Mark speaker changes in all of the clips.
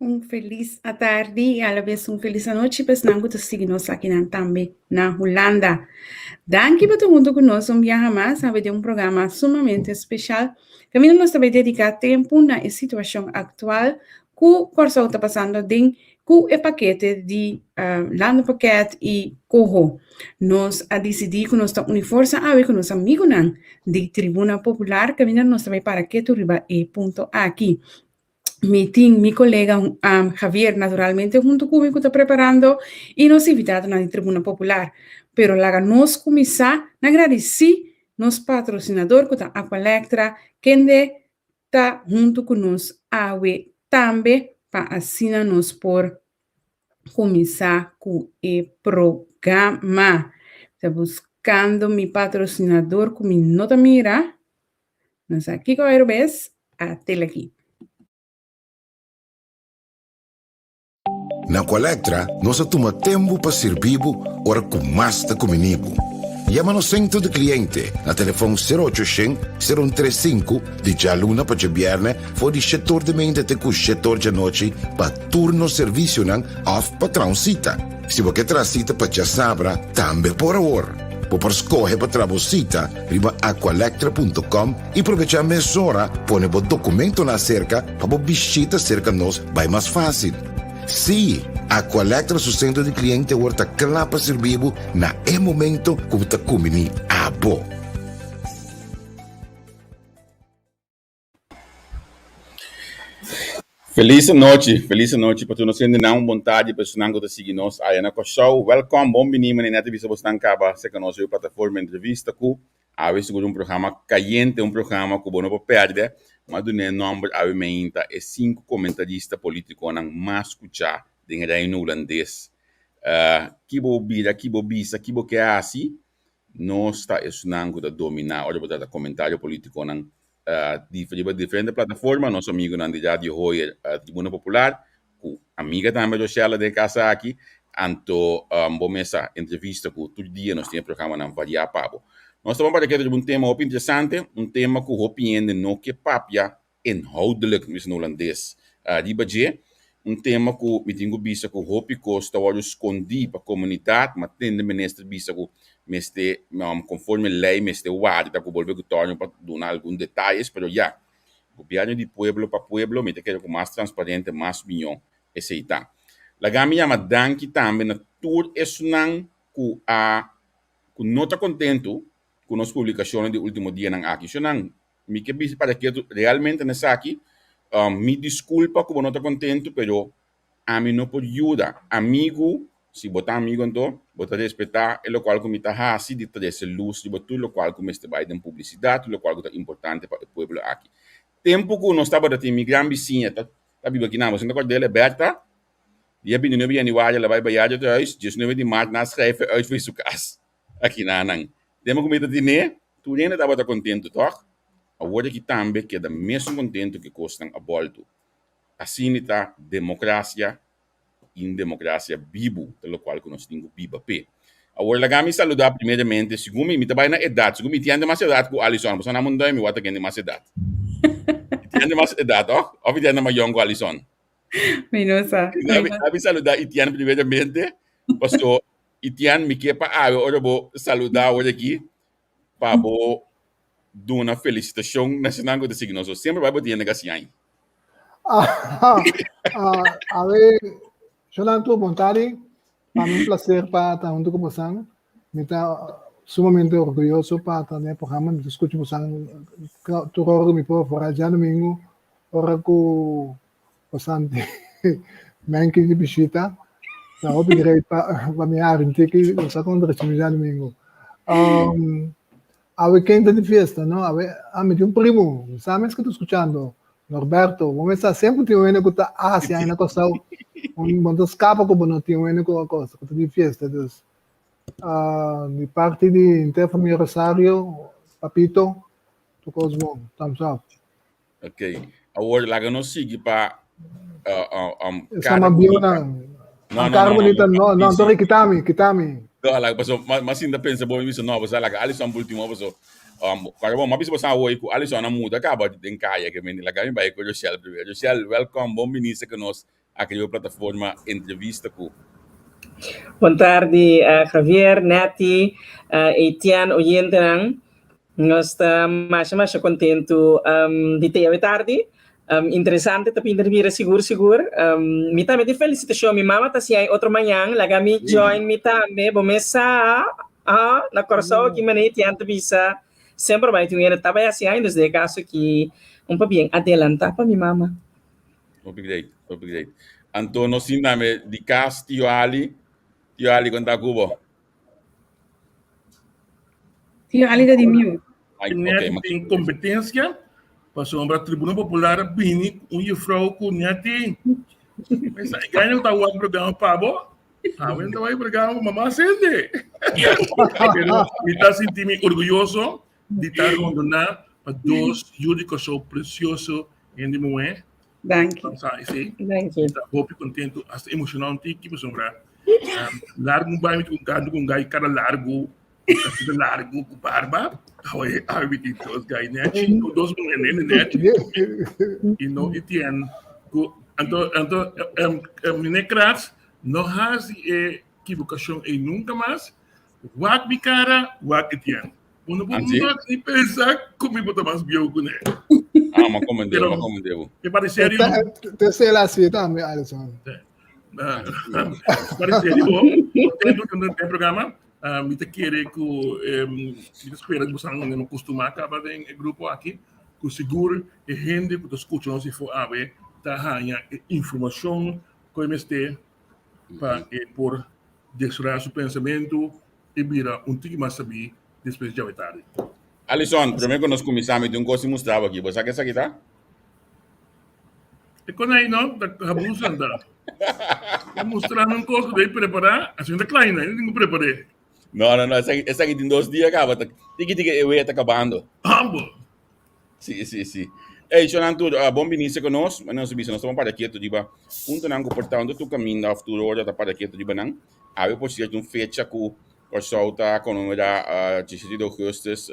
Speaker 1: Um feliz à tarde e à vez um feliz à noite para não que seguir nós aqui também na Holanda. Danke para todo mundo conosco um dia mais a ver um programa sumamente especial. Caminho nós também dedicar tempo na situação atual que o Corso está passando dentro com o paquete de landpakket e COHO. Nós a decidir que nós estamos unir força a ver com nossos amigos de Tribuna Popular, caminho nós também para que tu riba e ponto aqui. Mi colega Javier, naturalmente, junto conmigo, está preparando e nos invitado na Tribuna Popular. Pero laga nos começar, agradeci nos patrocinador que está a 𝑥tra, que está junto conosco, também para assinar nos por começar com o programa. Está buscando mi patrocinador com mi nota mira. Nós aqui com a vez, até aqui.
Speaker 2: Na 𝑐𝐽𝐺𝐵, nós toma tempo para servir ora com mais da comigo. Llama no centro de cliente na telefone 0800-035 de jaluna para viernes for de setor de mente até com setor de noite para turno serviço não off patrão cita. Se você quer cita para já sabra, também por hora. Por escolher para trabalhar riba aqualectra.com e aproveitar a mesura, põe o documento na cerca para visita cerca nós vai mais fácil. Sim, a 𝑐𝐽𝐺 su centro de cliente horta clapa servivo na momento como ta kumini abo.
Speaker 3: Feliz noite para todos nós. Não vontade personanan que seguir nós aí na COHO. Welcome, bom menino, na neta visa você acaba se que nós plataforma entrevista com a vez um programa caliente, um programa que não pode perder. Mas do nome a menta é 5 comentaristas políticos não mais escutar em reino holandês. 𝐓𝐫𝐢𝐛𝐮𝐧𝐚 𝐏𝐸𝐴 nós está estudando a dominar olha para comentário político não diferente plataforma nosso amigo não de rádio hoje Tribuna Popular com amiga também do Shella de casa aqui anto bom mesa entrevista com todo dia nós temos programa não varia papo. Nós estamos para aqui um tema muito interessante, um tema que opinião não que papia inhoudelijk no holandês. Die um tema que me tenho visto que hopi costa o escondi para a comunidade, mas tem de ministro visto que meste conforme lei meste wadi da que volve que torna para dar alguns detalhes, pero já governo de pueblo para pueblo me te quero com mais transparente, mais opinião, esse aí tá. La gami chama danke também na tour não que não está contento com as publicações de último dia não aqui, so não me que visto para que realmente nessa aqui me desculpa que não está contento, pero a mim não pode ajudar. Amigo, se botar amigo então, botar respeitar, é o qual que me está hasi de trazer luz, de botar o qual que me está dando publicidade, o qual que é importante para o povo aqui. Tempo que nós estava de imigrante vizinha, tá vivo aqui não, você não pode dele Berta, dia 29 de januário ela vai viajar de huis, 19 de março nós schrijven uit voor sua casa. Aqui não. Tempo que me está dizendo, tu ainda estava contente, toch? Agora que também queda mesmo contente que custam a volta. Assim está democracia em democracia vivo, pelo qual que nós temos viva pé. Agora, lá me saludar primeiramente, segundo me trabalha na idade, segundo me tinha mais idade com Alisson, mas não mudou me wata que mais idade. Tinha mais idade, ó? Ou tinha mais young com Alisson?
Speaker 1: Minosa.
Speaker 3: Me saludar Itian primeiramente, pastor Itian me quer para eu vou saludar hoje aqui para dar uma felicitação nacional de signos. Sempre vai botar negação.
Speaker 4: A ver, yo la tuve vontade, para mí un placer para estar junto con vosotros. Me está sumamente orgulloso para estar en el programa. Me escucho vosotros, tu rol me puedo fuera ya domingo, ahora con vosotros, me que visita. La obligación para mi arinte que vosotros con ya domingo. A ver, quem está de fiesta, não? A ver, me tem um primo, sabes que estou escutando? Norberto, vamos estar sempre tem um que está assim, aí na costa, quando escapa como não tem um que a costa, que está de fiesta, dus, de parte de Interfamília Rosário, Papito, tu Cosmo, thumbs up.
Speaker 3: Ok, agora lá não sigue para
Speaker 4: Sama Biona, não, cara bonita, não, tô Kitami.
Speaker 3: Mas ainda pensa bom isso não, você lá Alisson último você cara bom, mas você sabe que Alisson não muda acaba de cair que me lá vai com o Josel primeiro. Josel, welcome, bom ministro que nós aquela plataforma entrevista com.
Speaker 5: Boa tarde, Javier, Nati, Etienne, oyente. Nós estamos mais contento de ter a tarde. Interessante, tapi intervir seguro. Me também de felicitação, minha mama tá assim outra manhã, lá me join me também, bom mesa, na corção aqui manete entrevista. Sempre vai ter uma tava assim ainda desde caso que bem adelantar para minha mama.
Speaker 3: Obrigado. Então, nós temos de casa Tio Ali quando tá cubo.
Speaker 1: Tio Ali tá de mute.
Speaker 6: Tem competência para sombra Tribuna Popular bini 𝑗𝑓𝑫 Cunhati. Mas ganha o tal programa Pabo. Então vai programa mamá sente. Pero me está sentindo orgulhoso de estar condenado a dois jurídicos preciosos em de momento.
Speaker 1: Danke.
Speaker 6: Sim.
Speaker 5: Thank you.
Speaker 6: Estou contento, hasta emocional que para sombra. Largo vai com gai cara largo com barba. Hoje arbitro os gai net, dos meninos net. E não Etienne. Então minecraft não há equivocação e nunca mais. Wak bicara, wak Etienne. Quando você nem pensar como botar mais bio com ele.
Speaker 3: Mas como devo.
Speaker 6: Que parece
Speaker 4: Terceira cita, meu Alisson.
Speaker 6: Parece que tem programa. Me te querer que me espera que você não costuma acabar em grupo aqui. Que seguro e gente que escuta nós se for a ver tá ganha informação como este para por desfrutar seu pensamento e vira tique mais saber depois de tarde.
Speaker 3: Alisson, primeiro que nós começamos de coisa mostrava aqui, você quer saber tá?
Speaker 6: E quando aí não, tá abusando. Tá mostrando coisa de preparar, assim tá kleina, eu não preparei.
Speaker 3: Não, essa aqui tem 2 dias acaba, tique eu ia tá acabando.
Speaker 6: Ambo.
Speaker 3: Sim. Cionanto, bom início conosco, mas nós estamos para aqui, tu diba, não comportando tu caminho da futuro hora tá para aqui, tu diba não, aí pode ser um fecha com solta con una 17 de augustus,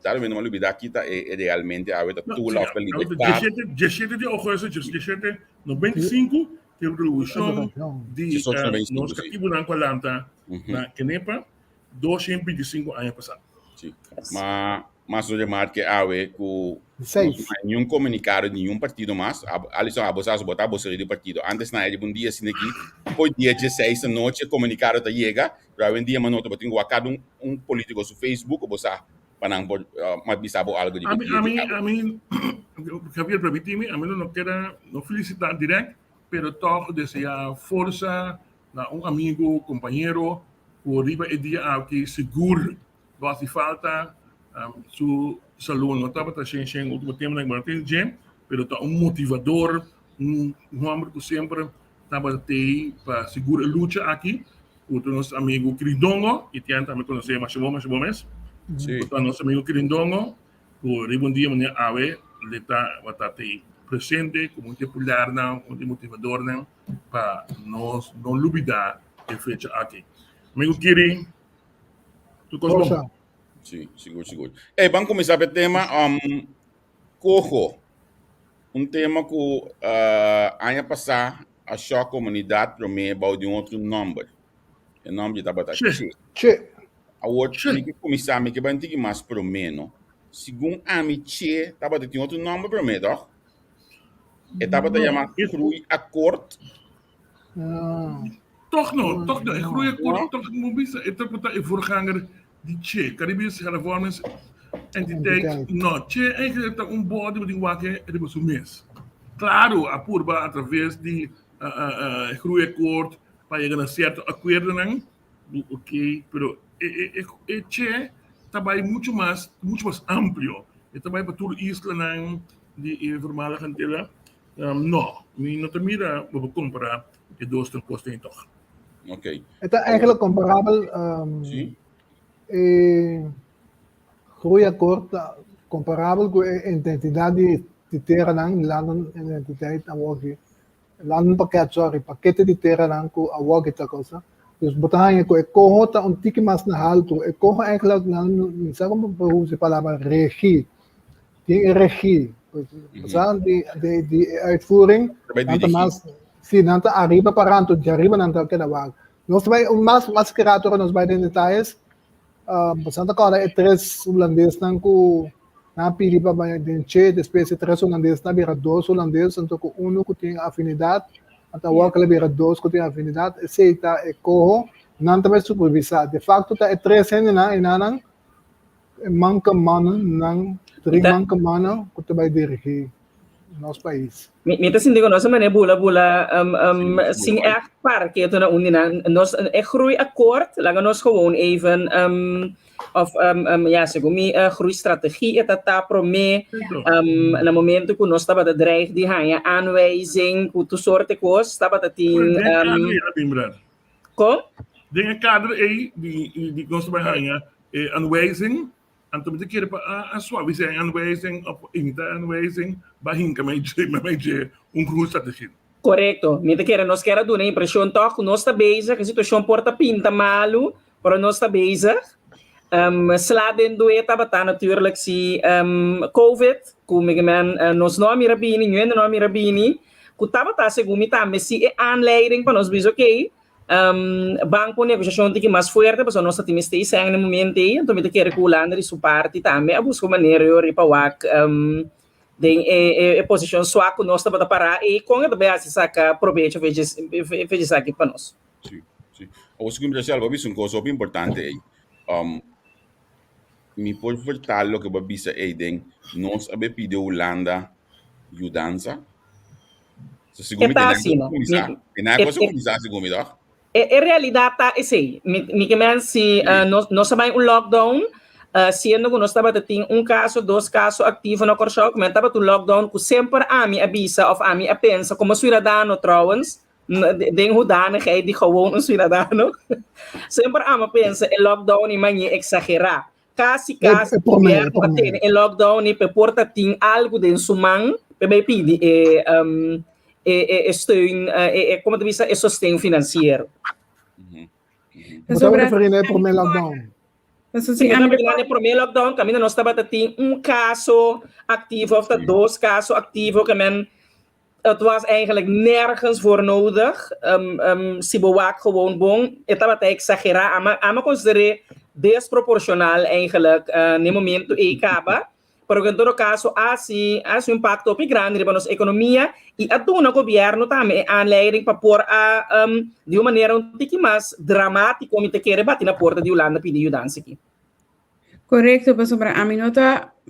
Speaker 3: dar uma lubida aqui tá realmente a ver tu lá para libertar.
Speaker 6: 17 de agosto, 17 no 25 que revolução de nós aqui na Colanta na Kenepa 225 anos passado.
Speaker 3: Sim. Mas o remarque a ver com nenhum comunicado de nenhum partido mais, Alisson a vocês botar você do partido. Antes na era dia assim aqui, foi dia 16 da noite comunicado tá chega, para um dia manota botar cada político no Facebook, você para não mais bisabo algo de.
Speaker 6: A mim Javier permite-me, a mim não quero não felicitar direto, pero toch desejar força a amigo, companheiro, por riba e dia aqui seguro, vai se falta su saúde não estava tá sem último tempo na Martin Jam, pero tá motivador, homem que sempre estava ter para segurar a luta aqui, o nosso amigo Quirindongo, e tem também conhecer mais mês. Sim. O nosso amigo Quirindongo, o dia manhã ave, ele tá presente, como muito popular não, muito motivador não, para nós não duvidar de fecha aqui. Amigo Quiri, tu consegue?
Speaker 3: Sim, seguro. Vamos começar pelo tema COHO. Tema que ano passado a comunidade para mim de outro nome. O nome de Tabata.
Speaker 4: Che.
Speaker 3: A outra que começar que vai ter mais para mim. Segundo a mim, Che, Tabata tem outro nome para mim, tá? E Tabata chama Groei Akkoord.
Speaker 6: Toch não. Groei Akkoord, toch não bisa. É voorganger die Che, Caribische Hervormings entiteit, não, Che eigenlijk é bode de wakker de mês. Claro, a purba através de Groei Akkoord para chegar a certo acordo, ok, pero Che também muito mais amplio. Também para todo islanan de informal gentila, não, não te mira para comparar de dois postos toch.
Speaker 3: Ok.
Speaker 4: Het is eigenlijk comparabel.
Speaker 3: Sim.
Speaker 4: Groei Akkoord comparabel com a identidade de terrein, landen identiteit aan woord. Pakete de terrein com a woord ita cosa. Dus botanya ko COHO ta tiki mas na halto. COHO eigenlijk não sei como se palavra regie. Die regie. De uitvoering, se nanta arriba paranto, de arriba nanta que wag. Nós vai mais creator nós vai den detalhes. Bastante cara é 3 holandeses nan ku na pili pa ba den che, depois 3 holandeses na bira 2 holandeses, então com um que tem afinidade, até o outro bira 2 que tem afinidade, esse tá é COHO, não também supervisar. De facto tá é 3 na inanang manca mano nang 3 manca mano que vai dirigir nosso país.
Speaker 5: Mita sindi ko nós mané bula sing echt park ito na unina nós groei akkoord lang nós gewoon even ja segumi groeistrategie het dat prome na momento que nós estava de dreig die hanja aanwijzing hoe te soorten koos estava dat in kom
Speaker 6: dingen kader die nós bij hanja aanwijzing. En toen moet ik hier een swab zijn aanwijzing of aanwijzing, bahin kan mij een strategie.
Speaker 5: Correto. Mita kera nós quer dar a impressão toch nós está bezig, a situação porta pinta malu, para nós está bezig. Sladen doe estava tá natuurlijk si COVID, como ik men nós não mirabini, nu não mirabini, ku tava tá segumi tá, mas si aanleiding para nós biz okay. Banco negociação que mais forte, mas nós temos que estar no momento aí, então me quer culando de sua parte também, a buscar maneira de repawak posição sua que nós estamos a parar e com a base saca proveito fez aqui para nós.
Speaker 3: Sim, sim. O segundo especial, babi, uma coisa bem importante aí. Me pode falar o que babi sa aí, nós abe pediu Holanda ajudança. So segundo tem na coisa como diz segundo doch.
Speaker 5: Em realidade tá assim, me que se nós sabemos lockdown, sendo que nós estava tendo caso, 2 casos ativos no Corchão, que estava no lockdown, que sempre a mim avisa of a mim pensa como cidadão trouwens, den hoedanigheid die gewoon een cidadano, sempre a mim pensa em lockdown e manje exagerar. Caso em lockdown e porta tem algo de sumang, bebê pedi steun, como te dice, sostén financiero.
Speaker 4: Sobre referir por meio lockdown.
Speaker 5: Por meio lockdown, kami nós estava tendo caso ativo of 2 casos ativos, que het was eigenlijk nergens voor nodig. Si bewaak gewoon bon, het was te exagerar, ama consideré desproporcional eigenlijk no momento e acaba. Pero em todo caso, há impacto bem grande para nossa economia e a do governo também aanleiding para pôr de uma maneira um pouco mais dramática, como te quer bater na porta de Holanda pedir ajuda aqui.
Speaker 1: Correto, mas sobre a mim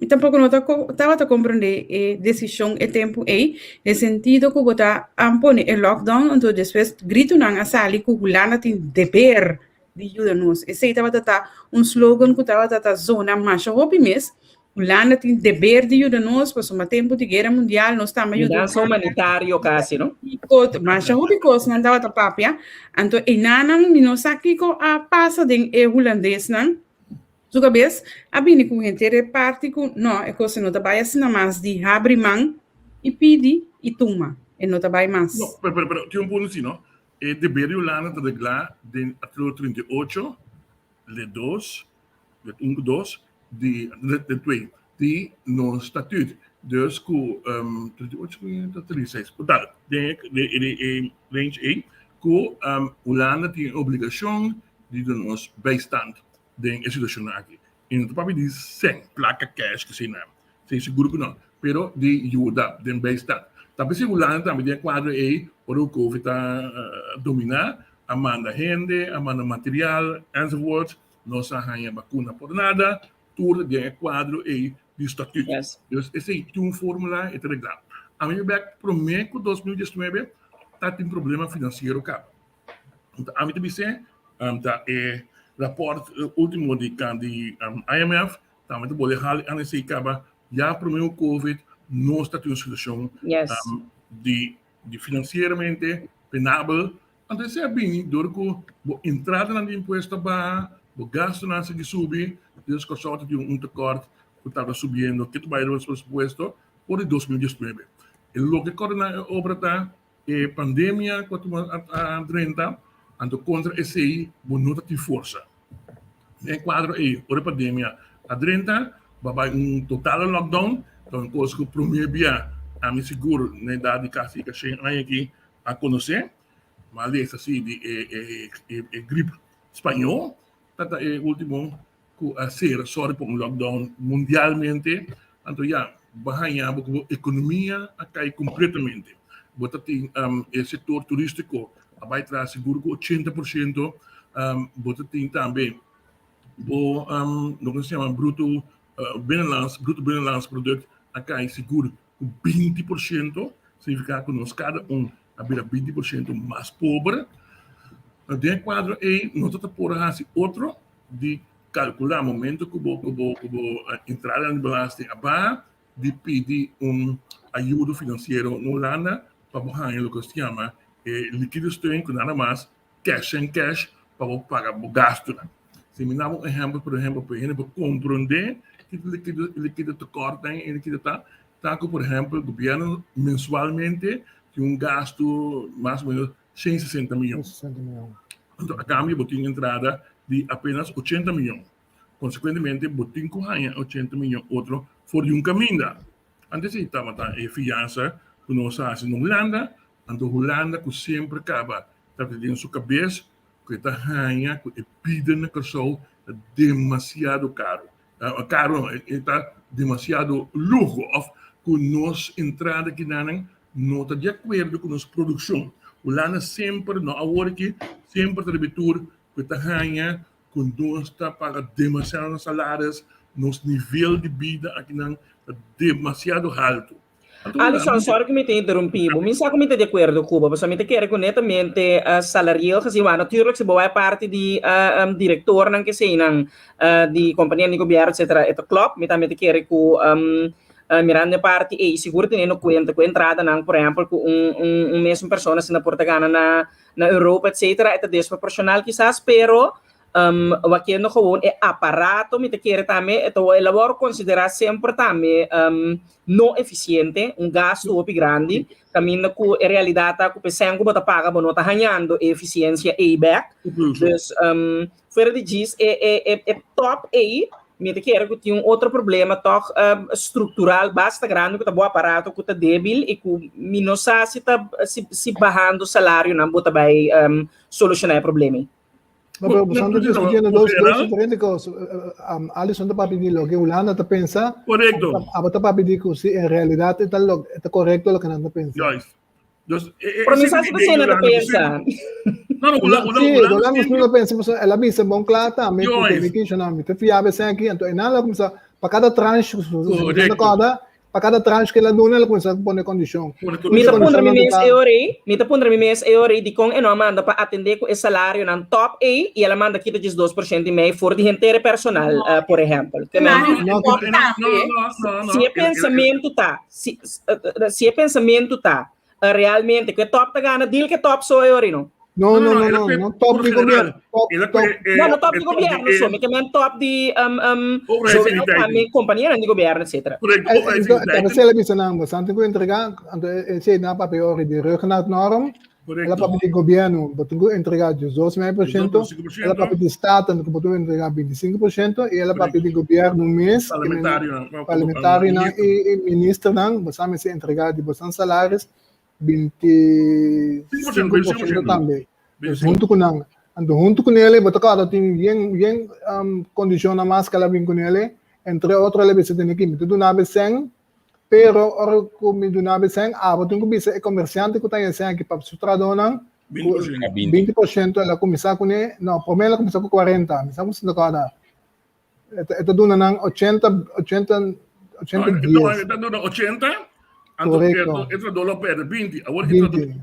Speaker 1: tampouco não estava a compreender a decisão e tempo aí, no sentido que botar ampone o lockdown, então depois grito não a sali que Holanda tem dever de ajudar-nos. Esse estava a slogan que estava a zona mais hopi mês. Holanda tem dever de ajudar-nos, pois no tempo de guerra mundial nós estamos ajudando.
Speaker 5: Mudança humanitária quase, não?
Speaker 1: Mas a hopi coisa não estava a papia, então inanan minos aqui com a passa de holandês não. Zuga vez, a bini com gente parte com não é coisa não trabalha assim mais de abrir mão e pedir e toma, e não trabalha mais.
Speaker 6: Não, pero tem ponto assim, não? É dever de Holanda de reglar de artigo 38, le 2, le 2 de 2 de no estatuto. Dus com 38, 36. Portanto, de range 1, com Holanda tem a obrigação de nos bijstand de situação aqui. E no papo diz sem placa cash que se não, sem seguro que não, pero de ajuda, de bijstand. Tapi se Holanda também tem quadro aí para o Covid dominar, amanda gente, amanda material, enzovoort, nós arranha vacuna por nada, tudo de quadro aí de estatuto.
Speaker 5: Yes.
Speaker 6: Dus esse é fórmula e reglado. A mim back prometo 2019 tá tem problema financeiro cá. Então a mim também se tá rapport último de IMF, também te pode falar antes de acabar já prometo Covid não está em situação de financeiramente penável. Então se é bem dor que entrada na imposto ba, o gasto na se subir, Deus que só tem tecorte que estava subindo, que tu vai o presupuesto por 2019. E lo que corre na obra tá é pandemia que tu a drenta, então contra esse aí, bonita tem força. Em quadro aí, por pandemia, a drenta vai total lockdown, então coisa que o primeiro dia a mim seguro na idade casi que chega aqui a conhecer, mas esse assim de gripe espanhol, tata último a ser sorry por um lockdown mundialmente, então já bahaya a economia a cair completamente. Bota tem o setor turístico vai trazer seguro com 80%, bota tem também o não se chama bruto binnenlands produto a cair seguro com 20%, significa que nós cada a 20% mais pobre. De quadro e nós estamos por outro de calcular o momento que vou entrar na belasting abaixo de pedir ajuda financeira na Holanda para ganhar o que se chama liquidez steun, que nada mais cash and cash para pagar o gasto. Se me dá exemplo, por exemplo, para compreender que liquidez tekorten en liquidez tá que, por exemplo, o governo mensualmente tem gasto mais ou menos 160 milhões. Então, a cambio, botinha entrada de apenas 80 milhões. Consequentemente, botinha ganha 80 milhões outro fora de caminho. Antes, estava a fiança que nós fazemos na Holanda. Então, a Holanda, que sempre acaba tendo sua cabeça, que está ganha, que pide na pessoa demasiado caro. Caro, está demasiado luxo. Que nós entrada aqui não está de acordo com nossa produção. Holanda sempre, não agora que sempre trabalhador que está ganha, quando nós está paga demasiado salários, nosso nível de vida aqui não é demasiado alto.
Speaker 5: Alisson, sorry que me te interrompido. Minsan ko me te de acordo Cuba, basta me te quero netamente salarial kasi natuurlijk se boa parte de diretor ng kasi ng di companhia de gobyerno etc. Ito klopt, me te quero ko mirando parte e seguro tendo conta com entrada não, por exemplo, com mesmo pessoa na Portugal na Europa etc. É desproporcional quizás, pero o que no gewoon é aparato me te quer também, então elaboro considerar sempre também não eficiente, gasto muito grande, também com a realidade que o pessoal que paga não está ganhando eficiência e back, então fora de disso é top aí. Me quero que tem outro problema toch estrutural bastante grande que tá bom aparato que tá débil e que minosa se barrando o salário não bota vai solucionar o problema.
Speaker 4: Pero usando discutindo dos diferentes coisas. Alisson está para pedir lo que Holanda está pensa.
Speaker 6: Correcto.
Speaker 4: Está para pedir que se em realidade está correto lo que não está pensando.
Speaker 5: Pero mi sa situazione da pensa.
Speaker 6: No,
Speaker 4: Holanda não pensa, ela pensa bom claro também, porque aqui já não, te fiava sem aqui, então é nada como para cada tranche, para cada tranche que ela dona, ela começa a pôr condição.
Speaker 5: Me tá pondo mês euro de com ela manda para atender com o salário na top A e ela manda quita 2% e meio for de inteiro personal, por exemplo. Se é pensamento tá realmente que top tá ganha, diz que top sou euro não.
Speaker 4: Não, top de governo.
Speaker 5: Não, top de governo, só, mas também top de companhia de governo, etc.
Speaker 4: Então, se ela pensa não, mas antes de entregar, se não para pior de regnat norm, ela para pedir governo, botou entregar 12%, ela para pedir estado, botou entregar 25%, e ela para pedir governo mês, parlamentário e ministro não, você se entregar de bastante salários. 25% também. Junto com ele, botar cada tem bien condiciona mais que ela vem com ele. Entre outros, ele vai ter que me do nave sem, pero como do nave sem, botar com bisa é comerciante que tem sem aqui para sutradona 20% ela começar com ele, não, primeiro ela começar com 40, mas vamos no cada. Esta dona não 80 dias.
Speaker 6: Esta dona 80. Correcto. Entra dólar per 20. Agora que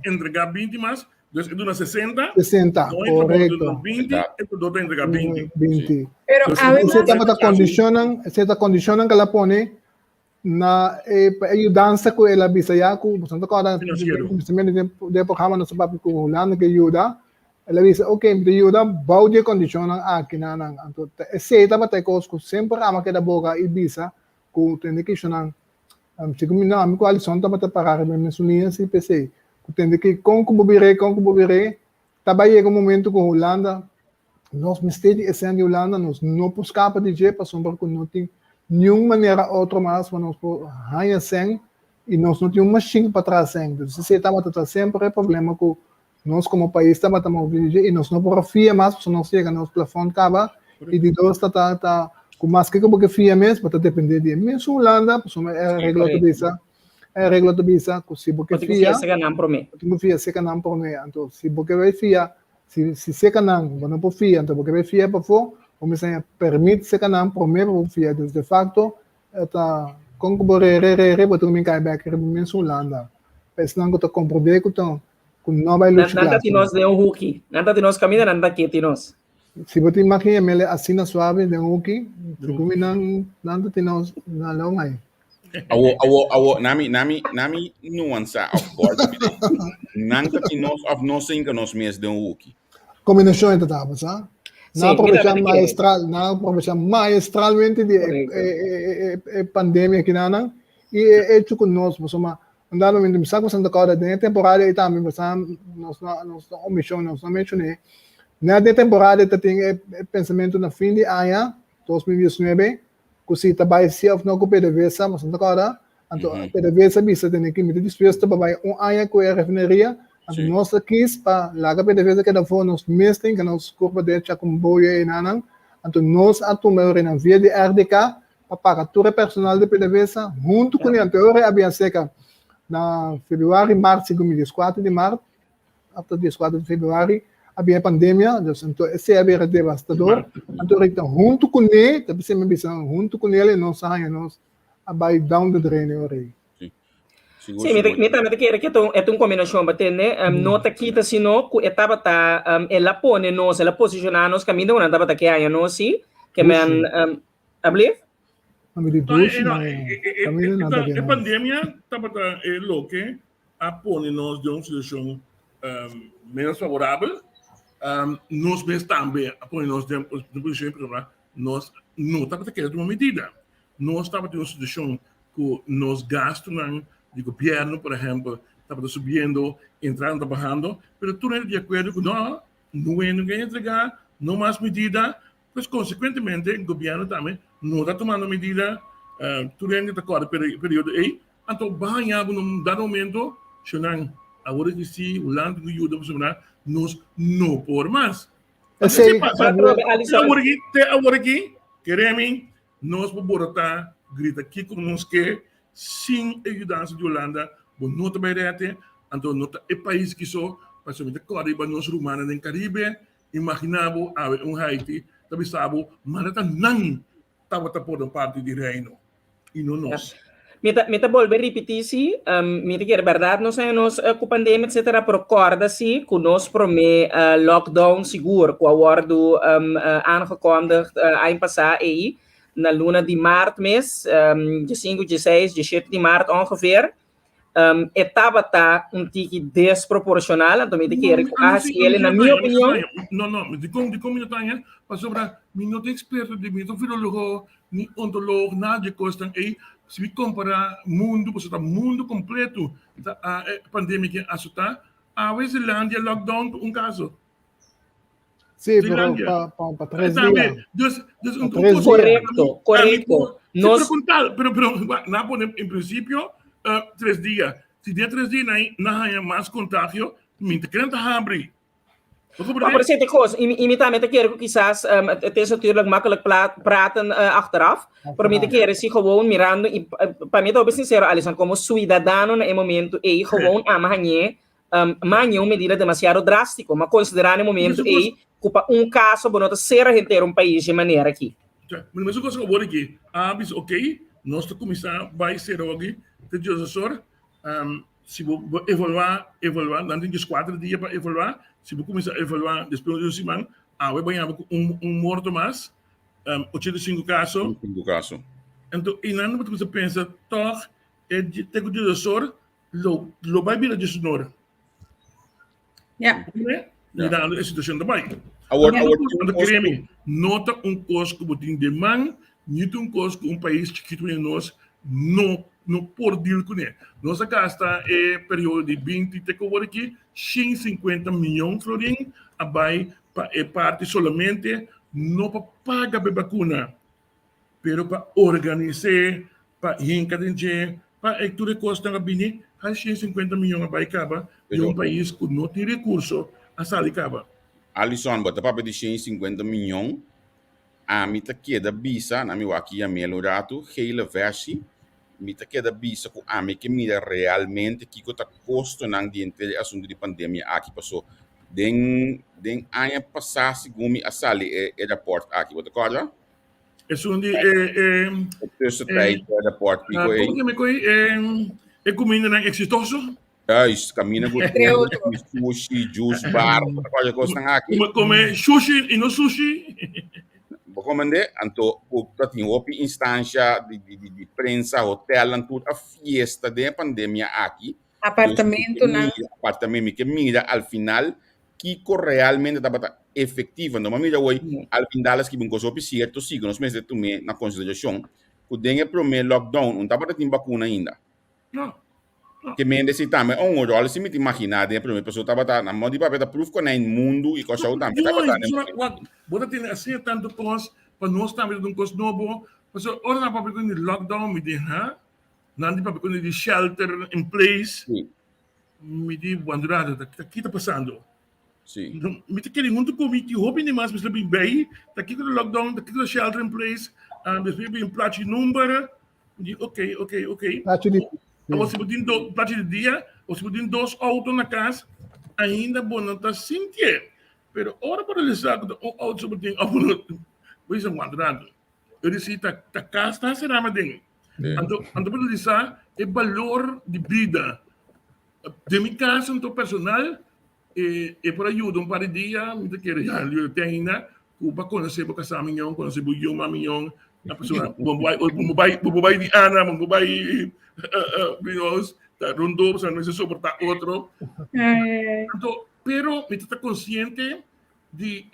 Speaker 6: entregar 20 mais, então é dona 60.
Speaker 4: 60, correto.
Speaker 6: 20, então dólar entregar 20.
Speaker 4: Pero essa condicionam que ela põe na ajudança que ela bisaya com portanto cada de programa no sabe com Holanda que ajuda ela diz ok me ajuda baude condiciona aqui na então esse tá para coisas sempre ama que da boca e bisa com tem que chamar segundo não amigo Alisson tá para parar mesmo sulinha se PC tem que com bobire trabalhei com momento com Holanda nós misteri esse ano Holanda nós não buscava de jeito para sombra com não tem nenhuma maneira outra mais para nós ganhar sem e nós não tínhamos machine para trazer. Então, se você estava a sempre é problema com nós como país estava a mobilizar e nós não podemos fiar mais, porque nós chega no plafond acaba e de dois tá com mais que porque fia mesmo, para depender de mesmo Holanda, porque é regra do bisa, é regra do bisa, se porque fia,
Speaker 5: se ganham por mim.
Speaker 4: tu fia se canam por mim, então se porque vai fia, se se canam, não por fia, então porque vai fia para fora, como se permite se canam por mim por fia, então de facto tá com que borrere botar um cai back mesmo Holanda, pensando que tu komprondé que tu com não vai lutar.
Speaker 5: Nada de nós de huki, nada de nós caminha, nada que de nós.
Speaker 4: Se você imagina ele assim na suave de huki, se como não de nós na longa aí.
Speaker 3: Nami nuansa of course. Nanta que nós of nós que nós mesmos de huki.
Speaker 4: Combinação entre tapas, ah? Na aproveitamos maestralmente de pandemia que não e é tudo conosco, mas andar no meio saco sendo cada de temporada e também nós omissão nós não mencionei na temporada tem pensamento na fim de ano 2019 que se trabalha se of não com PDVSA mas não agora então PDVSA bisa tem que meter disposto para ano com a refinaria então nós aqui para larga PDVSA que da for nós mesmo que nós corpo de comboio e nanang então nós atuamos na via de RDK para pagar todo o personal de PDVSA junto com a teoria havia seca na fevereiro, março de 2014, de março, até 14 de fevereiro, havia pandemia, então esse era devastador. Então, junto com ele, junto com ele, nós saímos a down the drain.
Speaker 5: Sim, me também que é uma combinação, né? Nota que se não, que etapa tá, ela põe nós, ela posiciona nós caminho na etapa que há nós sim, que men, abrir.
Speaker 6: A pandemia estava lo que pone-nos de uma situação menos favorável. Nós mesmos também pone-nos de uma posição nós não estamos a querer uma medida. Nós estamos em uma situação que nos gastos do governo, por exemplo, estava subindo, entrando, bajando, mas tu não é de acordo com não é ninguém entregar, não mais medida. Pois, consequentemente, o governo também não está tomando medida, durante o período aí, então, banhamos num dado momento, agora que se o Holanda não ajuda, nós não por mais. Agora aqui, queremos, nós vamos botar, grita aqui com nós que, sem ajuda de Holanda, não está bem reto, então, não é país que só, principalmente o Caribe, nós rumanos no Caribe, imaginamos Haiti, tapi sabe, mas não estava por parte do reino e não nós.
Speaker 5: Meta volver repetir se, meta que é verdade, nós com pandemia etc. Procorda-se que nós promê lockdown seguro, com a acordo aangekondigd ano passado aí, na luna de maart mês, de 5, de 6, de 7 de maart ongeveer. Estava tique desproporcional, então meta que ele na minha opinião.
Speaker 6: Não, de como eu tenho, mas sobre mim não tem experto de mim, não filólogo, nem ontologo, nada de coisa aí. Se me comparar mundo, você está mundo completo, a pandemia que assusta, a vezes Zelândia lockdown caso.
Speaker 4: Sim, para 3 dias.
Speaker 5: Correto.
Speaker 6: Nós, pero em princípio 3 dias. Se der 3 dias não há mais contágio, me querendo abrir.
Speaker 5: Maar zit ik gewoon, imitatie keer quizás, het is natuurlijk makkelijk praten achteraf, maar met keer is hij gewoon mirando, para mim, talvez sincero, Alisson, como cidadano no momento, e gewoon amanhã, manhã medida demasiado drástico, mas considerar no momento, e culpa caso, bonota ser a gente um país de maneira aqui.
Speaker 6: Mas eu gosto de falar aqui, ok, nós estamos começando, vai ser hoje, de Jesus, se vou evaluar, não tem 4 dias para evaluar. Se você começar a evaluar depois de uma semana, vai ganhar morto mais, 85 casos. Então, e não você pensa, toch, tem que dizer, lo vai vir a dizer. Mirando a situação também. Quando queremos, nota custo que tem demanda, não custo que país chiquito em nós não por deal com ele. Nossa gasta período de 20 aqui, 150 milhões florins, abai parte somente não para pagar a vacuna, pero para organizar, para encadear, para tu recurso na gabine, há 150 milhões a baicaba, e um país que não tem recurso a salicaba.
Speaker 3: Alisson, bota papo de 150 milhões, a mita queda bisa, na meu aqui a melorato, hele versi, mita queda bisa com a que mira realmente que está custo nang di entre assunto de pandemia aqui passou. Den ano passado, segundo a sali e rapport aqui, você concorda?
Speaker 6: É onde
Speaker 3: Tussentijd rapport pico
Speaker 6: como que me coi é comida não exitoso?
Speaker 3: Juist, cammina com sushi, juice bar, qualquer coisa aqui.
Speaker 6: Come sushi e não sushi.
Speaker 3: Comandante, anto tem outra instância de prensa, hotel, tudo a fiesta da pandemia aqui.
Speaker 1: Apartamento, né?
Speaker 3: Apartamento que mira al final que realmente estava efetiva. Não mira hoje, al final que vão coisa certo, siga nos meses de tomar na consideração. O dengue primeiro lockdown, não estava tendo vacuna ainda.
Speaker 6: Não.
Speaker 3: Que mende si também um rol se me imaginar de primeira pessoa estava na mão de papel da proof com o mundo e coisa também estava
Speaker 6: bota tem assim tanto coisa para nós também de um coisa novo mas ora na papel com o lockdown me diz não de papel com o shelter in place me diz wanderado que está passando
Speaker 3: sim
Speaker 6: me te querem muito comigo que hobby nem mais mas bem tá aqui com o lockdown tá aqui com o shelter in place depois bem plate número ok ou se botin plate de dia, ou se botin 2 autos na casa, ainda bom não está sentindo. Pero ora para eles saber um auto botin vai ser quadrado. Eu disse tá casa está será mas ding. Então para eles é valor de vida. De minha casa no personal é para ajuda para dia, me quer já eu tenho ainda para conhecer para casar minhão, conhecer o maminhão, a pessoa vai de Ana, vai Dios, rondou, não se soportar outro. Então, pero me está consciente de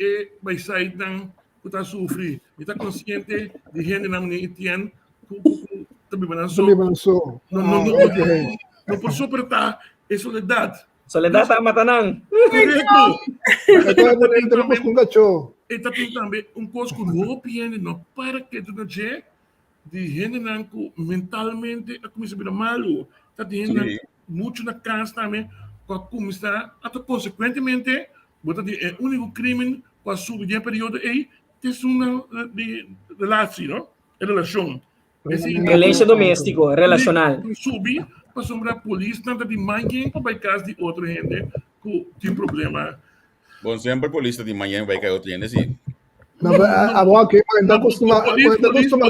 Speaker 6: vai sair dan que está sofrer. Me está consciente de gente na minha tian também balançou. Não por suportar é soledade.
Speaker 5: Soledad tak matanang.
Speaker 6: Correto. E tem também coisa que não piende, não para que tu não de gente que mentalmente a começar a virar malo. Está tendo muito na casa também, com começar a consequentemente, é o único crime com a subida de período é uma relação, relação.
Speaker 5: Violência doméstica, relacional.
Speaker 6: Subir para sombra a polícia, tanto de manhã para casa de outra gente que tem problema.
Speaker 3: Bom, sempre a polícia de manhã vai cair outra gente, sim.
Speaker 4: Ako okay, maganda costuma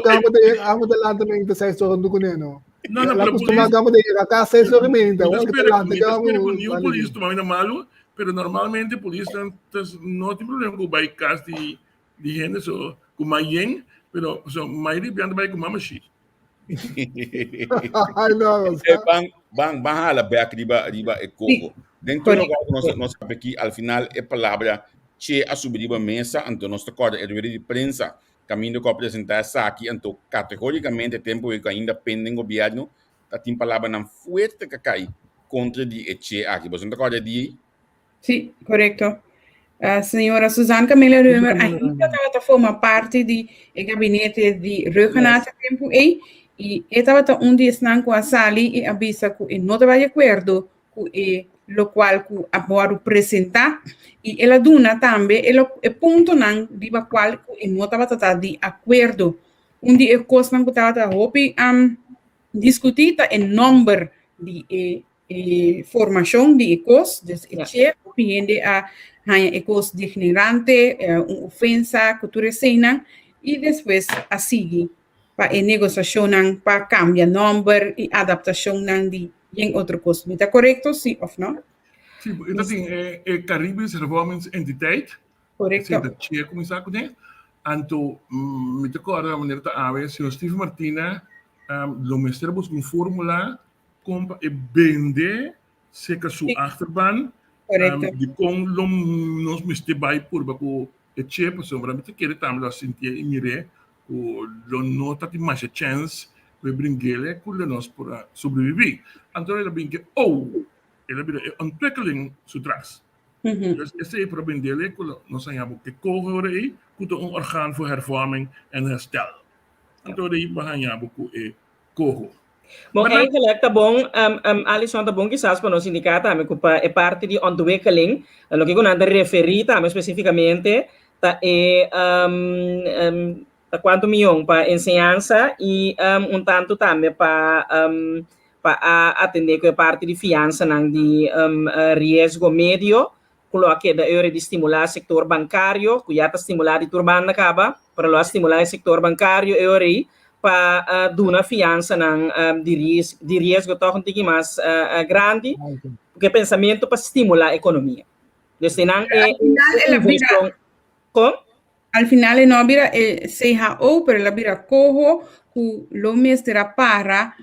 Speaker 4: kamo de lang também sa história do kuneno.
Speaker 6: Não,
Speaker 4: ela costuma kamo de casa história mesmo.
Speaker 6: Eu espero que o polícia toma ainda malo, pero normalmente a polícia não tem problema com vai casa de gente só com manhã, pero so maioria bianda vai com mamashi.
Speaker 4: Ai não.
Speaker 3: Bang hala back riba e coco. Dentro do nosso aqui al final é palavra che a subir a mesa, então nós tocamos a de prensa, caminho que apresentar aqui, então categoricamente tempo que ainda pendem governo, tá tem palavra não forte que cai contra de che aqui, você não toca de?
Speaker 1: Sim, correto. A senhora 𝐒𝑧𝐚 𝐏𝐸 ainda forma parte do gabinete de 𝑘𝐨𝐻 tempo e estava onde estão com a sali e avisa que não estava de acordo com lo qual ku abora apresentar e ela duna também é ponto não de qual ku não estava de acordo onde é coisa não estava hopi discutir é número de formação de ecos desde opinião a ecos degenerante ofensa cultura cena e depois a seguir para a negociação para cambiar número e adaptação de em outra coisa. Está correto, sim ou não?
Speaker 6: Sim, dat é Caribes Hervormingsentiteit.
Speaker 1: Correto.
Speaker 6: Dat é começar com ele. Anto, me recordo a maneira da ave, se o Steve Martina, lo mestre busca fórmula como vende se que sua achterban, de com nos mestre vai por baco e che, por sombra, me te quer também lá sentir em ire, o lo nota de mais chance we bringele kulle nos para sobreviver. Então ela brinca, ela vira ontwikkeling sutras. Dus esse é para bringele kulle nos sabemos que COHO é orgaan voor hervorming en herstel. Então aí bahanya buku COHO.
Speaker 5: Bom,
Speaker 6: Maar
Speaker 5: eigenlijk tá bom, Alisson tá bom quizás para nós indicar também que é parte de ontwikkeling, lo que eu não referir também especificamente, tá tá quanto milhão para ensinança e tanto também para atender que é parte de fiança de risco médio, coloque da hora de estimular o setor bancário, que já está estimulado de turbana acaba, para estimular o setor bancário, para dar uma fiança de risco toch um pouquinho mais grande, porque pensamento para estimular a economia. Então,
Speaker 1: al final no bira COHO, pero la bira COHO, que lo mestra para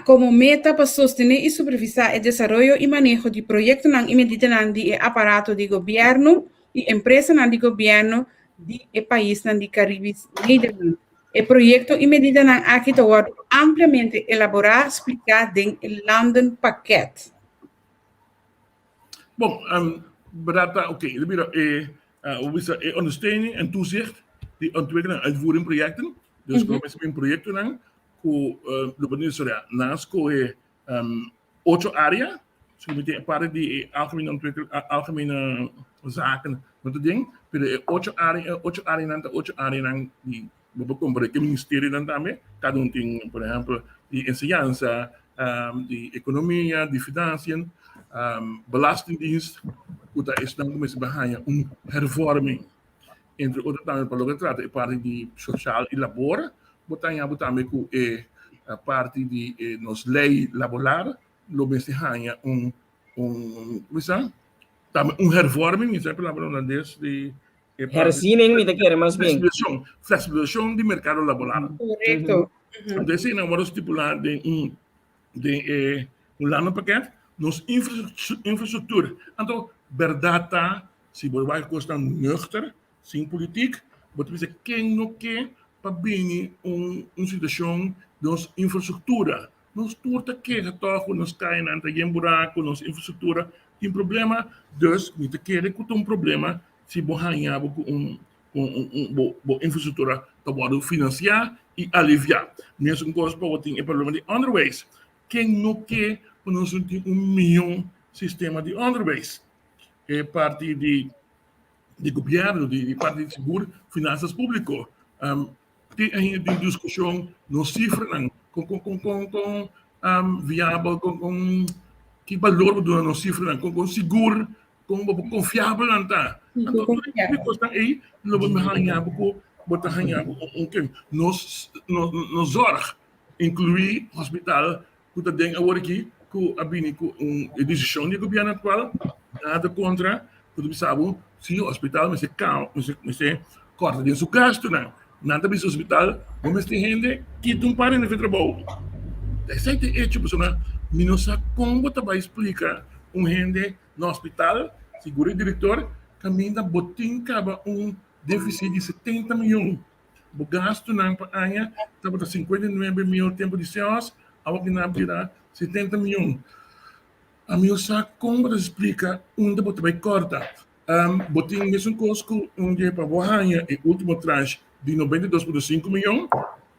Speaker 1: como meta para sostener y supervisar el desarrollo y manejo de proyectos y medidas de aparato de gobierno y empresas de gobierno de país de Caribe. El proyecto y medidas aquí está ampliamente elaborado, explicado en el London Packet.
Speaker 6: Bom, Brata, oké, ondersteuning en toezicht die ontwikkeling en uitvoering projecten. Dus mensen in projecten naast ocho area, so meteen part die algemene zaken met het ding, pero ocho area die bekommen het ministerie dan daarmee, cada un ting, por ejemplo, die enseñanza, die economia, die financiën, belastingdienst, dat is dan mensen behangen hervorming. Entre outras também para o trata parte de social e labor, botar também com a parte de nos lei laboral, lo behangen hervorming, is sempre laboral de
Speaker 5: herziening met keer mais bem.
Speaker 6: Flexibilização de mercado laboral.
Speaker 1: Correto.
Speaker 6: Então, assim, nós vamos estipular de landpakket, nos infrastructuur. Então, verdade, se você gosta nuchter, sem política, você precisa quem não quer para bem uma situação de infraestrutura. Nós torta que toch nos caem na tem buraco, nos infraestrutura tem problema, dus niet querer que tem problema se borranhar com infraestrutura para poder financiar e aliviar. Mesmo coisa para tem problema de underways. Quem não quer nós temos milhão sistema de underways. É parte de governo, de parte de seguro, finanças públicas. Tem ainda discussão nos cifras, com viável, com que valor do nos cifras, com seguro, com confiável não tá. Então tudo isso custa aí, não vamos arranhar botar arranhar nos zorg, incluir hospital, que tá dentro agora aqui, que a bini com decisão do governo atual, nada contra, porque sabe se o hospital mas se corta de seu gasto não. Nada bisa hospital, vamos ter gente que não para de trabalho. Esse é o hecho, pessoal. Não sabe como você vai explicar gente no hospital, seguro diretor, caminha botin caba déficit de 70 milhões. O gasto não para anha, estava 59 mil tempo de seus, ao que não virá 70 milhões. A mim sabe como você explica onde você vai cortar. Botin mesmo custo onde para borranha e último tranche de 92,5 milhões,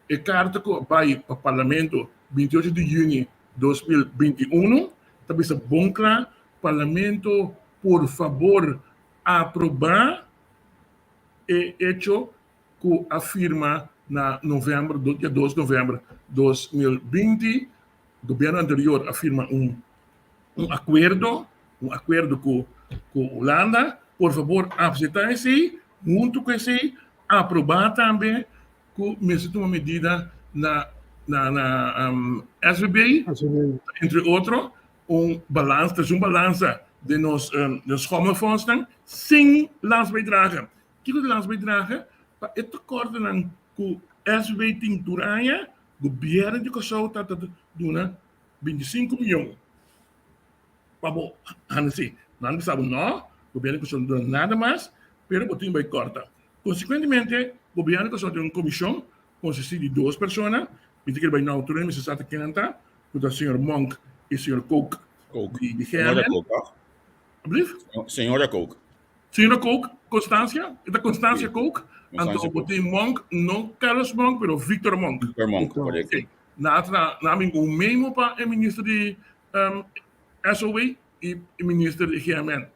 Speaker 6: e carta que vai para o parlamento 28 de junho de 2021, também é bom claro, parlamento, por favor, aprovar e hecho que afirma na novembro, dia 2 de novembro de 2020, o governo anterior afirma acordo com a Holanda, por favor, aceitar esse, junto com esse, aprovar também que mesmo uma medida na 𝑠vb, entre outros, balança de nos schommelsfonds sem landsbijdrage. Que de landsbijdrage, para het tekort aan que 𝑠vb tem durante o governo de Kosovo está dando 25 milhões. Para bom, assim, não sabe não, o governo de Kosovo não dá nada mais, pero botinho vai cortar. Consequentemente, o governo de Kosovo tem uma comissão consiste de duas pessoas, que vai na altura, mas está aqui não está, o senhor Monk e o senhor Koch.
Speaker 3: Senhora Koch.
Speaker 6: Alsjeblieft?
Speaker 3: Senhora Koch.
Speaker 6: Senhora Coke, Constância, da Constância Coke, então botei Monk, não Carlos Monk, mas Victor Monk.
Speaker 3: Victor Monk, correto.
Speaker 6: Na o mesmo para o ministro de SOE e o ministro de GMN.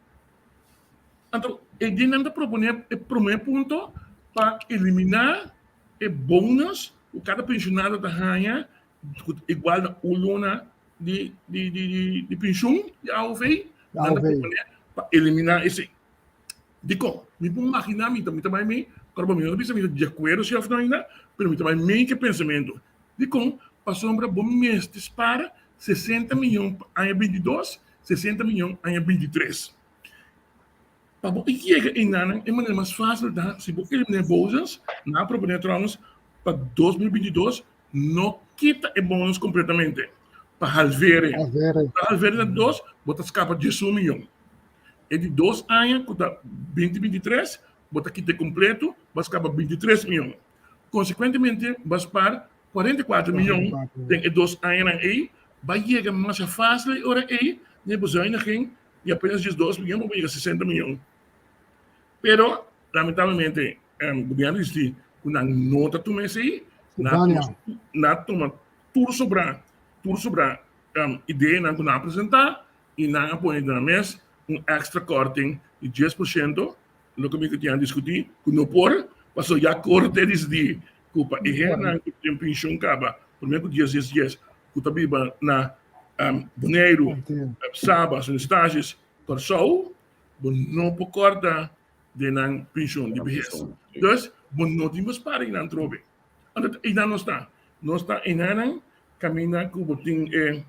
Speaker 6: Então, ele não propõe o primeiro ponto para eliminar o bônus que cada pensionado ganha igual a luna de pensão de AOV, para eliminar esse. Dico, me vou imaginar, me também, claro, não precisa de acordo se eu ainda, mas me também que pensamento. Dico, a sombra bom mês dispara 60 milhões em 22, 60 milhões em 23. Para o que é maneira mais fácil, se você eliminar bolsas, na proposta trouxe para 2022, não quita o bônus completamente. Para halveren 2, bota escapa 18 milhões. E de 2 anos, que 2023, bota quita completo, vai escapa 23 milhões. Consequentemente, vai para 44 milhões, tem 2 anos aí, vai chegar mais fácil, ora aí, nem bezuiniging, e apenas 2 milhões, vai chegar 60 milhões. Pero, lamentavelmente, o governo diz una nota tu mesi na toma tur sobra ideia na kuna apresentar e na apoio da mesa extra corting de 10%, lo que me tinha discutir que não por passou já corte desde culpa e na tem pensão caba primeiro dia 10 que tá biba na janeiro sábado nos estágios corsou não por corta de na pensão de vejez. Dus, não temos para ir na trobe. Ainda não está ainda caminha que o tem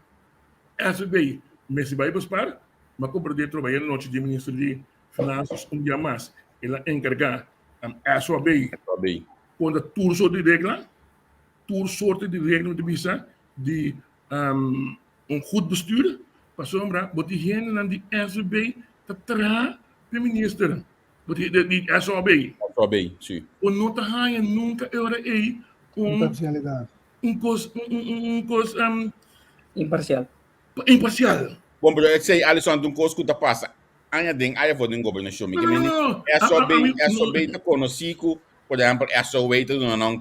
Speaker 6: essa daí, mas se vai buscar, mas como de trabalhar na noite de ministro de finanças dia mais, ela encarga essa daí. Quando tudo sorte de regra de visa de goed bestuur, para sombra, wat diegene dan die SB te tra de minister. Die SOB.
Speaker 3: SOB, sim.
Speaker 6: O não tá ganhando nunca euro aí
Speaker 4: Imparcialidade.
Speaker 6: Imparcial.
Speaker 3: Bom, pero eu sei, Alisson, um coisa que tá passa. Anya ding, aya for dingo na show.
Speaker 6: Não.
Speaker 3: SOB tá conhecido, por exemplo, SOB tá não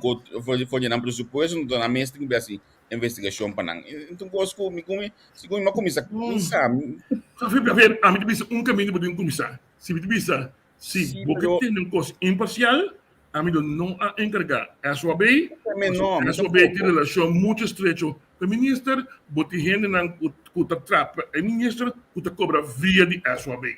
Speaker 3: for de não pressuposto, não na mesa tem que assim investigação para não. Então coisa que me começa sabe.
Speaker 6: Só fui para ver, a mim disse caminho para começar. Se você tem coisa imparcial, a mim não a encargar. SOB tem relação muito estreita com o ministro, bote gente não que trapa, o ministro que cobra via de SOB.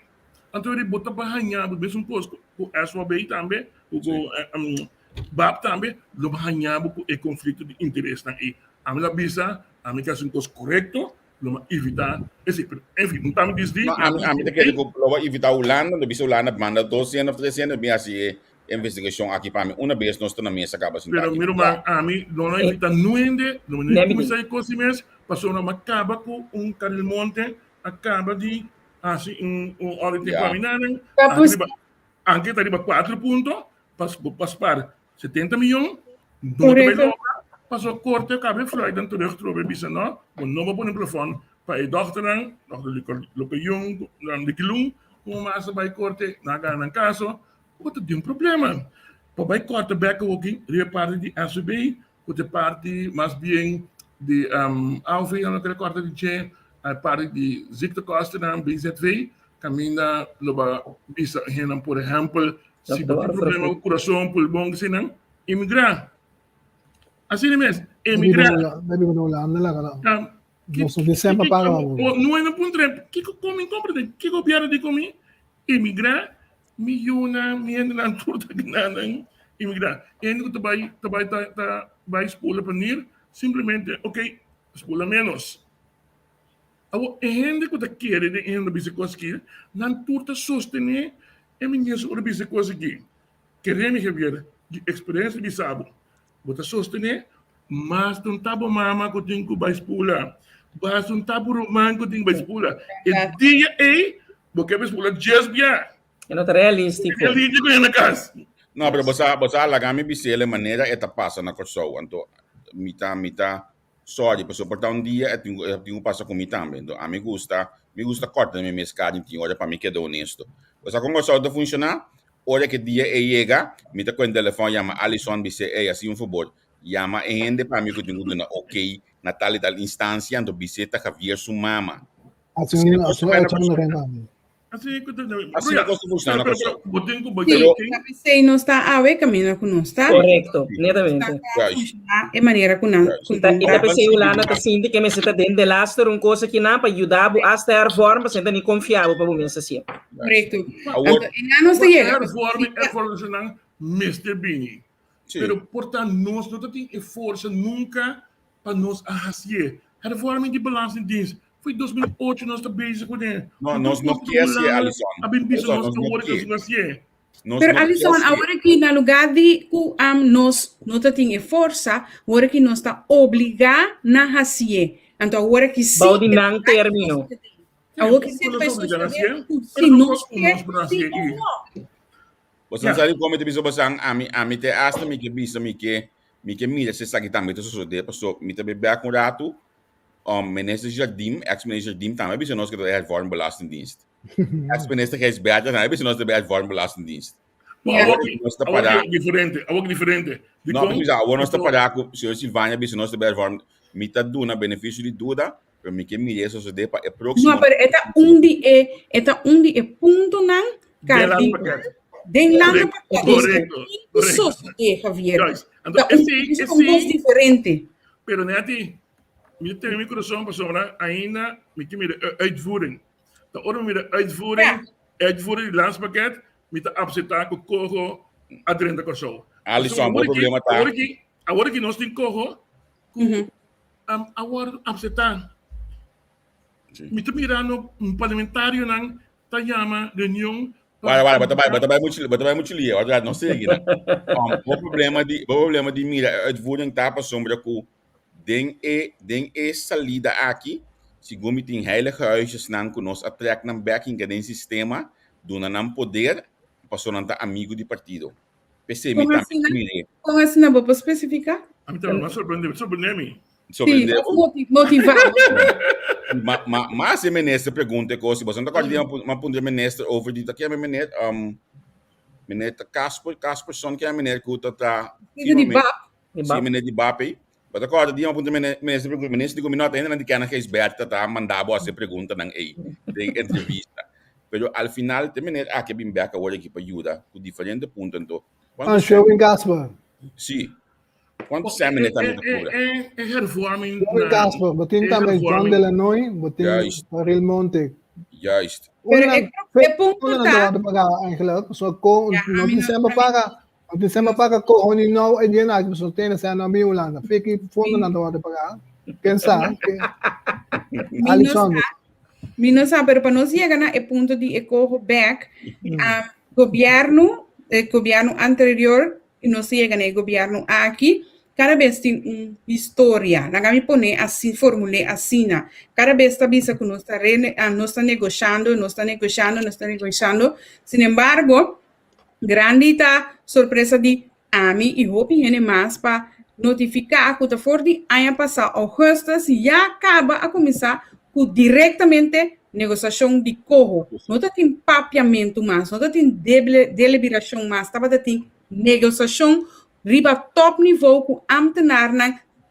Speaker 6: Então ele bota para ganhar, mesmo coisa com SOB também, com BAP também, lo ganhar com o conflito de interesse aí. A mim avisa, a mim que é uma coisa correta, lo evitar esse, enfim, não estamos dizendo.
Speaker 3: A mim que lo evitar Holanda, não bisa Holanda manda 200 ou 300 bem assim investigação aqui para mim, uma vez nós estamos na mesa acaba assim.
Speaker 6: Pero miro a mim não evita nuende, não começa a cozinhar, passou uma acaba com Caril Monte, acaba de assim hora de caminhar, anche arriba 4 pontos, para 70 milhões, não passou corte, acaba de fluir dentro do trobe bisa não, não vou pôr no telefone para a dokter Jung, de Kilung, mas vai corte na caso. Wat tem problema. Para corta back walking, parte de SB, outra parte mais bem de AOV, outra corta de G, a parte de 𝑒kstra, BZV, caminha loba bisa henam por exemplo, se tem problema com coração, pulmão, se não, imigrar. Assim mesmo, imigrar.
Speaker 4: Deve não lá, cara. Não sou de sempre para
Speaker 6: não é no ponto que comem compra, que copiar de comer, imigrar. Miljoenen na turta gnaden imigrar. En que vai expor panir, simplesmente, ok, expor menos. A gente que quer de ainda bisa conseguir, não turta sostener e minhas ora bisa conseguir. Queremos ver de experiência de sábado. Bota sostener, mas não tá bom mama que tem que vai expor. Mas não tá bom romano que tem que vai expor. E dia aí, porque vai expor just bia.
Speaker 5: Não é realístico.
Speaker 6: Realístico na casa.
Speaker 3: Não, pero você alagame bisele maneira eta passa na corso, então mita sorry, para suportar dia eu tenho passa com mim também. Então, a me gusta corta minha mescada, então olha para mim que é honesto. sea, como eso de funcionar, hora que día llega, me te cuenta el teléfono, llama Alison, dice, así un favor, llama gente para mí que tengo una ok, na tal y tal instancia, entonces visita Javier su mamá.
Speaker 4: Assim,
Speaker 3: Assim,
Speaker 4: echando renda.
Speaker 6: Assim que
Speaker 3: Assim não gosto de funcionar, não gosto.
Speaker 1: Sim, a pessoa não está a ver caminho com nós, tá?
Speaker 5: Correcto, netamente.
Speaker 1: Está a funcionar de maneira com nós.
Speaker 5: Ita pensei ulana ta sinti que me sita dentro de laster um coisa que na para ajudar a estar forma senta ni confiável para o mensa assim.
Speaker 1: Correto. Então, e não se chega.
Speaker 6: É forma Mr. Bini. Pero portanto nós não temos força nunca para nós fazer. A reforma de belastingdienst foi 2008 nós estamos bezig com ele.
Speaker 3: Não, nós não queremos ser Alison.
Speaker 6: A bem visto nós estamos working nós é.
Speaker 1: Pero Alison, agora que na lugar de nós não temos força, agora que nós está obrigado na fazer. Então agora que sim.
Speaker 5: Baudi não termino.
Speaker 1: Agora que sim pessoas se nós quer, sim ou não.
Speaker 3: Você sabe como te bisa basang ami te asta mi que bisa mi que mira se sabe também te sucede passou mi te bebe com rato minister Jardim ex-minister Jardim também bisa nós que é vorm belastingdienst ex-minister Gisbert também bisa nós é vorm belastingdienst
Speaker 6: diferente
Speaker 3: não bisa agora nós está para com senhor Silvânia bisa nós é vorm mi te duna benefício de duda para mi que mira isso sucede para próximo
Speaker 1: não pero eta undi é ponto não cardi Denlando
Speaker 6: correcto.
Speaker 1: Javier.
Speaker 6: Então, esse
Speaker 1: é um gosto diferente.
Speaker 6: Pero neti, me tem meu coração para sobrar ainda, me que mira uitvoering. Da orde mira uitvoering de landspakket, me tá absetar com COHO a drenta COHO.
Speaker 3: Alison, o problema tá.
Speaker 6: Agora que nós tem COHO, agora absetar. Me tá mirando parlamentário não, tá chama reunião.
Speaker 3: Vai muito lia, olha, não sei aqui, né? O problema de mira, uitvoering tá para sombra com den salida aqui, segundo tem heilige huisjes nan que nós atrek nan backing den sistema, dona nan poder, passou nan tá amigo de partido. PC me tá mire.
Speaker 1: Como assim não vou especificar?
Speaker 6: A mim também me surpreende-me.
Speaker 1: Sim, motivado.
Speaker 3: Mas se ministro pergunta que se você não está acordando uma punta ministro over dito aqui é ministro Casper son que é ministro que está
Speaker 1: de BAP.
Speaker 3: Sim, ministro de BAP aí. Mas agora dia uma punta ministro pergunta ministro de minota ainda não quer na que Gisbert tá mandado a se pergunta nang aí de entrevista. Pero al final tem ministro que bem back agora aqui para ajuda com diferente ponto então.
Speaker 4: Show em Gasper.
Speaker 3: Sim. Quanto se amene também da cura?
Speaker 6: É reforming.
Speaker 4: Show em Gasper, botin também John Delanoy, botin Real Monte.
Speaker 3: Juist.
Speaker 1: Pero é ponto tá.
Speaker 4: Eigenlijk, so ko no December paga ko oni no e dia que so tem essa na Holanda. Fique fundo na hora de pagar. Quem sabe? Alison.
Speaker 1: Minosa, pero para nós chegar na ponto de COHO back, governo anterior e nós chega no governo aqui, cada vez tem história. Na me pone assim, formule assim, cada vez está vista que nós está negociando. Sin embargo, grande tá surpresa de ami e hope hene mais para notificar que está for de ano passado agosto já acaba a começar com diretamente negociação de COHO. Não tem papiamento mais, não tem deliberação mais, estava tem negociação riba top nível com ambtenaar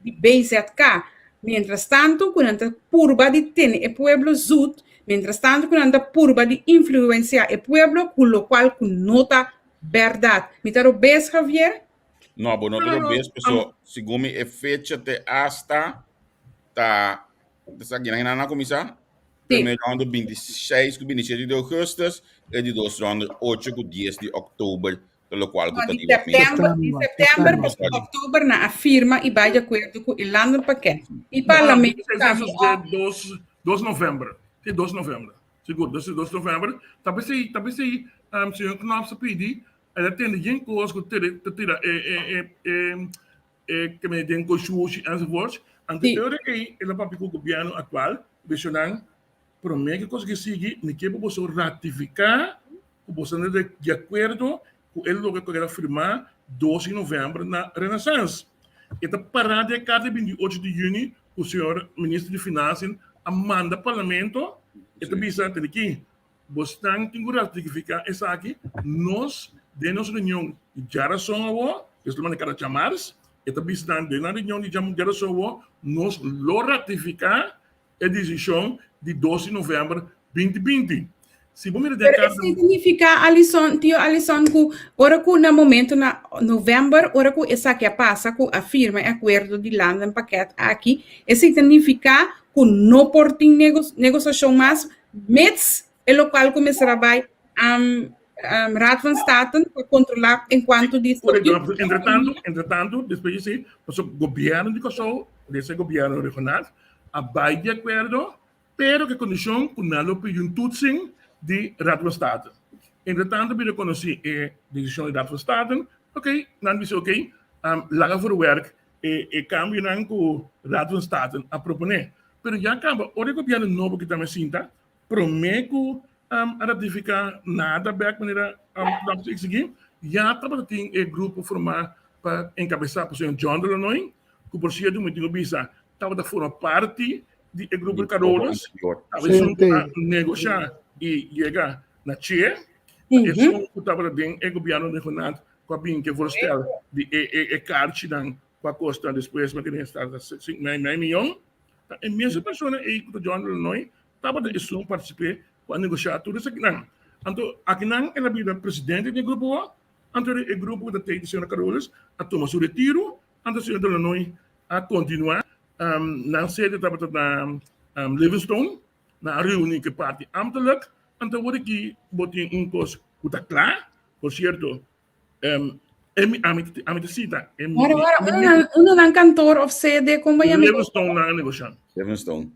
Speaker 1: de BZK. Mientras tanto, quando purba de ter o pueblo zut, mientras tanto, quando purba de influenciar o pueblo, com o qual nota verdade. Me tá bem, Javier?
Speaker 3: Não, não tô bem, pessoal. Segundo a fecha até hasta tá aqui na comissão. Primeiro round 26 com 27 de agosto e de dois round 8 com 10 de outubro. Pelo qual
Speaker 1: de setembro para outubro na afirma e vai de acordo com o Irlanda paquete. E parlamento também.
Speaker 6: 2 de novembro. Sim, 2 de novembro. Seguro, 2 de novembro. Talvez aí, senhor Knopf pedi, ela tem gente coisa que tira que me den consultas enzovoorts. Anterior que ela papi com o governo atual, visionando, promete que coisa que sigue, nem que possa ratificar, que possa de acordo ele logo que era firmar 12 de novembro na Renaissance. Esta parada é cada 28 de junho, o senhor ministro de Finanças manda ao parlamento, esta bisa tem aqui, bastante que ratificar essa aqui, nós, de nossa reunião de geração, isso é para chamar, esta visita de na reunião de geração, nós lo ratificar a decisão de 12 de novembro de 2020. Se você me
Speaker 1: Pero isso significa, Alisson, tio Alisson, que ora que no momento na novembro, ora que essa que passa, que a firma é acordo de land em paquete aqui, isso significa que não por ter negociação mais, mas é o qual começará a vai Raad van State para controlar enquanto diz.
Speaker 6: Entretanto, depois de o governo de Kosovo, desse governo regional, vai de acordo, pero que condição que não pediu um toetsing de Raad van State. Entretanto, we reconheci a decisão de Raad van State, ok, dan disse ok, laga voor werk, cambio nan com Raad van State a proponer. Pero já acaba, o governo novo que também sinta, promete a ratificar nada back maneira que seguir, já estava tem o grupo formar para encabeçar por senhor John Delanoy, que por cierto muito não bisa, estava da forma parte do grupo de Carolas, estava junto a negociar e chegar na Tchê, isso estava bem o governo regional com a bem que voorstel de carte dan com a costa depois para que estar 5 milhões, e mesmo pessoa que o John Delanoy estava de isso participar para negociar tudo isso aqui não. Então, aqui não é a vida presidente do grupo, então o grupo da Tei de Senhora Carolas a tomar seu retiro, então o senhor Delanoy a continuar na sede da Livingstone, na reunião que parte ambtelijk, então word aqui botem coisa que está claro, por certo, a minha cita.
Speaker 1: Agora, um cantor of sede, como é
Speaker 6: Livingstone na negociação.
Speaker 3: Livingstone.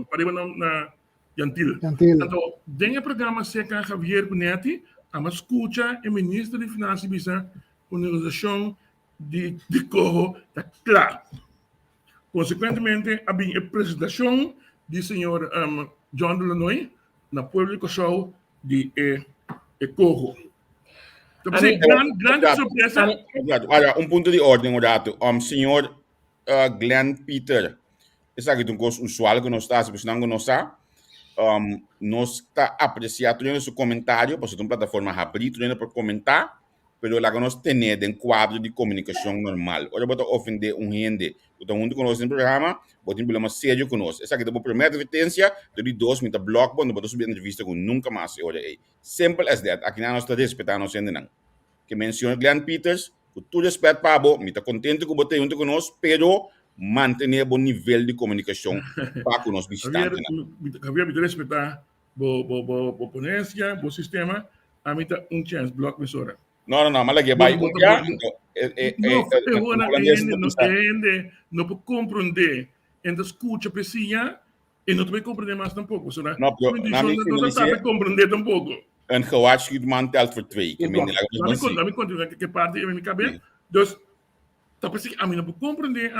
Speaker 6: Para na Jantil. Então, dentro do programa seca Javier Benetti, a escuta o ministro de Finanças bisa com negociação de COHO está claro. Consequentemente, a apresentação do senhor John Delanoy na público show de COHO. Então, grande surpresa.
Speaker 3: Olha, ponto de ordem, Orato. Senhor Glenn Peter, esse aqui é um curso usual que nós estamos, se não nós nós está apreciando o seu comentário, porque é uma plataforma aberta para comentar, mas lá que nós temos um quadro de comunicação normal. Olha, bota ofender gente, bota junto conosco no programa, bota um problema sério conosco. Essa aqui é a primeira advertência, de 2 minutos bloco, quando bota subir entrevista com nunca mais. Olha, simple as that. Aqui nós estamos respeitando a gente não. Que menciona Glenn Peters, com todo respeito para você, me está contente que bota junto conosco, pero manter bom nível de comunicação para com os visitantes.
Speaker 6: Javier, me respeitar a ponência, o sistema, a mim está chance, bloco emissora.
Speaker 3: Não, mas aqui vai.
Speaker 6: Não pode compreender, então escuta precisa e não vai compreender mais tampouco. Não sabe compreender tampouco.
Speaker 3: En gewaarschuwd man telt voor 2.
Speaker 6: Laat me continuar que parte em minha cabeça. Dus, tá pensando a mim não pode compreender,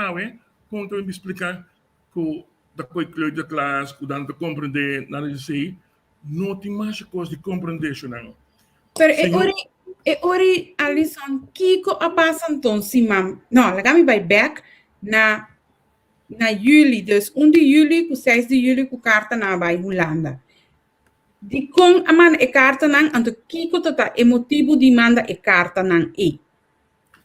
Speaker 6: quando eu me explicar que da coisa que da classe, que dá para compreender, nada de sei, não tem mais coisa de compreender, não.
Speaker 1: Pero ori Alisson, Kiko a passa então, Simam. Não, lagami vai back na juli, dus 1 de juli, 6 de juli, com carta na vai Holanda. Di kung aman carta nang, anto Kiko tota emotivo di manda carta nang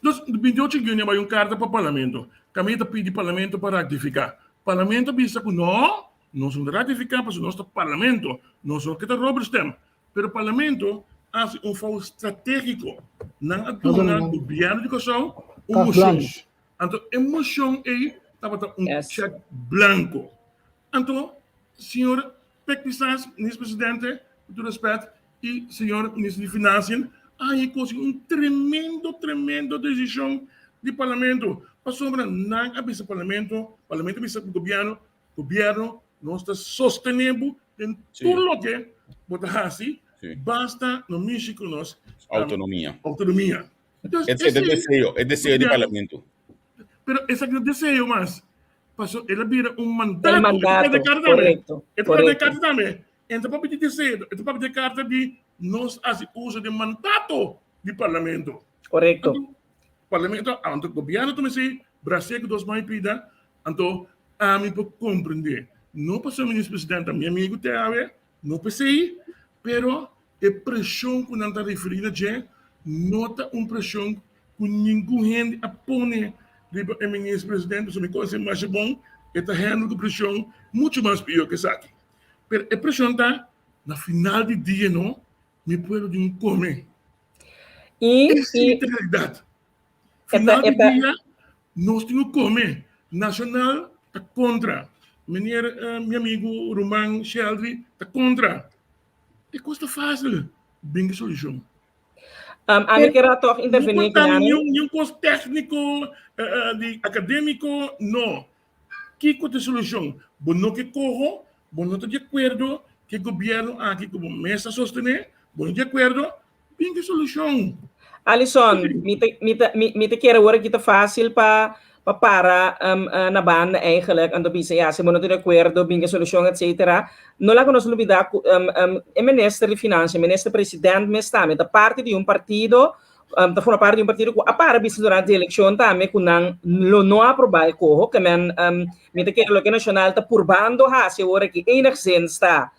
Speaker 6: Dus, de 28 de junho vai carta para o parlamento. Caminho pede parlamento para ratificar. Parlamento pensa que não somos ratificar para o nosso parlamento, não somos que está Robert Stem. Pero o parlamento faz falo estratégico na governo de Kosovo, moção. Então, emoção estava cheque branco. Então, senhor Pekpisas, ministro presidente, com todo respeito, e senhor ministro de Finanças, aí conseguiu tremendo decisão do parlamento. Passou para não abrir parlamento abrir o governo não está sustentando em tudo o que bota hasi, basta no México nós
Speaker 3: autonomia.
Speaker 6: Então,
Speaker 3: é desejo do parlamento.
Speaker 6: Pero esse aqui é o desejo, mas passou, ele vira mandato.
Speaker 5: Correto.
Speaker 6: De carta também. Então, para pedir desejo, então para pedir carta de nós uso de mandato do parlamento.
Speaker 5: Correto.
Speaker 6: Parlamento, o governo também se Brasil que nós mais pida, então a mim para compreender. Não passou o ministro presidente, meu amigo Teave, não pensei, pero a pressão que não está referida a nota uma pressão que nenhum gente apone o ministro-presidente, se me conhece mais bom, está handle pressão muito mais pior que isso aqui. Pero a pressão está, na final do dia, não, me puedo de um comer. Essa é a realidade. Final do dia, nós temos que comer. Nacional está contra. Meu amigo Roman Sheldry está contra. É coisa fácil. Bem que solução.
Speaker 5: A mim quero toch intervenir aqui.
Speaker 6: Não coisa técnico, de acadêmico, não. Que é a solução? Bom, não que COHO, bom, não está de acordo que o governo aqui como mesa sostener, bom, de acordo, bem que solução.
Speaker 5: Alisson, me te quero agora que está fácil para na banda eigenlijk aan de BCA, se não de acordo, bem que solução, etc. Não lá conosco olvidar o ministro de Finanças, o ministro-presidente, mas também da parte de partido, da forma parte de partido, a para durante a eleição também, que não aprovar o COHO, que me te quero que o nacional está purbando hasi agora que enigszins está,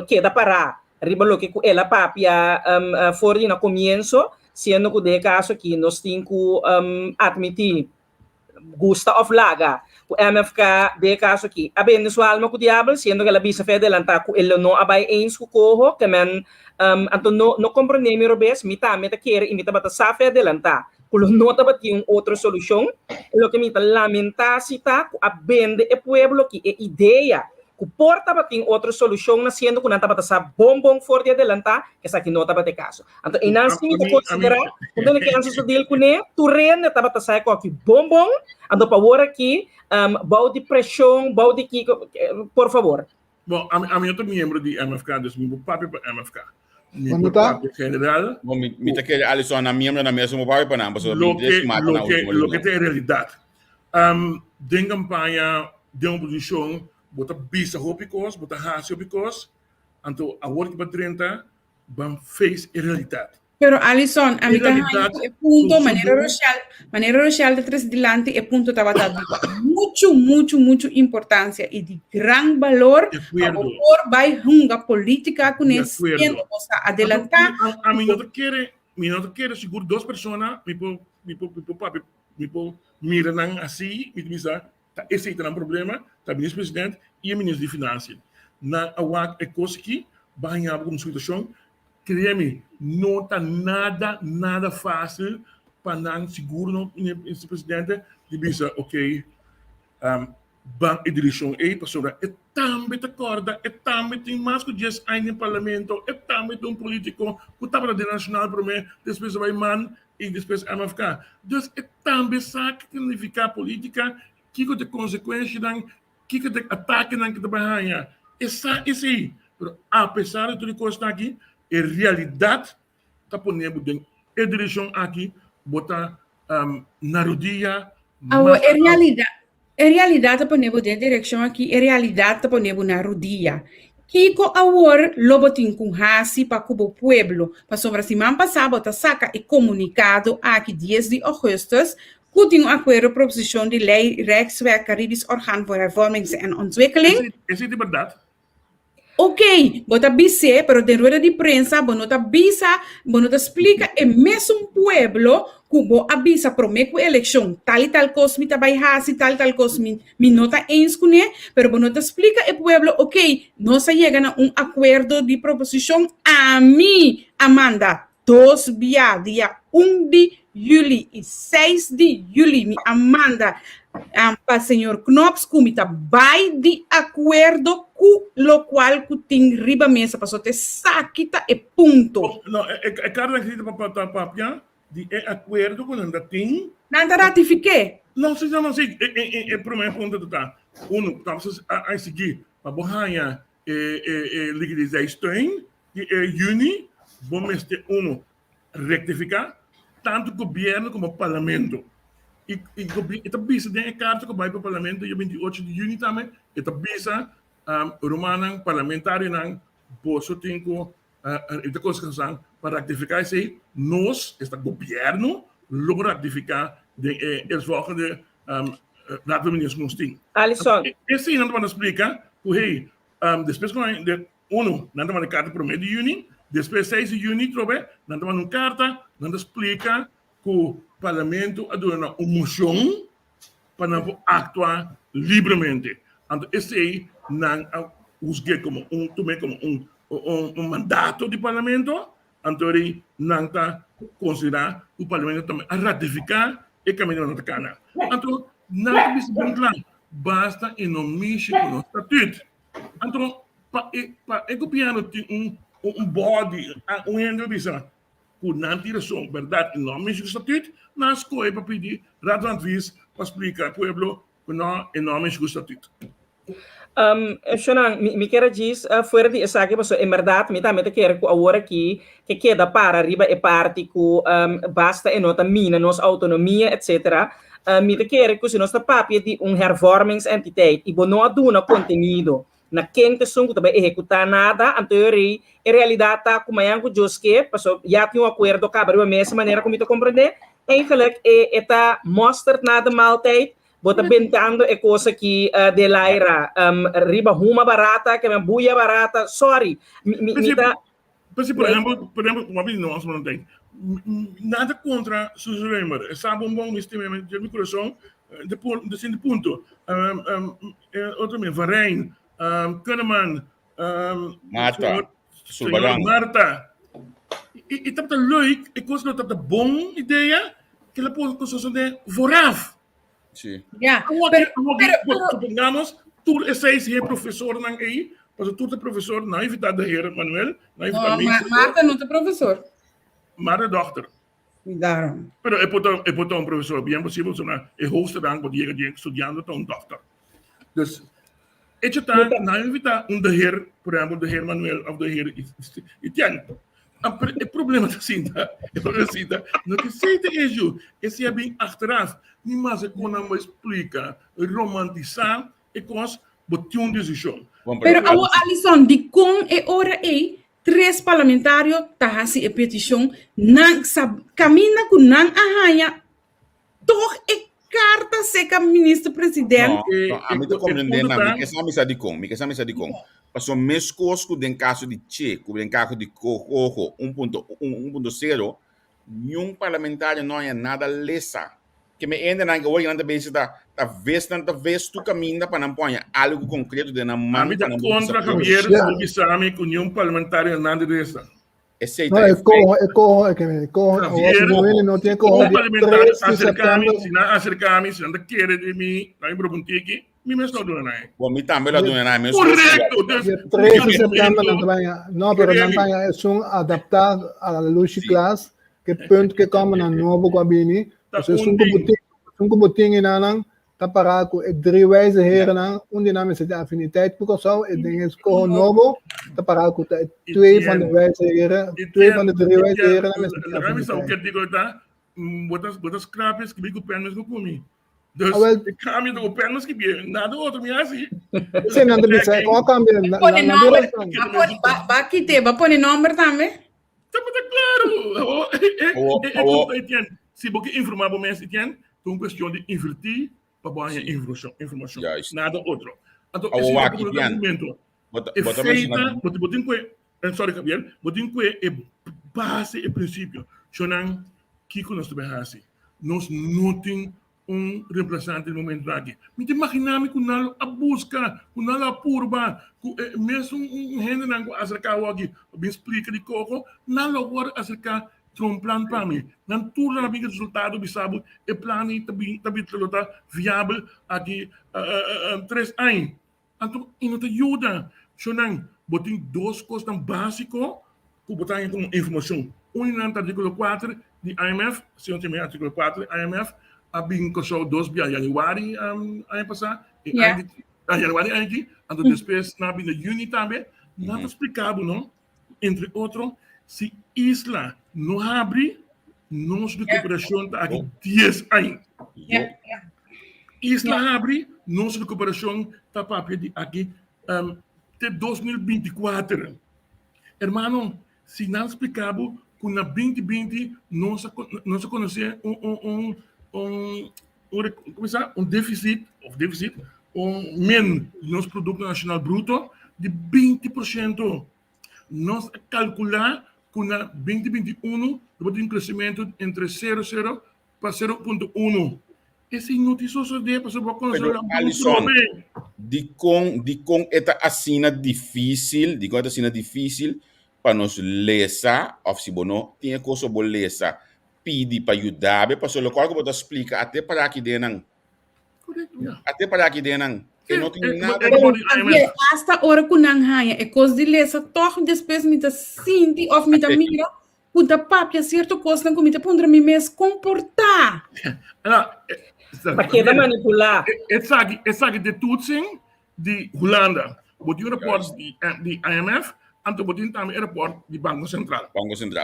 Speaker 5: que da para ribalo que ela papia for na comienzo, sendo que de caso aqui nós temos que admitir gusta of laga o MFK de caso aqui abendo sua alma com o diabo sendo que ela bisa federal tá com ele não abai ens com COHO que men então não compreende meu bem me tá quer imita bata sa federal tá quando não tá bati outra solução o que me tá lamentar se tá abende o pueblo que é ideia que porta bati outra solução nascendo que não tá bata sa bombom for de adelantar que essa aqui não tá bati caso então e não se me tá considerar quando ele quer se deal com ele tu rende tá bata sa com aqui bombom então para agora aqui bau de pressão bau de que por favor.
Speaker 6: Bom, a minha outro membro de MFK dos meu papi para MFK meu papi general
Speaker 3: bom me te quer Alisson na membro na mesa meu papi para não passou
Speaker 6: lo que tem realidade de campanha de oposição bota bisa hopicos bota hasi hopicos então agora que para drenta vão face a realidade.
Speaker 1: Pero Alisson, a mim é ponto, maneira social de trás delante é ponto estava dando muito importância e de grande valor para por vai runga política com esse adelantar.
Speaker 6: A mim não quer seguro duas pessoas, me miram assim, me dizem, esse é um problema, tá ministro-presidente e o ministro de Finanças. Na awak é coisa que vai em alguma situação. Creme, não está nada fácil para não seguro esse presidente de dizer, ok, banco e direção aí, pastora, é também te acorda, é também tem mais que 10 anos no parlamento, é também tem político, que estava na nacional para mim, depois vai man e depois MFK. Então, é também sabe que significa política, que tem consequências, que tem ataque que te barranha. Essa aí. Apesar de tudo que está aqui, a realidade está ponendo a direção aqui, botar na rodilha.
Speaker 1: A realidade está ponendo a direção aqui, a realidade está ponendo na rodilha. Kiko agora lobotin com hasi para o pueblo, para sobre a semana passada, tá saca e comunicado aqui 10 de agosto, que tem acordo proposição de lei Rijkswerkeringsorgaan voor Hervorming en Ontwikkeling.
Speaker 6: Essa é de verdade.
Speaker 1: Ok, bota bice, pero de rueda de prensa, bonota bisa, bonota explica, é mesmo pueblo, que avisa para mim que a eleição, tal e tal coisa, me vai hasi, tal e tal coisa, me nota ens com ele, pero bonota explica, é pueblo, ok, nós chegamos a acordo de proposição, a mim, Amanda, 2 dia 1 de julho e 6 de julho, Amanda, para o senhor 𝐒𝐫𝐢𝐛𝐮 vai de acordo com o qual tem riba mesa, para ter saquita e ponto.
Speaker 6: Não, é cara que para papia de acordo com o que tem.
Speaker 1: Não ratifiquei.
Speaker 6: Não, se não sei, é para mim ponto tá. Estamos a seguir para borrar liquidização de junho, vamos ter rectificar tanto governo como parlamento. E esta bisa tem a carta que vai para o parlamento dia 28 de junho também. Esta bisa romanan parlamentário não posso ter esta coisa para ratificar isso aí. Nós, este governo, logra ratificar as volgende raad van minister Alisson.
Speaker 5: Alisson.
Speaker 6: Esse não vai explicar que depois uno, nós mandamos carta para o mês de junho, depois 6 de junho, nós mandamos carta, nós explica que o parlamento adora uma moção para actuar livremente. Então, esse aí não usgue como um mandato do parlamento, então ele não está considerando o parlamento também a ratificar e caminhar na cana. Então, não é bem claro, basta em nome com o estatuto. Então, para o piano tem body, entrevista, por não ter razão, verdade, em nome do estatuto, nós escolhemos para pedir razões para explicar ao povo que não em nome do estatuto.
Speaker 5: ₕ me quero dizer, fora de essa aqui, em verdade, me também quero agora aqui que queda para arriba é parte que basta em nota mina, nossa autonomia, etc. Me quero que se nossa papel de hervormingsentiteit, e não aduna conteúdo, na quem que são que também executar nada, anterior, em realidade, tá como é que eu que, já tinha acordo com a mesma maneira como eu compreender, eigenlijk está mostert nada mal tijd. Bota bentando é coisa que de lá era riba ruma barata, que é buia barata, sorry.
Speaker 6: Por exemplo, uma vez nós não tem nada contra Suzy Reimer. Sabe um bom sistema de meu coração, de ponto. Outro mesmo, Varijn, Kahneman, Marta. E tá leuk, e coisa que tá bom ideia, que ela pode fazer vooraf.
Speaker 3: Sim.
Speaker 6: Supongamos, tu é professor não aí, mas tu é professor, não evita da Heer Manuel, não evita
Speaker 1: Marta não é professor.
Speaker 6: Marta é doctor.
Speaker 1: Cuidaram.
Speaker 6: Pero é um professor, bem possível, é hoogste rang, porque ele estudando para doctor. Dus, het está, não evita de Heer, por exemplo, de Heer Manuel of de Heer Etienne. O problema da cinta, não que seita esse é bem achteraf, niet maar se kon não explica, romantizar e coisa, botar uma decisão.
Speaker 1: Pero Alisson, de com e hora e três parlamentários tá assim a petição, não caminha com não arranha, toch e carta seca ministro presidente.
Speaker 3: A mim tô compreendendo, me que sabe de com. Passou mesmo coisas que no caso de CHE, no caso de COHO 1.0, nenhum parlamentário não é nada lesa. Que me ainda não é hoje, da vez tu caminha para não pôr algo concreto de na mão.
Speaker 6: A mim tá contra Javier, o que sabe que nenhum parlamentário nada dessa.
Speaker 4: No, é COHO, não tem COHO.
Speaker 6: Um parlamentário acercar-me, se não quer de mim, não é problema. Me mesmo não é.
Speaker 3: Bom, me também lá não é mesmo.
Speaker 6: Correto.
Speaker 4: 13 de setembro não, pero não é um adaptado à luz de classe, que ponto que como na novo cabine, um botinho na tá parado com 3 wijze heren dynamische affiniteit porque só é dinges COHO novo tá parado com 2 van de wijze heren 2 van de 3 wijze heren
Speaker 6: na mesa o que digo tá botas crapes que bico pernas com comi. Dus ik ga me door pernas que bem nada outro me assim.
Speaker 4: Sim, não deve ser qual cambia na
Speaker 1: Vai pôr nome também.
Speaker 6: Tá claro. Se você informar o mês Etienne, é uma questão de invertir para boa informação. Nada outro. Então, esse é o argumento. Sorry, Javier, botin que é base e princípio. Chonan, Kiko nós também assim. Nós não temos reemplazante no momento aqui. Me imaginamos que nós a busca, que nós a purba, mesmo gente não acercar aqui, bem explica de COHO, nós agora acercar um plano para mim. Não tudo na biga resultado, sabe, é plano também viável aqui 3 anos. Então, isso ajuda. Chonan, botem 2 coisas básicas que botem como informação. No artigo 4 de IMF, se não tem artigo 4 de IMF, abing ko so 2 de Januari ano passado, Januari aqui, então depois na abing de junho também, nada explicado, não? Entre outros, se isla não abre, nossa recuperação está aqui 10 anos. Isla abre, nossa recuperação está para aqui até 2024. Hermano, se não explicado, que na 2020 não se conhecia déficit, men nosso produto nacional bruto, de 20%. Nós calcular que na 2021 vai ter um crescimento entre 0,0 para 0,1. Esse é noticioso de para saber como
Speaker 3: Pero, Alisson, de com esta assina difícil, para nos lesar, ou se não tem coisa boa lesar, pedir para ajudar, para só local que você explica até para aqui dentro.
Speaker 6: Correto,
Speaker 3: até para aqui dentro. E não tem nada.
Speaker 1: Hasta hora que não há, é coisa de lesa, toch depois me tá sinti, ou me tá mira, puta papia, certo coisa, não me tá pondra me mesmo comportar.
Speaker 5: Para que manipular?
Speaker 6: Essa de toetsing de Holanda, wordt een rapport die IMF, en toen wordt een rapport die Banco Central.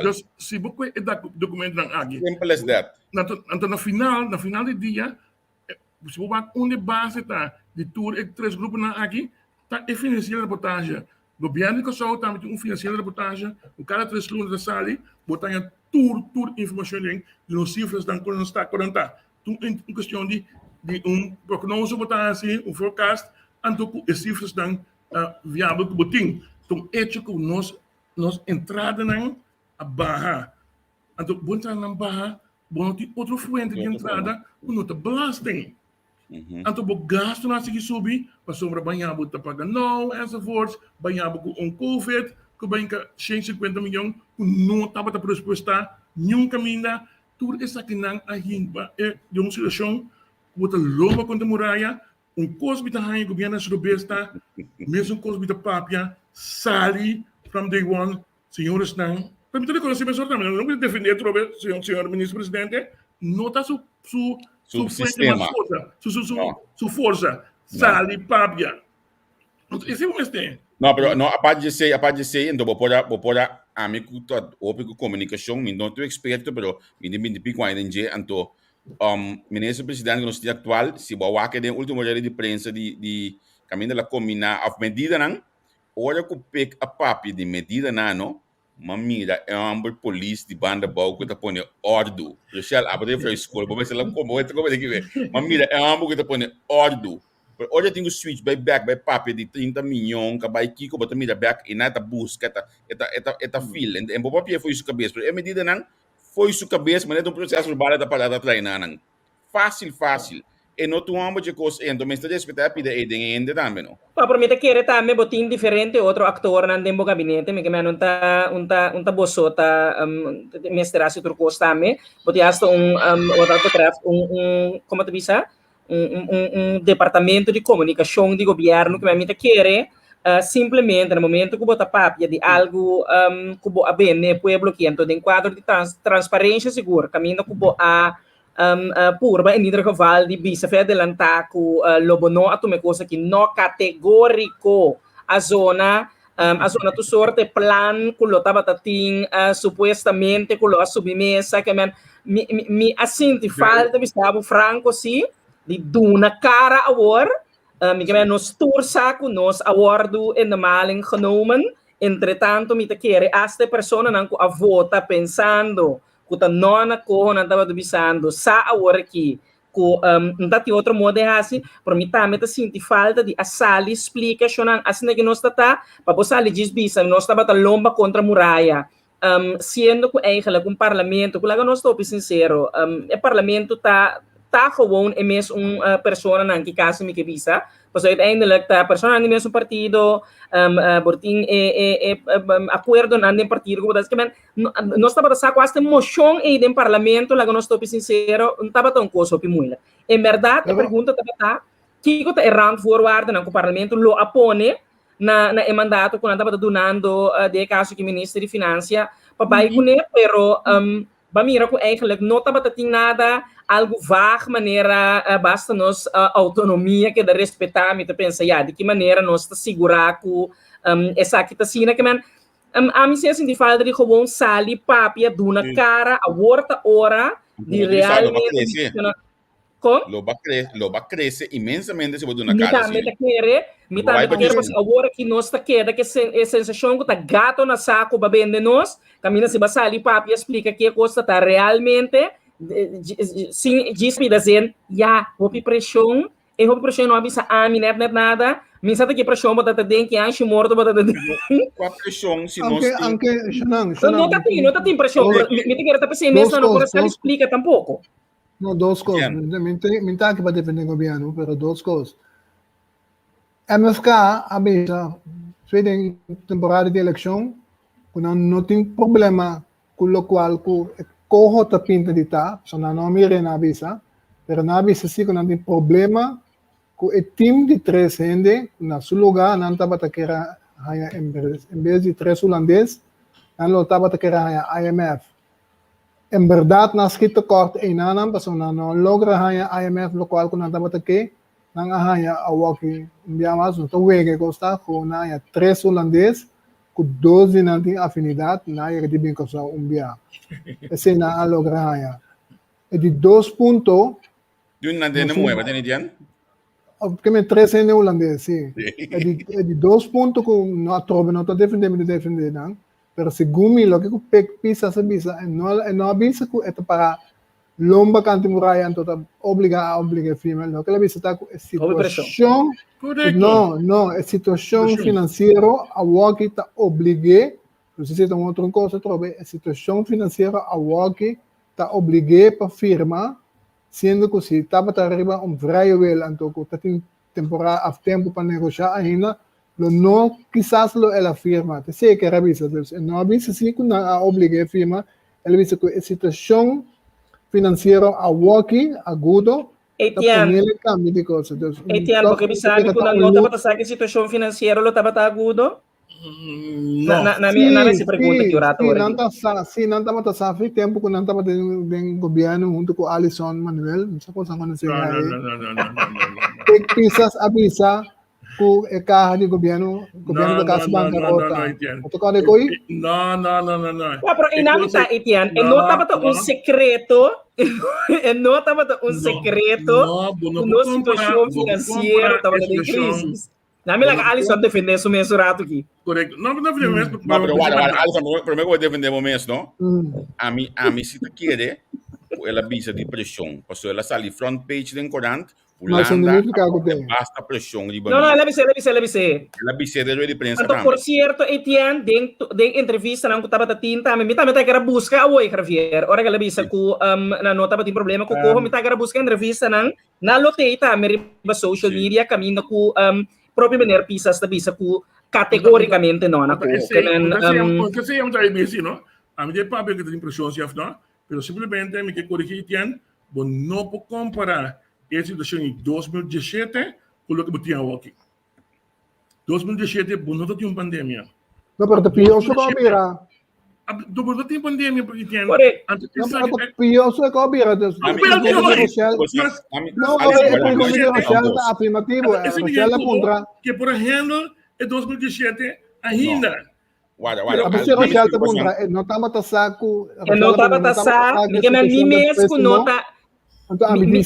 Speaker 6: Dus se você dat documento dan aqui.
Speaker 3: Simple as that.
Speaker 6: Então na final do dia, se você vai onde base tá de tour e três grupos na aqui, tá é financiar reportagem. Governo que só tá met financiar reportagem, o cada três lunes da sala, botar tour informação de nos cifras dan quando está contar. Então em questão de prognose botar assim, forecast, então as cifras dan viável que botin. Então é que nós entrada na barra. Então bom entrar na barra, bom ter outra fonte de entrada, não tá belasting. Então o gasto na seguir subir, para sombra banhar botar pagar não, enzovoorts, banhar com COVID, que banha 150 milhões, que não estava para pressupostar, nenhum caminho, tudo isso aqui não é de uma situação, botar lomba contra a muralha, custo que o governo está, mesmo custo que papia, sali from day one, senhores não. Para mim, tudo isso é também. Não vou defender o senhor ministro-presidente, não está su
Speaker 3: sistema.
Speaker 6: Su força, sali, papia. Esse é o mesmo.
Speaker 3: Não, pero não, a parte de ser, então vou pôr a mim com comunicação, me não estou experto, pero me pico ainda em dia, então ministro-presidente que nos atual, se o que tem último horário de prensa de caminho da comina a medida não, olha que pega a papi de medida não, mas mira é polícia de banda bau que tá põe ordem, social abrir para escola, vamos ver se ela como é que vê, mas mira é que tá põe ordem. Olha tem o switch by back by papi de 30 milhões, que vai Kiko bota mira back e nada busca eta fila, e o papi foi isso cabeça, é medida não foi sua cabeça, mas é um processo de bala da parada treinando. Fácil. E não tu amo de coisa, então mas está respeitar a pida e tem ainda também não.
Speaker 5: Para mim que era também botin diferente outro ator na dentro do gabinete, me que me não tá bosota mestrado outro coisa também, botin hasta como te bisa, departamento de comunicação de governo que me quer simplesmente no momento que bota papia de algo que bo abene pueblo que então tem quadro de transparência segura caminho que bo a purba em nível geval de bisa fe adelantar com lobo não atume coisa que não categórico a zona tu sorte plan que lo tava tating supostamente que lo submesa que me assim te falta bisabo franco sim de duna cara agora nos toerzaken, nos awardo in de maling genomen. Entretanto, me te quer esta persona não a vota pensando que ta nona corro não estava dubisando sa agora aqui que não tá outro modo de assim, para mim também tá senti falta de a sala explicação assim que nós tá para você ali diz bisa nós estava tá lomba contra a muralha. Sendo que eigenlijk um parlamento, que lá nós estou sincero, o parlamento tá gewoon mesmo persona que caso me que visa, pois uiteindelijk tá persona no mesmo partido, borting acordo no partido, que nós estava passando quase moção em dem parlamento, lá nós estou sincero, não estava tão coisa muito. Em verdade, a pergunta tá que é rand voorwaarde na que o parlamento lo apone na mandato quando estava donando de caso que ministro de finanças, papai pero mira que eigenlijk não estava tendo nada algo vago maneira basta nós autonomia que de respeitar me pensa de que maneira nós segurar que essa aqui tá sina que a mim se assim de falta de gewoon sali papia duna cara a horta hora de realmente
Speaker 3: lo va crescer imensamente se botar na cara
Speaker 5: assim. Me quer mas agora que nós tá queda que sensação que tá gato na saco ba vende nós camina se basali papia explica que costa tá realmente sim diz-me dizer houve pressão não avisa a mim net nada Minsan aqui pressão bota tem que anche morto bota tem.
Speaker 3: Com a pressão, se nós
Speaker 4: Anche, Xanang,
Speaker 5: Não tá tem pressão. Me tem que estar pensando mesmo não por essa explica tampouco.
Speaker 4: No, dos coisas. Me tá aqui para defender o governo, pero dos coisas. MFK, a mesa, tem temporada de eleição, quando não tem problema com o qual o COHO está pinta de tá, só não mire na visa, pero na visa sim quando tem problema com o time de 3 gente, na seu lugar, não estava a querer em vez de 3 holandeses, não estava a querer IMF. Em verdade, na escrita corta, não, pessoal, não logra a IMF, o qual quando estava aqui, não há a walkie, mas não estou vendo que gosta, com 3 holandeses, com 12 não tem afinidade, não é que bem que só dia. Esse não há logra. E de 2 pontos.
Speaker 3: Yun na din mo, ba din diyan?
Speaker 4: Kami 3 em holandês, sim. É de 2 pontos que não trova, não está defendendo, não. Pero segundo me, lo que pisa sa bisa, não avisa que é para lomba canto muraya, então obriga a firma. Lo que ela visa está com situação, não, é situação financeira, a walkie está obrigue, não sei se tem outra coisa, é situação financeira, a walkie está obrigue para firma, sendo que se estava arriba vrije wil, então que tem temporada, tempo para negociar ainda, não quizás ela firma, te sei que era visa, não avisa sim que não obriga a firma, ela visa que a situação financeira a walkie agudo,
Speaker 5: Etienne, porque sabe que não estava passando que a situação financeira lo estava agudo? Na minha pergunta que oratório.
Speaker 4: Sim, não estava passando tempo que não estava dentro governo junto com Alisson Manuel, não sei como se chama aí. Quizás avisa que é carro de governo da Casa Bancarrota.
Speaker 6: Não.
Speaker 5: Pero inamita, Etienne, não estava um secreto, não estava um secreto, na situação financeira estava em crise. Na minha Alisson defender isso mesmo rato aqui.
Speaker 6: Correto. Não defender
Speaker 3: Pero Alisson, primeiro vou defender o momento, não? A mim se tu quer, ela bisa de pressão, passou ela sai front page do corante. Holanda, basta pressão de
Speaker 5: Não, ela bisa.
Speaker 3: Ela bisa de prensa.
Speaker 5: Então, por certo, Etienne, dentro entrevista não estava tinta, me também tá buscar busca o Javier. Ora que ela bisa que não estava tem problema com o COHO, me tá busca entrevista não, na loteita, me riba social media caminho com próprio maneira pisas da bisa que categoricamente não na COHO.
Speaker 6: Porque eu não sei, não? A minha papo que tem pressão se não, mas simplesmente me que corrigir Etienne, não pode comparar essa situação em 2017 com o que tinha aqui. 2017 não tinha uma pandemia.
Speaker 4: Não, pero pioso ko bira.
Speaker 6: Não tinha pandemia porque tinha.
Speaker 4: Não, pero pioso ko bira. Não, é afirmativo.
Speaker 6: Que por exemplo, em 2017 ainda.
Speaker 4: Não estava tasaco.
Speaker 5: Não estava tasaco. Ninguém mesmo nota. Mesmo no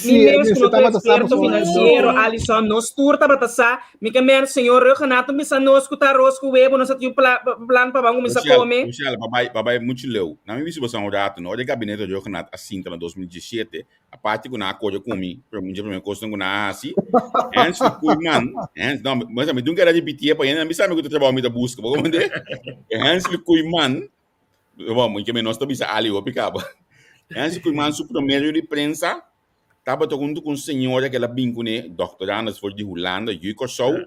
Speaker 5: experto financeiro, Alisson, nos turta batasa, me que men senhor Renato me sa nos escutar rosco webo nos atiu plan para bangu me sa come.
Speaker 3: Michel, babai muito leu. Na minha visão um rato, no gabinete do Renato assim em 2017, a parte que na acordo com mim, para mim primeiro coisa na hasi. Antes do Kuiman, não, mas me dunga de bitia para ainda me sabe que tu trabalho me da busca, vou comandar. Antes do Kuiman, vamos que menos também sa ali o picaba. Antes do Kuiman su primeiro de prensa estava tocando com senhora que ela vincune, doutoranas for de Holanda, 𝑥tra,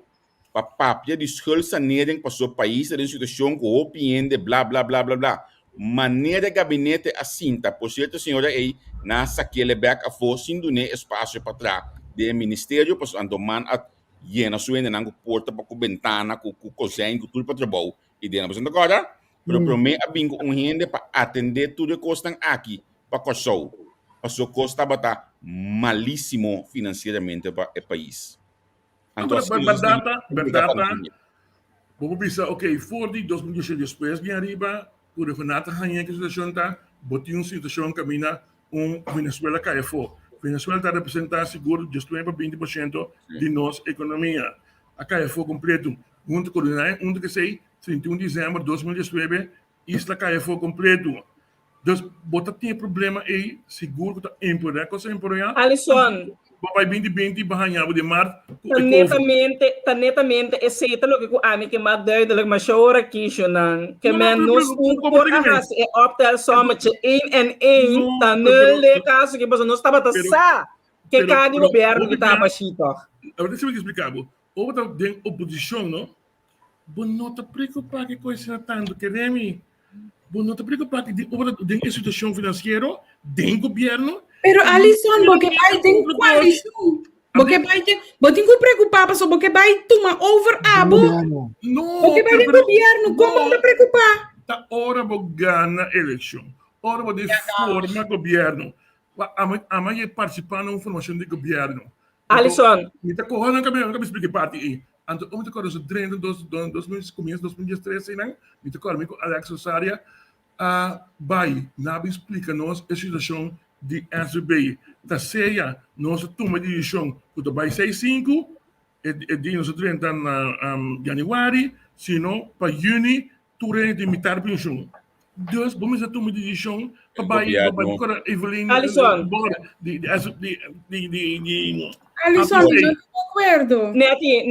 Speaker 3: para papia de schuldsanering para seu país, de situação com opiende, blá, blá, blá, blá, blá. Maneira gabinete assim, tá? Por certo, senhora aí, na saquele back a for, sem donar espaço para trás, do ministério, para andoman a llena sua ainda não porta para com ventana, com cozinha, com tudo para trabalho. E dentro, mas agora, pero promete a vinco gente para atender tudo que costam aqui, para coçou. A sua costa está malíssimo financeiramente para o país.
Speaker 6: Então, verdade, vamos pensar, ok, for de 2016 depois de arriba, o Renato ganha que a situação está, botou uma situação que camina Venezuela cai fora. Venezuela está representando seguro de 20% de nossa economia. A cai fora completo, junto com o que sei, 31 de dezembro de 2019, isla cai fora completo. Então, você tem problema aí, seguro que está empoderado, coisa empoderada?
Speaker 5: Alisson,
Speaker 6: Papai 2020 banhava de mar.
Speaker 5: Netamente, aceita lo que o ame que mais duidelijk maar shora kiesje nan. Que men nos por ahas e optel sommetje 1 en 1 ta nele caso que você não estava ta sa que cada governo que estava chito.
Speaker 6: Agora deixa eu explicar. Ou tá dentro oposição, não? Bom, não te preocupar que coisa tanto que remi. Bom, não te preocupar que dentro instituição financeira, dentro governo.
Speaker 1: Pero Alison, porque vai ter coalição. Porque vai ter, botem que preocupar, pessoal, porque vai tomar over abo.
Speaker 6: Não.
Speaker 1: Porque vai ter governo, como não preocupar?
Speaker 6: Tá hora vou ganhar eleição. Hora vou de formar governo. Amanhã participar na formação de governo.
Speaker 5: Alison.
Speaker 6: Me tá correndo que me explique parte aí. Então, eu me tô correndo drenta dos começo 2013, né? Me tô correndo com Alex Rosaria. Vai, Nabi explica-nos a situação de SB. Da ceia, nossa turma de edição, que vai 6-5, e de nossa 30 na janeiro, senão, para junho, turma de imitar pensão. Dus, vamos a turma de edição, para Evelyn,
Speaker 5: Alison.
Speaker 1: Alison, eu não concordo.
Speaker 5: Neti.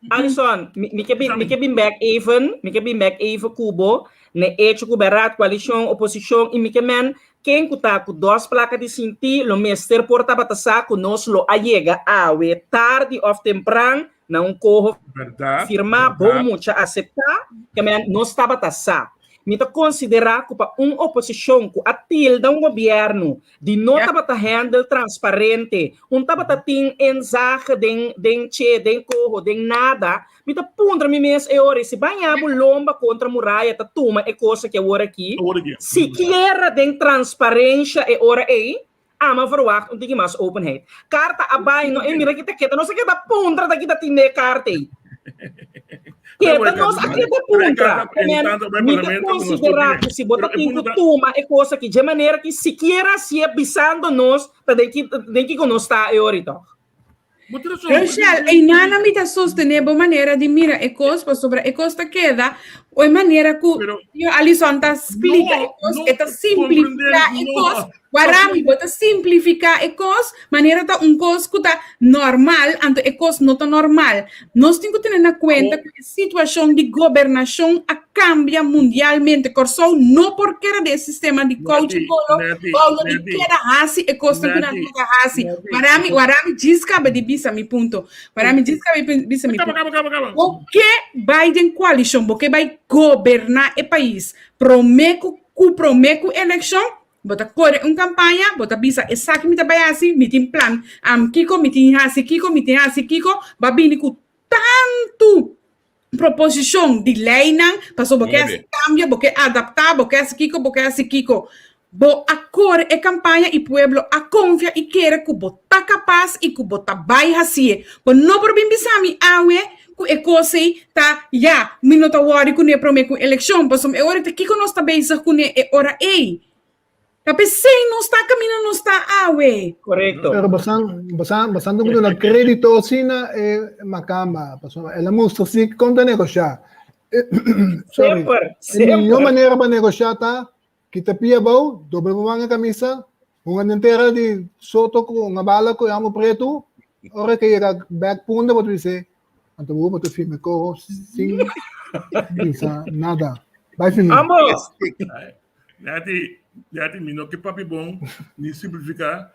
Speaker 5: Alison, me que bem back even Cubo, ne hecho cuberat coalição, oposição, e me que men, quem cuta com 2 placas de sinti, lo mester porta batasa, conosco lo allega awe, tarde of temprano, não COHO, firma, bom mucha aceitar, que men não estava batasa. Mita considerar que para oposição que atilda governo de não estava handle transparente, estava tem ensage den COHO, den nada, mita pundra mi mes ore se banhabo lomba contra muralha ta tuma é coisa que agora aqui. Se quer den transparência é hora aí, ama verwacht tem mais openheid. Carta abai no mira que te não se queda pundra daqui da tine carta. Nós aqui da punta, me considerar que se botar pinto tuma é coisa que de maneira que sequer se abisando nós, tem que conostar ahorita.
Speaker 1: Rachel, e nada me está sosteniendo maneira de mira e coisa sobre e coisa queda ou maneira que Alison está explica e coisa está simplificar e coisa Guarami, bota simplificar e coisa maneira tá coisa que tá normal, anto e coisa não tá normal. Nós temos que ter na conta que a situação de governação cambia mundialmente, corso não porque era desse sistema de coaching ou de queda hasi e coisa que não é hasi. Guarami descabe de bisa mi ponto. Guarami descabe bisa mi ponto. O que Biden coalition, porque vai governar o país, prometo eleição. Bota corre campanha, bota bisa exato me trabalhasi, me tem plan, Kiko me tem hasi, Kiko, babini com tanto proposição de lei não, passou porque cambia, porque adaptar, porque Kiko. Bo a corre e campanha e pueblo a confia e quer que bota capaz e que bota vai hasi. Bo não por bem bisami awe e coisa tá já minuto hora com ne prometo eleição, passou é hora que nós tá bem com ne é hora ei. Tapi sem não está caminhando, não está awe.
Speaker 5: Correto.
Speaker 4: Pero basando ko na credito sina makamba. Ela mostra si conta negociar. Sorry.
Speaker 5: Sempre.
Speaker 4: Nenhuma maneira para negociar tá. Kita pia bau, doble mga camisa, uma entera de soto ko nga bala ko amo preto. Ora kay back punda what we say. Anto mo to firme ko sin nada. Vai firme.
Speaker 5: Vamos.
Speaker 6: Nati, mino que papi bom, ni simplificar,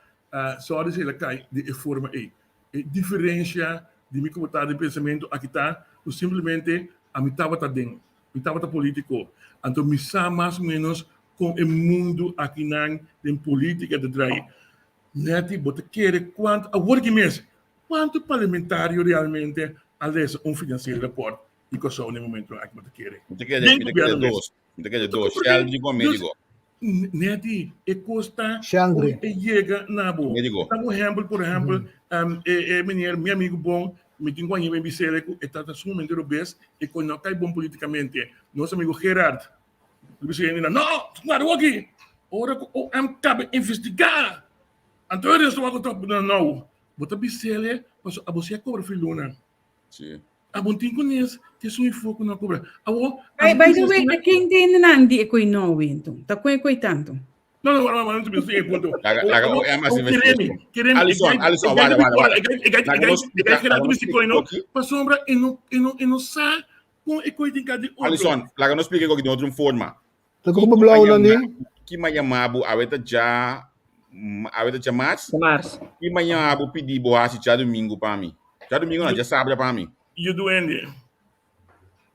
Speaker 6: só dizer ela cai de forma aí. Diferença de mim como tá de pensamento aqui tá, ou simplesmente a mim tava tá dentro, mim tava tá político. Então me sa mais ou menos com o mundo aqui na política de drive. Nati, bota querer quanto a work mês, quanto parlamentário realmente aliás financeiro report e que só no momento aqui bota querer.
Speaker 3: Me te queda dois. Já digo médico.
Speaker 6: Neti, e custa
Speaker 4: Xandre.
Speaker 6: e chega na boa. Por exemplo, meu amigo bom, me tem com ele biseleco, e está sumamente obes, e quando não cai bom politicamente, nosso amigo Gerard, ele disse, não aqui, ora o cabe investigar. Então eu estou não, bota bisele, mas a você cobra filuna.
Speaker 3: Sim.
Speaker 6: A bom tem conhece que sou foco na cobra.
Speaker 1: By the way, quem tem nandi e coi no então. Tá com tanto.
Speaker 6: No, não te pensei em ponto.
Speaker 3: É mais investigação.
Speaker 6: Queremos.
Speaker 3: Alisson, vale.
Speaker 6: Laga não explica aqui. Para sombra, e não sabe como é coisa de outro.
Speaker 3: Alisson, laga não explica aqui de outra forma.
Speaker 4: Tako pa blau na ni.
Speaker 3: Que mayamabu aweta já mais. Que mayamabu pedir boas já domingo para mim. Já domingo não, já sábado para mim.
Speaker 6: You do ende.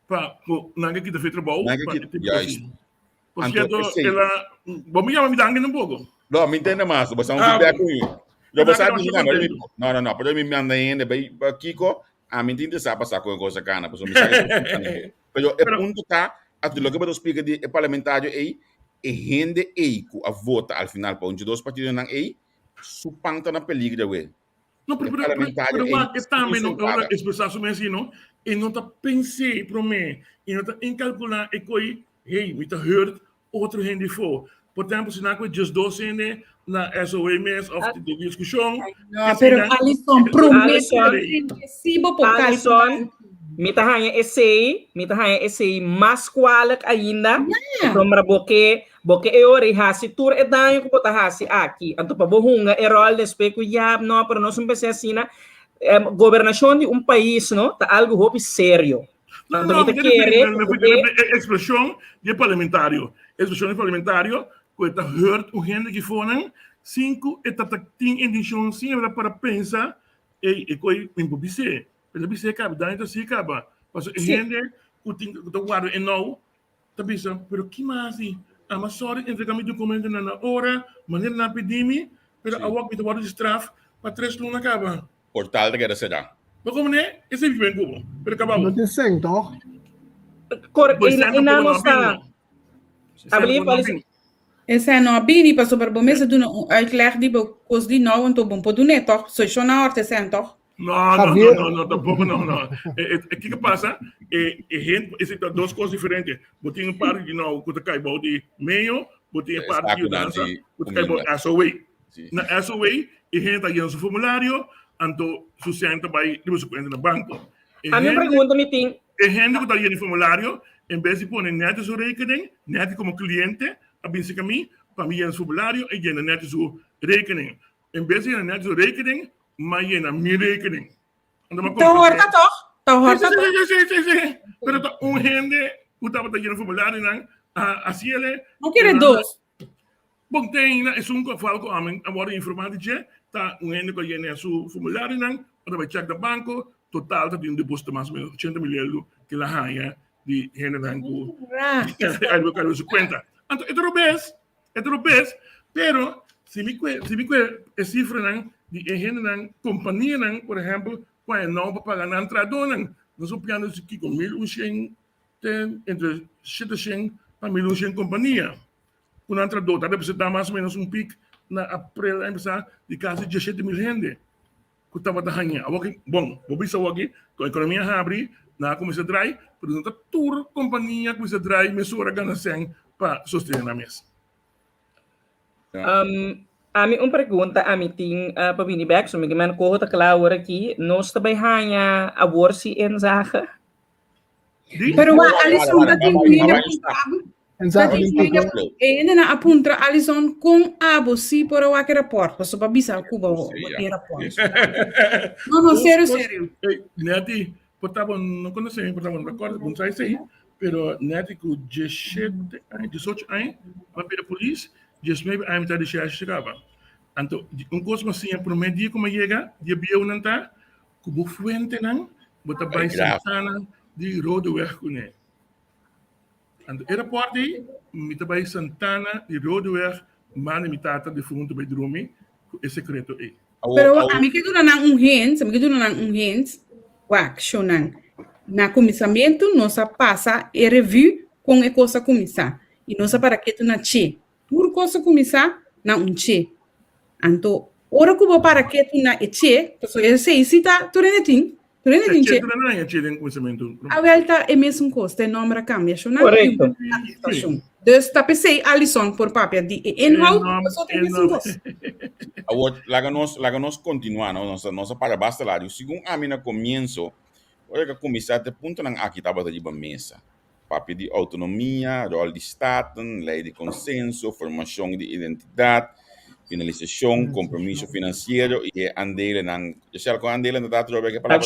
Speaker 6: Pa, naga kita feito trabalho. Por cierto, ela, vamos me dar um pouco.
Speaker 3: Não, me entende mais, você não feedback comigo. Eu vou saber não, para mim me anda ainda bem Kiko, a mim tem sabe passar com coisa cana, para me saber. Pero é ponto tá, aquilo que eu explico de parlamentário aí, e rende aí com a vota ao final para onde dois partidos não aí, supanta na peligro we.
Speaker 6: Não, pero também não é expressar somente não, e não tá pensei para mim, e não tá incalcular e coi, hey, me tá hurt outro rende for. Portanto, se não é just docente na SOE mes of de discussão.
Speaker 1: Não, pero Alisson, promete recibo por
Speaker 5: Alisson, me tá hanya essay mais qualak ainda. Para porque eu hasi tur e daño ko ta hasi aqui. Anto pa bohunga e rol de especo ya no, pero nós assim na governação de país, no, tá algo hope sério.
Speaker 6: Não, expressão de parlamentário. Expressão de parlamentário, que tá hurt o gente que foram 5 e tá tem edição sempre para pensar e coi impobice. Pela bice cabe, daí tá se acaba. Mas a gente que tá guardo e não tá pensando, pero que mais a sorte entregamos documento na hora, maneira na pedime, pero a walk with the straf para 3 lunas acaba.
Speaker 3: Portal de guerra será.
Speaker 6: Mas como né? Esse é bem como, pero acabamos.
Speaker 4: Não tem sem, toch?
Speaker 1: Esse não abini para sobre bom mesa do não uitleg die os die nou en to bom podo né toch so so na horte sen toch.
Speaker 6: Não, tampouco não. O que passa? Esse tá duas coisas diferentes. Botinha um par de não, que cai bom de meio, botinha par de dança, que cai bom SOE. Na SOE, e gente aí no formulário, anto sustenta vai de você no banco.
Speaker 5: A minha pergunta me tem.
Speaker 6: E gente que tá aí no formulário, em vez de pôr net sua rekening, net como cliente, a benção que mim, para mim no formulário, e gente net sua rekening. Em vez de net sua rekening, mas na minha rekening.
Speaker 1: Tá horta toch?
Speaker 6: Sim. Pero tá gente que estava aí no formulário, não, assim ele.
Speaker 1: Não quer dois.
Speaker 6: Bom, tem, é que falo com a hora informática, tá gente que aí no formulário, não, para vai check do banco, total tá de depósito mais ou menos 80 milhões que lá há de gente não que aí eu quero conta. Então é trobes, pero se me é cifra não de gente não companhia não, por exemplo, quando não para pagar na entrada não, nós opinamos aqui com 1.100 entre 700 a 1.100 companhia. Quando entra do deve ser mais ou menos pico na abril começar de quase 17 mil gente. Que estava da ranha. Bom, vou pensar aqui, com a economia abre, na começa a drive, por exemplo, toda companhia começa a drive, mesura ganha-se para sustentar na mesa.
Speaker 5: A mim pergunta a mim tem para vir back, so me man ko ta claro aqui, nós também hanya a worsi em zaga.
Speaker 1: Pero Alisson tá tem ainda na apunta Alisson com abo se por o aquele report, para só bisa Cuba o report. Não, sério.
Speaker 6: Neti, portava não conhecia, portava no recordo, não sei se, pero neti com 18 anos, para a polícia, just maybe I'm tá de chegava. Então, coisa assim, prometia como chega, dia biau não tá, como fuente não, bota vai Santana de Rodeweg né. En de airport met bij Santana, die Rodeweg, maar met tata de front bij Dromi, is secreto aí.
Speaker 1: Pero a mim que dura um hint, wak, shonan. Na comissamento, nossa passa e review com a coisa comissar. E nossa para que tu na che. Por coisa comissar, na che. Anto, ora que vou para que tu na che, pessoa eu sei se tá, tu não tem. A volta é mesmo costa, o nome cambia.
Speaker 5: Correto.
Speaker 1: Dus está pensei Alisson por papel de inhoud, só tem mesmo costa.
Speaker 3: Agora nós continuamos, nossa para basta lá. Segundo a minha começo, olha que começar de ponto não aqui estava ali para mesa. papel de autonomia, rol de staten, lei de consenso, formação de identidade, finalização, compromisso financeiro e aandelen ng, já com aandelen na dato Robert que palavra.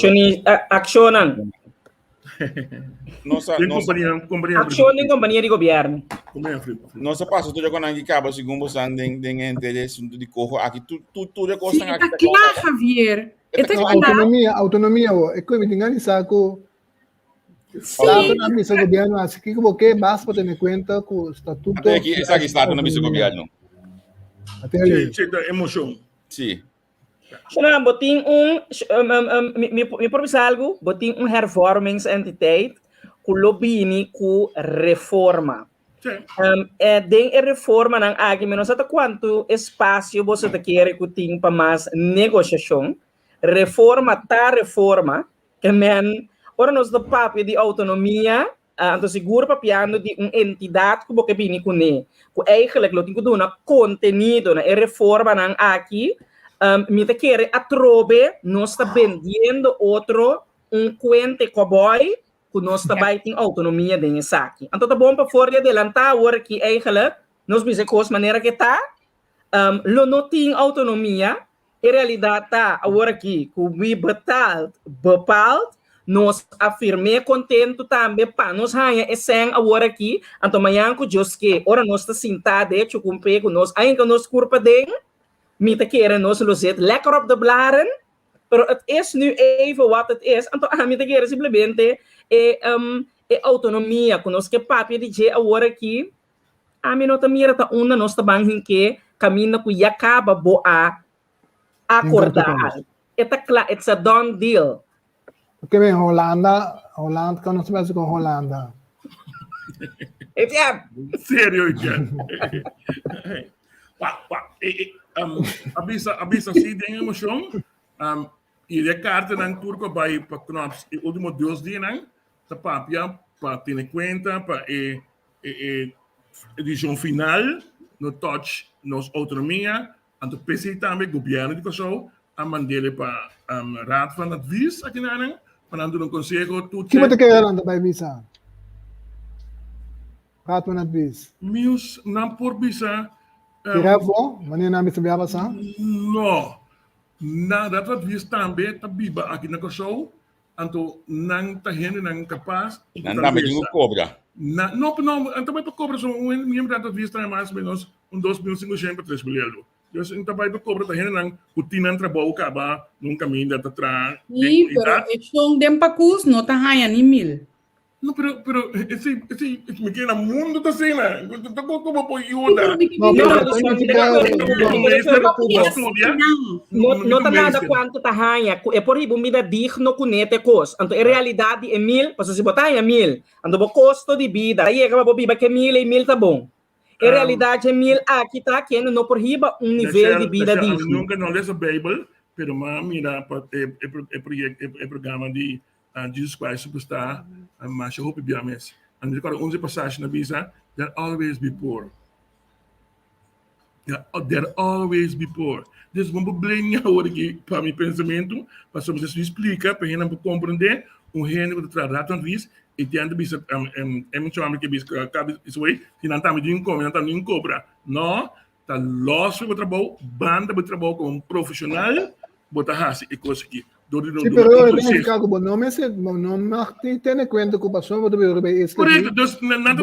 Speaker 5: Accionan.
Speaker 3: Nossa
Speaker 5: Action em companhia de governo.
Speaker 3: nossa passo tudo com ang gikaba segundo sang ding interesse de COHO aqui tudo é coisa
Speaker 1: Está claro, Javier. Está claro.
Speaker 4: Autonomia, é que me engano saco.
Speaker 1: Sim.
Speaker 4: Estado na mesa governo, assim que você basta ter em conta com o estatuto.
Speaker 3: até aqui essa que está na mesa governo.
Speaker 4: Até aí.
Speaker 6: Emoção.
Speaker 3: Sim.
Speaker 5: Xana, botin me propus algo, botin hervormingsentiteit, ku lobbyini ku reforma. Den reforma ng agi menos até quanto espaço você te quer que tem para mais negociação, reforma, que men, ora nós do papel de autonomia, então seguro papiando de entidade que você bini com ne, que eigenlijk lo tem que dar na contenido na reforma ng aqui. Me te quer atrobe, nós está vendendo outro cuente cowboy que nós está baiting autonomia de aqui. Então tá bom para fora adelantar agora que eigenlijk nós vemos coisa maneira que tá, lo não tem autonomia, em realidade tá agora aqui que we bepaald, nós afirme contento também para nós ganhar esse agora aqui, então amanhã que Deus que ora nós está sentado de cumprir com nós, ainda nós curpa de me te keren nos lozet lekker op de blaren, pero het is nu even wat het is. Então, me te keren simplesmente autonomia, conosco papi de je agora aqui, a mim não te mira ta una nós tabang que caminho que já acaba boa acordar. It's a done deal.
Speaker 4: Porque bem, Holanda, que nós vamos com Holanda.
Speaker 6: Sério, Abisa assim de emoção, e de carta na turco vai para knops e último 2 dias não, tá papia para ter em conta para edição final no touch nos autonomia, anto PC também governo de COHO a mandele para raad van advies aqui na não, para dar conselho tudo.
Speaker 4: Que você quer andar para visa? Raad van advies.
Speaker 6: Meus não por visa.
Speaker 4: Tiravo, wanneer naam is het sa?
Speaker 6: No, nadat wat we também tá biba aqui na COHO, anto nang tahen nang capaz.
Speaker 3: Nanda me dingo cobra.
Speaker 6: No, anto vai para cobra so minha data de vista mais ou menos 2.500 para 3 milhões. Dus então vai para cobra tahen nang utinan trabalho acaba num caminho da tra.
Speaker 1: Sim, pero então dem pacus não tá ganhando nem 1.000.
Speaker 6: No, pero esse me quer na mundo da cena. Tô como apoiuda.
Speaker 5: Não tá nada quanto tá ganha. É por isso me dá digno com nete cos. Então, em realidade é 1.000, para se botar é 1.000. Então, o custo de vida, aí é que vai biba que 1.000 e 1.000 tá bom. Em realidade é 1.000 aqui tá que não por riba nível de vida digno.
Speaker 6: Nunca não lê a Bíblia, pero mira é programa de Jesus Christ superstar, mas eu hope bem mesmo. And agora 11 passagens na Bíblia, there always be poor. There always be poor. Dus vamos problema agora aqui para meu pensamento, para você se explica, para gente não compreender, gênero de tratar tanto isso, e tem a Bíblia emocionalmente que Bíblia cabe isso aí, se não tá me dando como, não tá me cobra. Não, tá logo para trabalho, banda para trabalho como profissional, botar hasi e coisa aqui.
Speaker 4: Sí, pero en Chicago, no me tiene cuenta que pasó,
Speaker 6: correcto, entonces, nada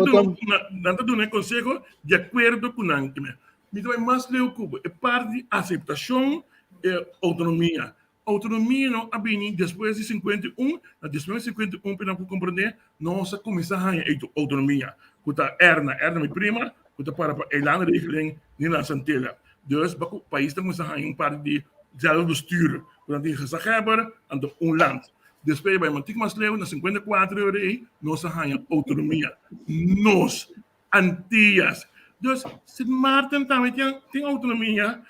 Speaker 6: de un consejo de acuerdo con Ankeme. Me doy más leo cubo, es parte de aceptación e autonomía. Autonomía no ha venido después de 51, después de 51, para compreender, no se comienza a autonomía. Kuta erna mi prima, kuta para eilande regeling, ni na santela. Dus, o país tem um parte de zelfbestuur. Want die gezagheber aan de land. Dus bij Mantiek Masleu na 54 euro, nós ganhamos autonomia. Nós, Antillas. Dus Sint Maarten também tem autonomia.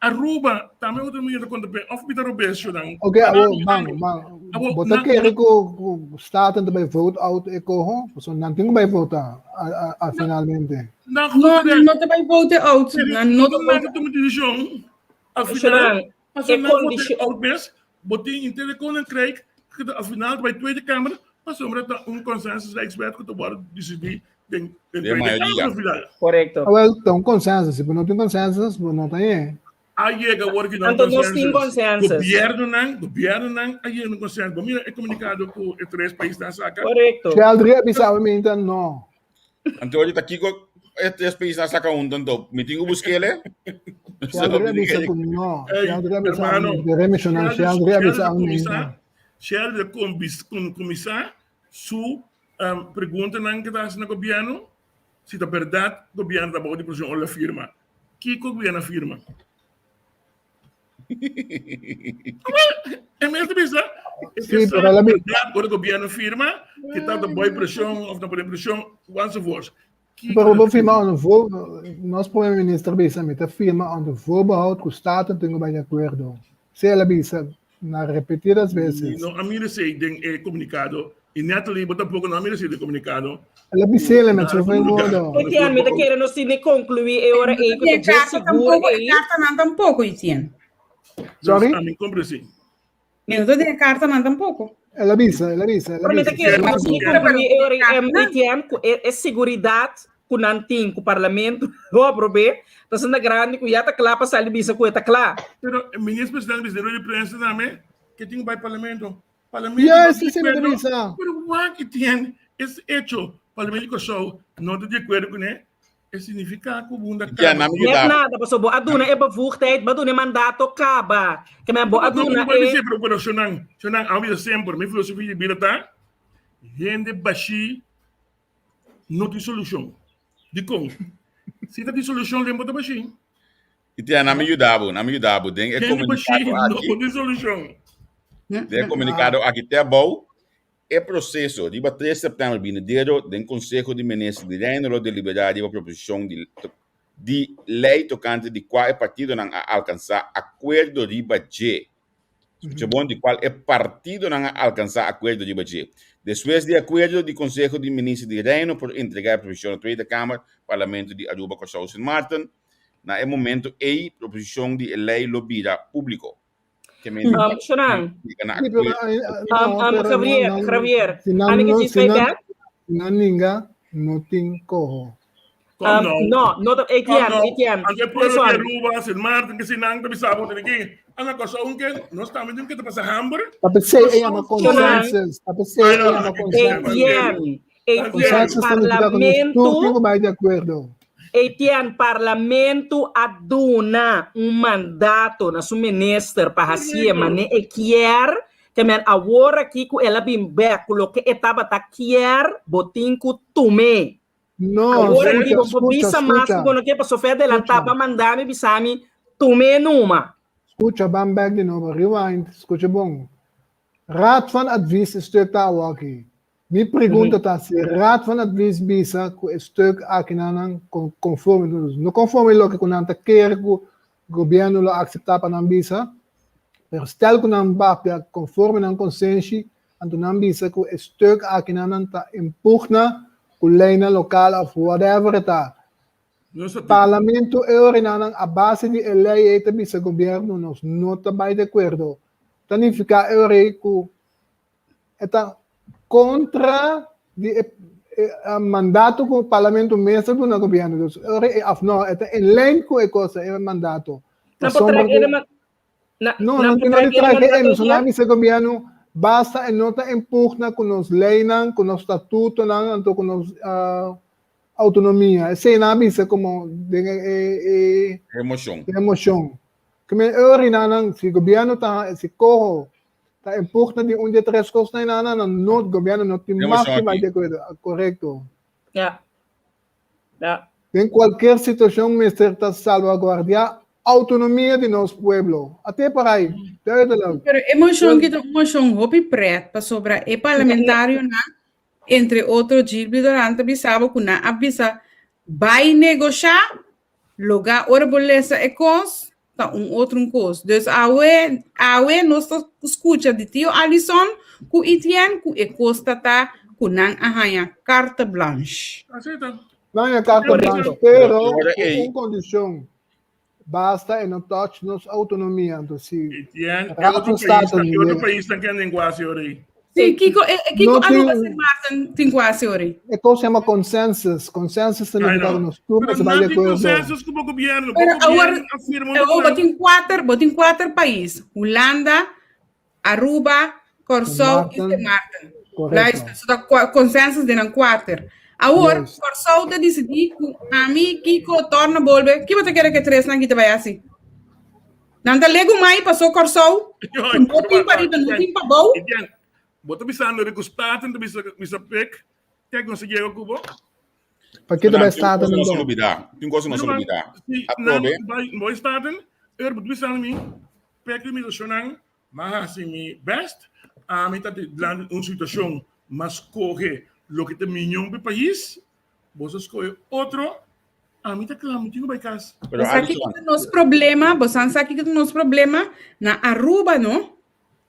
Speaker 6: Aruba também autonomia da conta bem. Of bita robesio dan.
Speaker 4: Ok, bota que o Estado também vote out e COHO, so não tem que votar finalmente.
Speaker 1: Não te vai votar out. Não te vai
Speaker 6: votar out. Afinal, als we nou voor de oudmens, botin in teleconen krijgt, afinal bij de Tweede Kamer, mas sombra consenso da expert que tu pode decidir de
Speaker 3: maioria.
Speaker 5: Correcto.
Speaker 4: Well, tem consenso. Se não tem consenso, não tem.
Speaker 6: Aí chega agora que não
Speaker 5: Então, nós temos consensos.
Speaker 6: Governo não, aí não consenso. Mira, é comunicado com os 3 países da saca.
Speaker 5: Correcto.
Speaker 4: Se aldrig avisar, não.
Speaker 3: Então, hoje está aqui com os 3 países na saca então, me tenho buscar ele.
Speaker 4: Se aldrig avisar, não. Se aldrig avisar, de remissionar, se aldrig avisar, não.
Speaker 6: Se aldrig começar, su pergunta não que está no governo, se é verdade, o governo está bom de produção ou a firma. Que o governo afirma? É mesmo isso?
Speaker 4: Sim, pero ela me...
Speaker 6: O governo afirma que está de boa pressão ou não boa pressão, onde se for.
Speaker 4: Pero vou firmar onde vou, nosso primeiro-ministro bisa firma onde vou behoud que o Estado tenha bem de acordo. Se ela bisa, na repetidas vezes.
Speaker 6: Não, a minha sei de comunicado, e Natalie, mas tampouco não a minha sei de comunicado.
Speaker 4: Ela bisa ele, mas eu vou modo.
Speaker 5: Etienne, me quero no cine concluir e ora e que já seguro aí.
Speaker 1: Carta não tampouco, Etienne.
Speaker 4: Sorry?
Speaker 6: A mim compre sim.
Speaker 1: Eu não tenho carta não tampouco.
Speaker 4: Ela bisa.
Speaker 5: Pero me quero no cine concluir e ora Etienne é seguridade com nanting, com o parlamento, o aprove, tá sendo grande, com já tá claro para sair bisa com tá claro.
Speaker 6: Pero o ministro presidente de prensa também, que tem vai parlamento.
Speaker 4: Yes, sim, bisa.
Speaker 6: Pero o que tem esse hecho, parlamento que só não está de acordo com ele. Significa que o mundo acaba.
Speaker 5: Não é nada, pessoal. Boa aduna é bevoegdheid, boa aduna é mandato acaba. Que me boa aduna
Speaker 6: é. Você procura Shonan, ao mesmo tempo, minha filosofia de vida tá. Gente baixi não tem solução. De como? Se tem solução, lembra da baixi.
Speaker 3: E tem na me ajudava, tem
Speaker 6: comunicado aqui. Não tem solução.
Speaker 3: Tem comunicado aqui até bom. É processo de 3 de setembro vindouro do Conselho de Ministros de Reino de Liberdade e a proposição de lei tocante de qual é partido não alcançar acordo de budget. Segundo de qual é partido não alcançar acordo de budget. Depois de acordo do Conselho de Ministros de Reino por entregar a proposição à Tweede Câmara, Parlamento de Aruba com São Martin, na momento a proposição de lei lobbyda público.
Speaker 5: Shonan, Javier, amiga diz vai back?
Speaker 4: Naninga, não tem COHO.
Speaker 5: Não, Etienne.
Speaker 6: Anche poi che ruba, se Martin che si nanca mi sa bote aqui. Ana cosa unque, non sta me que te passa hamburger.
Speaker 4: Tapi sei uma consensus,
Speaker 5: Etienne, parlamento
Speaker 4: vai de acordo.
Speaker 5: Etienne, parlamento aduna mandato na sua minister para hasi mane e quer que men agora aqui com ela bimbe coloque etapa tá quer botin com tume.
Speaker 4: Não,
Speaker 5: agora digo bisa mais quando que passou fé adelantar para mandar me bisami tume numa.
Speaker 4: Escuta, bam back de novo, rewind, escuta bom. Raad van advies is stuk tá aqui. Me pergunta tá se raad van advies bisa com stuk aqui não conforme não conforme lo que com anta quer o governo lo aceitar para não bisa. Pero stel que não bapia conforme não consenso, anto não bisa com stuk aqui não tá impugna com lei local of whatever tá. Parlamento europeano a base de lei eta bisa governo nos não tá bem de acordo. Significa que está contra o mandato que o parlamento mesa do governo. Não, é em lei com a coisa, é o mandato. Não tem nada de trazer, não sabe se o governo basta e não está impugna com os leis, com os estatutos, com os autonomia. Esse não é como emoção. Como se o governo está se COHO tá impugna de onde 3 coisas não o governo não tem mais que mais de acordo, correto? Em qualquer situação, ministério está salvaguardar autonomia de nosso povo. Até para aí.
Speaker 1: Pero emoção que emoção hopi preto para sobre e parlamentário na entre outro dia durante bisabo kuna abisa vai negociar lugar ora bolesa e cos tá outro coisa. Dus awe nós escuta de tio Alisson com Etienne com e costa tá com nan arranha carte blanche.
Speaker 6: Aceita.
Speaker 4: Não é carta branca, pero com condição. Basta e não toque nossa autonomia. Então, se
Speaker 6: Etienne, outro país está querendo linguagem aí.
Speaker 1: Sim, Kiko
Speaker 4: não
Speaker 1: aluga
Speaker 4: tem,
Speaker 1: sem Martin tem quase ori.
Speaker 4: é coisa chama consensus. Consensus significa que nós turma
Speaker 6: Pero
Speaker 4: se vai de
Speaker 6: não tem
Speaker 4: acordo.
Speaker 6: consensos com o governo.
Speaker 1: Pero
Speaker 6: O governo afirma
Speaker 1: botin quatro países. Holanda, Aruba, Corsou e
Speaker 4: Martin,
Speaker 1: Sint Maarten.
Speaker 4: correto.
Speaker 1: Luister, so dat consensus de een quatro. Agora,
Speaker 4: Yes.
Speaker 1: Corsou te decidi, a mim, Kiko, torna bolbe. Que você quer que três não kita vai assim? Não te lego mais, passou Corsou. Não tem parido, não tem pabou.
Speaker 6: Bota bisa no recostaten, bisa pek. Kijk, não se chega ao cubo.
Speaker 4: Para que também está
Speaker 3: Tem coisa
Speaker 4: dando?
Speaker 3: não se olvidar.
Speaker 6: Vai staten, bot bisa mi, pek mi sonang, mas assim mi best, a mim tá de uma situação, mas corre lo que tem milhão de país, você escolhe outro, a mim tá claro, tinha vai casa.
Speaker 1: Você sabe que nos problema, você sabe que nos problema na Aruba, não?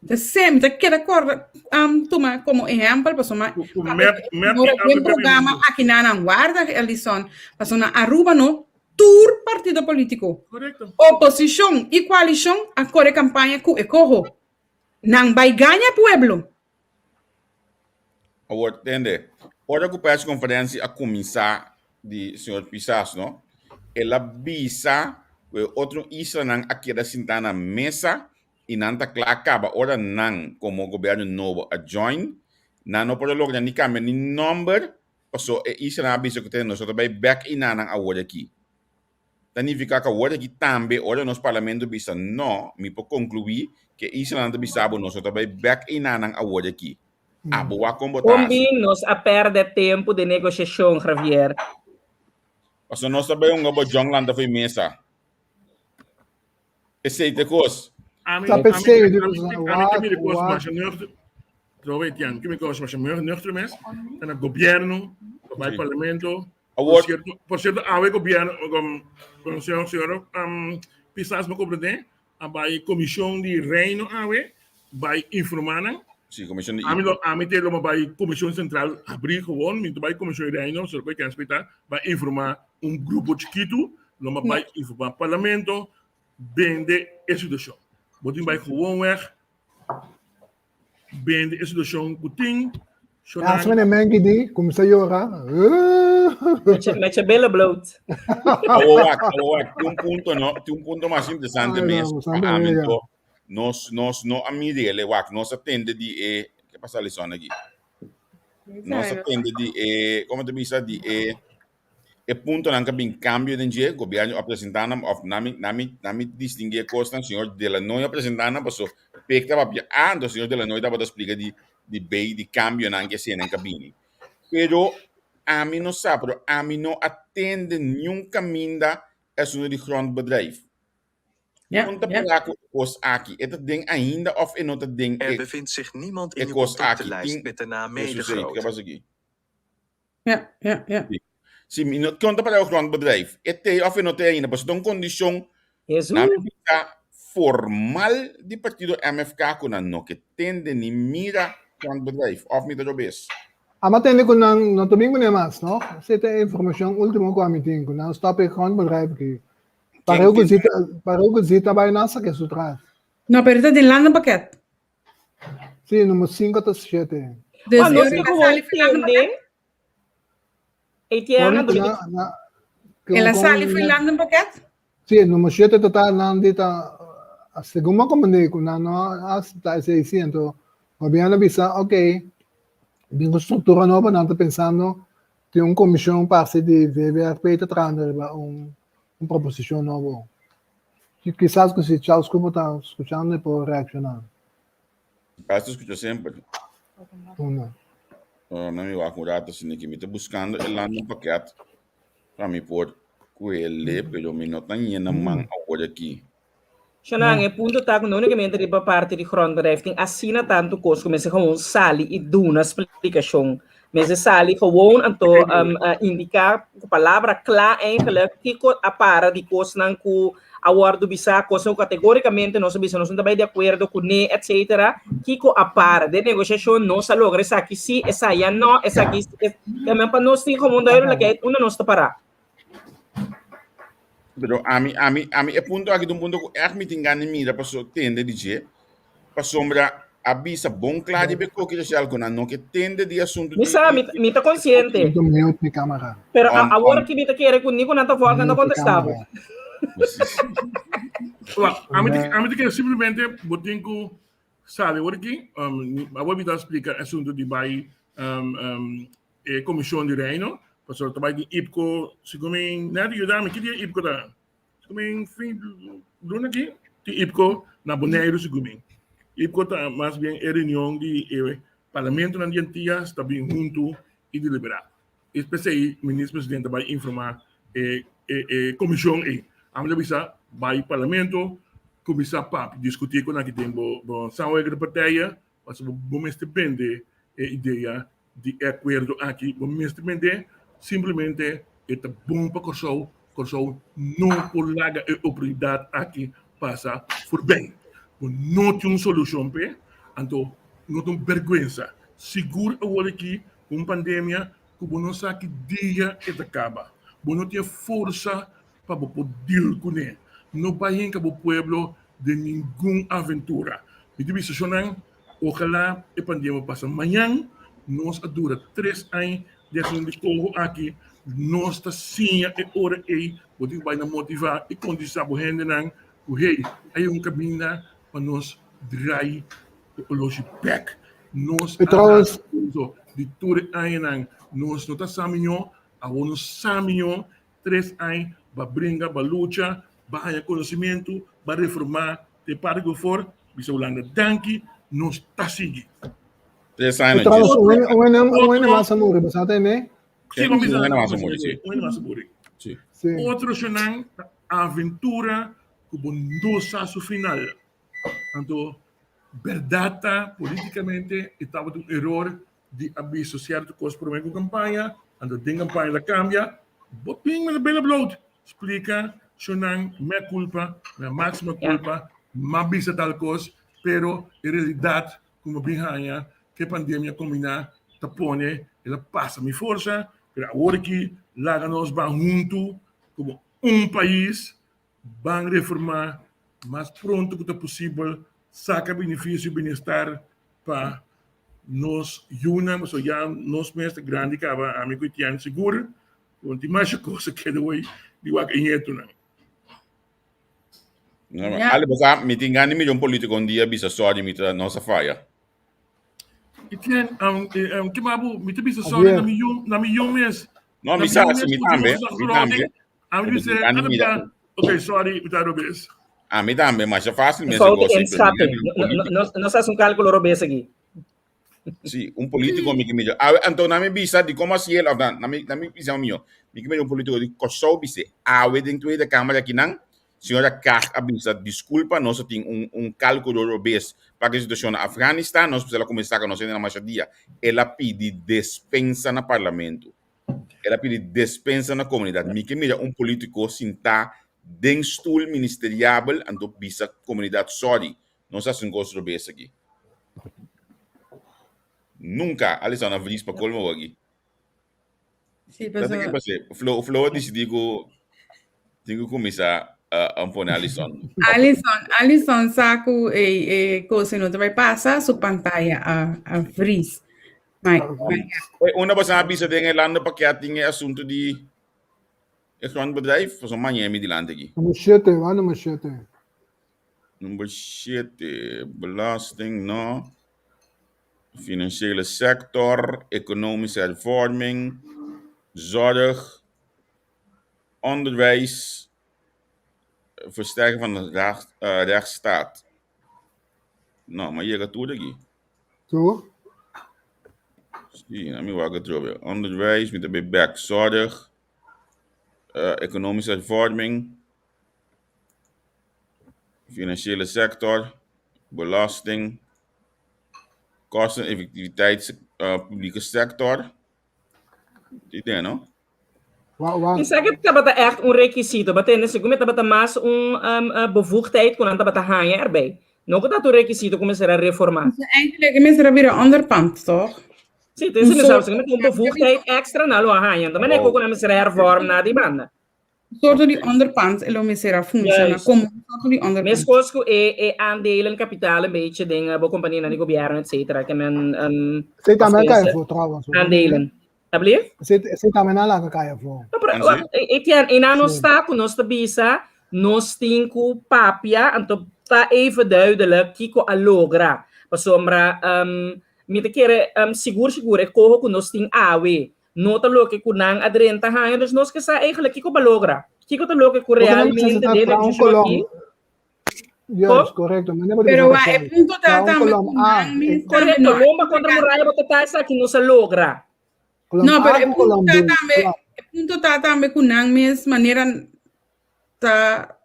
Speaker 1: De sempre que recorda, toma como exemplo, pessoa, um programa aqui na guarda a lição, pessoa na Aruba, não? Tour partido político.
Speaker 6: Correto.
Speaker 1: Oposição e coalição a correr campanha com o COHO. Não vai ganhar pueblo.
Speaker 3: Agora, entende? Ora que a conferência a começar de senhor Pisas, não? Ela visa que outro islanan aqui da sintana mesa e não está claro acaba ora não como governo novo a join não pode lograr nem câmbio nem number so islanan visa que tem nós também back in nan agora aqui. Significa que agora aqui também ora nos parlamento visa não me pode concluir que islanan visa nós também back in nan agora aqui. A boa combotar.
Speaker 5: Nos a perder tempo de negociação, Javier.
Speaker 3: So nós também gabo jongland da foi mesa. Esse é coisa.
Speaker 4: Tá pensei, digo,
Speaker 6: Troveitian, que me coisa mas nuestro mes, na governo, vai parlamento. Por cierto, a governo com o senhor Pisas me compreende, vai comissão de reino vai informar.
Speaker 3: Sim, comissão de
Speaker 6: a mim tem uma vai comissão central abrir gewoon, me vai comissão de reino, só que respeitar, vai informar grupo chiquito, numa vai informar parlamento, vende instituição. Botin vai gewoon weg, bende instituição puting.
Speaker 4: Als we een mengi die, kom ze jora.
Speaker 5: Met je billen bloot.
Speaker 3: Tem ponto mais interessante mesmo. Nós não amidele, nós atende de que passa a lição aqui. Nós atende de como te bisa de ponto não que bem cambio de dia, governo apresentando of nami distinguir costa senhor de la noia apresentando, passou pecta papia ando senhor de la noia dava explica de bem de cambio não que se na cabine. Pero a mim não sabe, a mim não atende nenhum caminho é um de grondbedrijf. Het ding ainda of in het ding.
Speaker 7: Bevindt zich niemand in uw contactenlijst met de naam Medegroot.
Speaker 1: Ja.
Speaker 3: Sim, não conta para o grondbedrijf. Of in het ainda, mas dan condição formal de partido MFK kuna no que tende ni mira grondbedrijf of niet erop is.
Speaker 4: Matende ko nang domingo ni mas, no? Sa ito information ultimo ko amitin ko na stop grondbedrijf ki. Pareho ko zita ba nasa que sutra.
Speaker 1: No, pero ito din lang ng paket.
Speaker 4: Sí, número 5 to 7.
Speaker 5: Ano si ko entiende? Etiana
Speaker 1: Ela sali foi lang ng paket?
Speaker 4: Sí, número 7 total nandito según me comenté ko na hasta 600. Habían visa, okay. Din ko struktura nova nanta pensando tem comissão parte de VVRP te trando proposição nova. Quizás que se Charles como está escuchando por reaccionar.
Speaker 3: Basta escuchar sempre.
Speaker 4: Una.
Speaker 3: Não me vai curar assim que me está buscando el ano paquete para me por coelho, pero me não tem na mão agora aqui.
Speaker 5: Xanang, punto tá com unicamente de parte de grondbedrijf, assina tanto coisa como se gewoon sali e duna explicação. Mas se sali gewoon anto indicar a palavra clara eigenlijk que a para de coisa não que awardo bisa coisa categoricamente nós bisa nós não também de acordo com ne etc. Que a para de negociação não se logra essa aqui sim essa já não essa aqui também para nós tem como daí que uma nós está para.
Speaker 3: Pero a mim é ponto aqui de ponto que me tem ganho mira para so tende dizer para sombra Abisa bom claro de beco que já algo não que tende de assunto
Speaker 5: Misa, me tá consciente.
Speaker 4: Eu mute minha câmera.
Speaker 5: Pero agora que me tá querendo comigo, não tá voltando a contestar.
Speaker 6: A mim que simplesmente botinho sabe porque agora me dá explicar assunto de bai comissão de reino, pastor trabalho de IPCO, se comem nada ajudar me que dia IPCO da, se comem fim do aqui de IPCO na Bonaire se comem. IPCO tá mais bem reunião de parlamento na diantia está bem junto e deliberar. Especialmente o ministro presidente vai informar comissão a bisa vai parlamento começar a discutir com aqui tempo são a partida mas vamos depender ideia de acordo aqui vamos depender simplesmente é bom para corso não por larga a autoridade aqui passa por bem não tem uma solução para então não tem vergonha seguro agora aqui com pandemia que não sabe que dia acaba não tem força para poder com ele não vai em cabo pueblo de nenhuma aventura. E de vista ojalá a pandemia passa amanhã, nós dura 3 anos, desde de COHO aqui, nós está sim a hora aí, porque vai motivar e condicionar o gente não, que aí caminho para nós drive o back. Nós de tudo aí não, nós não está saminho, a nós saminho 3 anos, para brincar, para lutar, para ganhar conhecimento, para reformar, te para que for, bisa Holanda, danke, nos está seguindo.
Speaker 3: 3 anos.
Speaker 4: Onde mais a morrer, você tem, né?
Speaker 6: Sim, vamos dizer, onde mais a morrer.
Speaker 3: Sim.
Speaker 6: Outro senão, a aventura, que bondosa ao final. Então, verdade, politicamente, estava um erro de aviso certo coisa por uma campanha, então, tem campanha da cambia, boping met een bella bloot. Explica, sonang, minha culpa, minha máxima culpa, mas bisa tal coisa, pero em realidade, como bem ganha, que a pandemia combina, tapone, ela passa minha força, pero agora que lá nós vamos junto, como país, vamos reformar, mais pronto que é possível, saca benefício e bem-estar para nós, mas já nós mesmos grande, que a mim que seguro, onde mais coisa que de 𝑥tra não.
Speaker 3: Ali você me tem ganho milhão político dia bisa só de mitra nossa faia.
Speaker 6: E tem que babu me tem bisa só na milhão mês.
Speaker 3: Não me sabe se me também.
Speaker 6: Ok, sorry, me tá robes.
Speaker 3: Me também, mas é fácil mesmo.
Speaker 5: Falta em escape. Não faz cálculo robes aqui.
Speaker 3: Sim, político me que melhor. Então na minha bisa de como assim ele, na minha visão minha, me que melhor político de coçou bise. Dentro da câmara aqui não, senhora Kach abisa desculpa, nós tem cálculo robes para a situação na Afeganistão, nós precisamos começar com nós na machadia. Ela pede despensa no parlamento. Ela pede despensa na comunidade. Me que melhor político sentar dentro do ministerial, então bisa comunidade sorry. Nós assim gosto robes aqui. Nunca, Alisson, na vez para colmo aqui.
Speaker 1: Sim, pessoal.
Speaker 3: Flow decidiu que começar a pôr Alisson.
Speaker 1: Alisson, saco coisa não vai passar sua pantalla a freeze.
Speaker 3: Uma pessoa avisa de Irlanda para que tenha assunto de grande bedrijf, voor zo'n Miami die land aqui. Número 7, belasting, não. Financiële sector, economische hervorming, zorg, onderwijs, versterken van de rechtsstaat. Nou, maar hier gaat het aqui.
Speaker 4: Zo?
Speaker 3: Sim, na minha vaga trouxe. Onderwijs, met de back, zorg, economische hervorming, financiële sector, belasting, kosten, effectiviteit, publieke sector. Idee, não?
Speaker 5: Ik zeg het, dat is echt een requisito. Dat is mais bevoegdheid quando anda hangen erbij. Não que dat een requisito começar a reformar.
Speaker 1: Eigenlijk começar a virar onderpand, toch?
Speaker 5: Sim, tem esse mesmo, met een bevoegdheid extra na lo hangen. Dan ben ik ook een hervorm na die banda.
Speaker 1: soort die onderpand, elo misera funciona como een soort die onderpand.
Speaker 5: Mes cosco aandelen, kapitaal, een beetje dingen, bij compagnie die governo, et cetera. Que men
Speaker 4: Você também cai voor trouwens.
Speaker 5: aandelen. Alsjeblieft?
Speaker 4: Você também não lá cai voor.
Speaker 5: Etienne, en aan ons taak, ons te bisa, nos tinku papia, en to ta even duidelijk, kiko alogra. Pasombra, mite kere, seguro, ik koho ku nos ting awe. Nota lo que kunang adrenta hangen, dus nos que sa eigenlijk kiko balogra. Kiko te lo que ku realmente dele aqui.
Speaker 4: Yes, correcto.
Speaker 1: Pero é punto também
Speaker 5: correto, lomba contra muralha bota taxa aqui não se logra.
Speaker 1: No, pero é punto também kunang mes maneira ta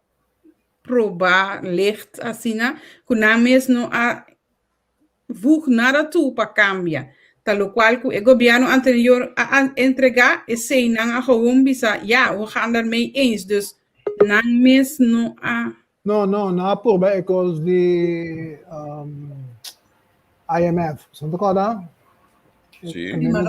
Speaker 1: probar licht asina, kunang mes no a voeg nada toe para cambiar. Tal qual que o governo anterior a entregar e sei não a gewoon bisa ja we gaan daarmee eens dus nang mes no a
Speaker 4: não por bem ecos de IMF são toda
Speaker 3: sim
Speaker 1: mas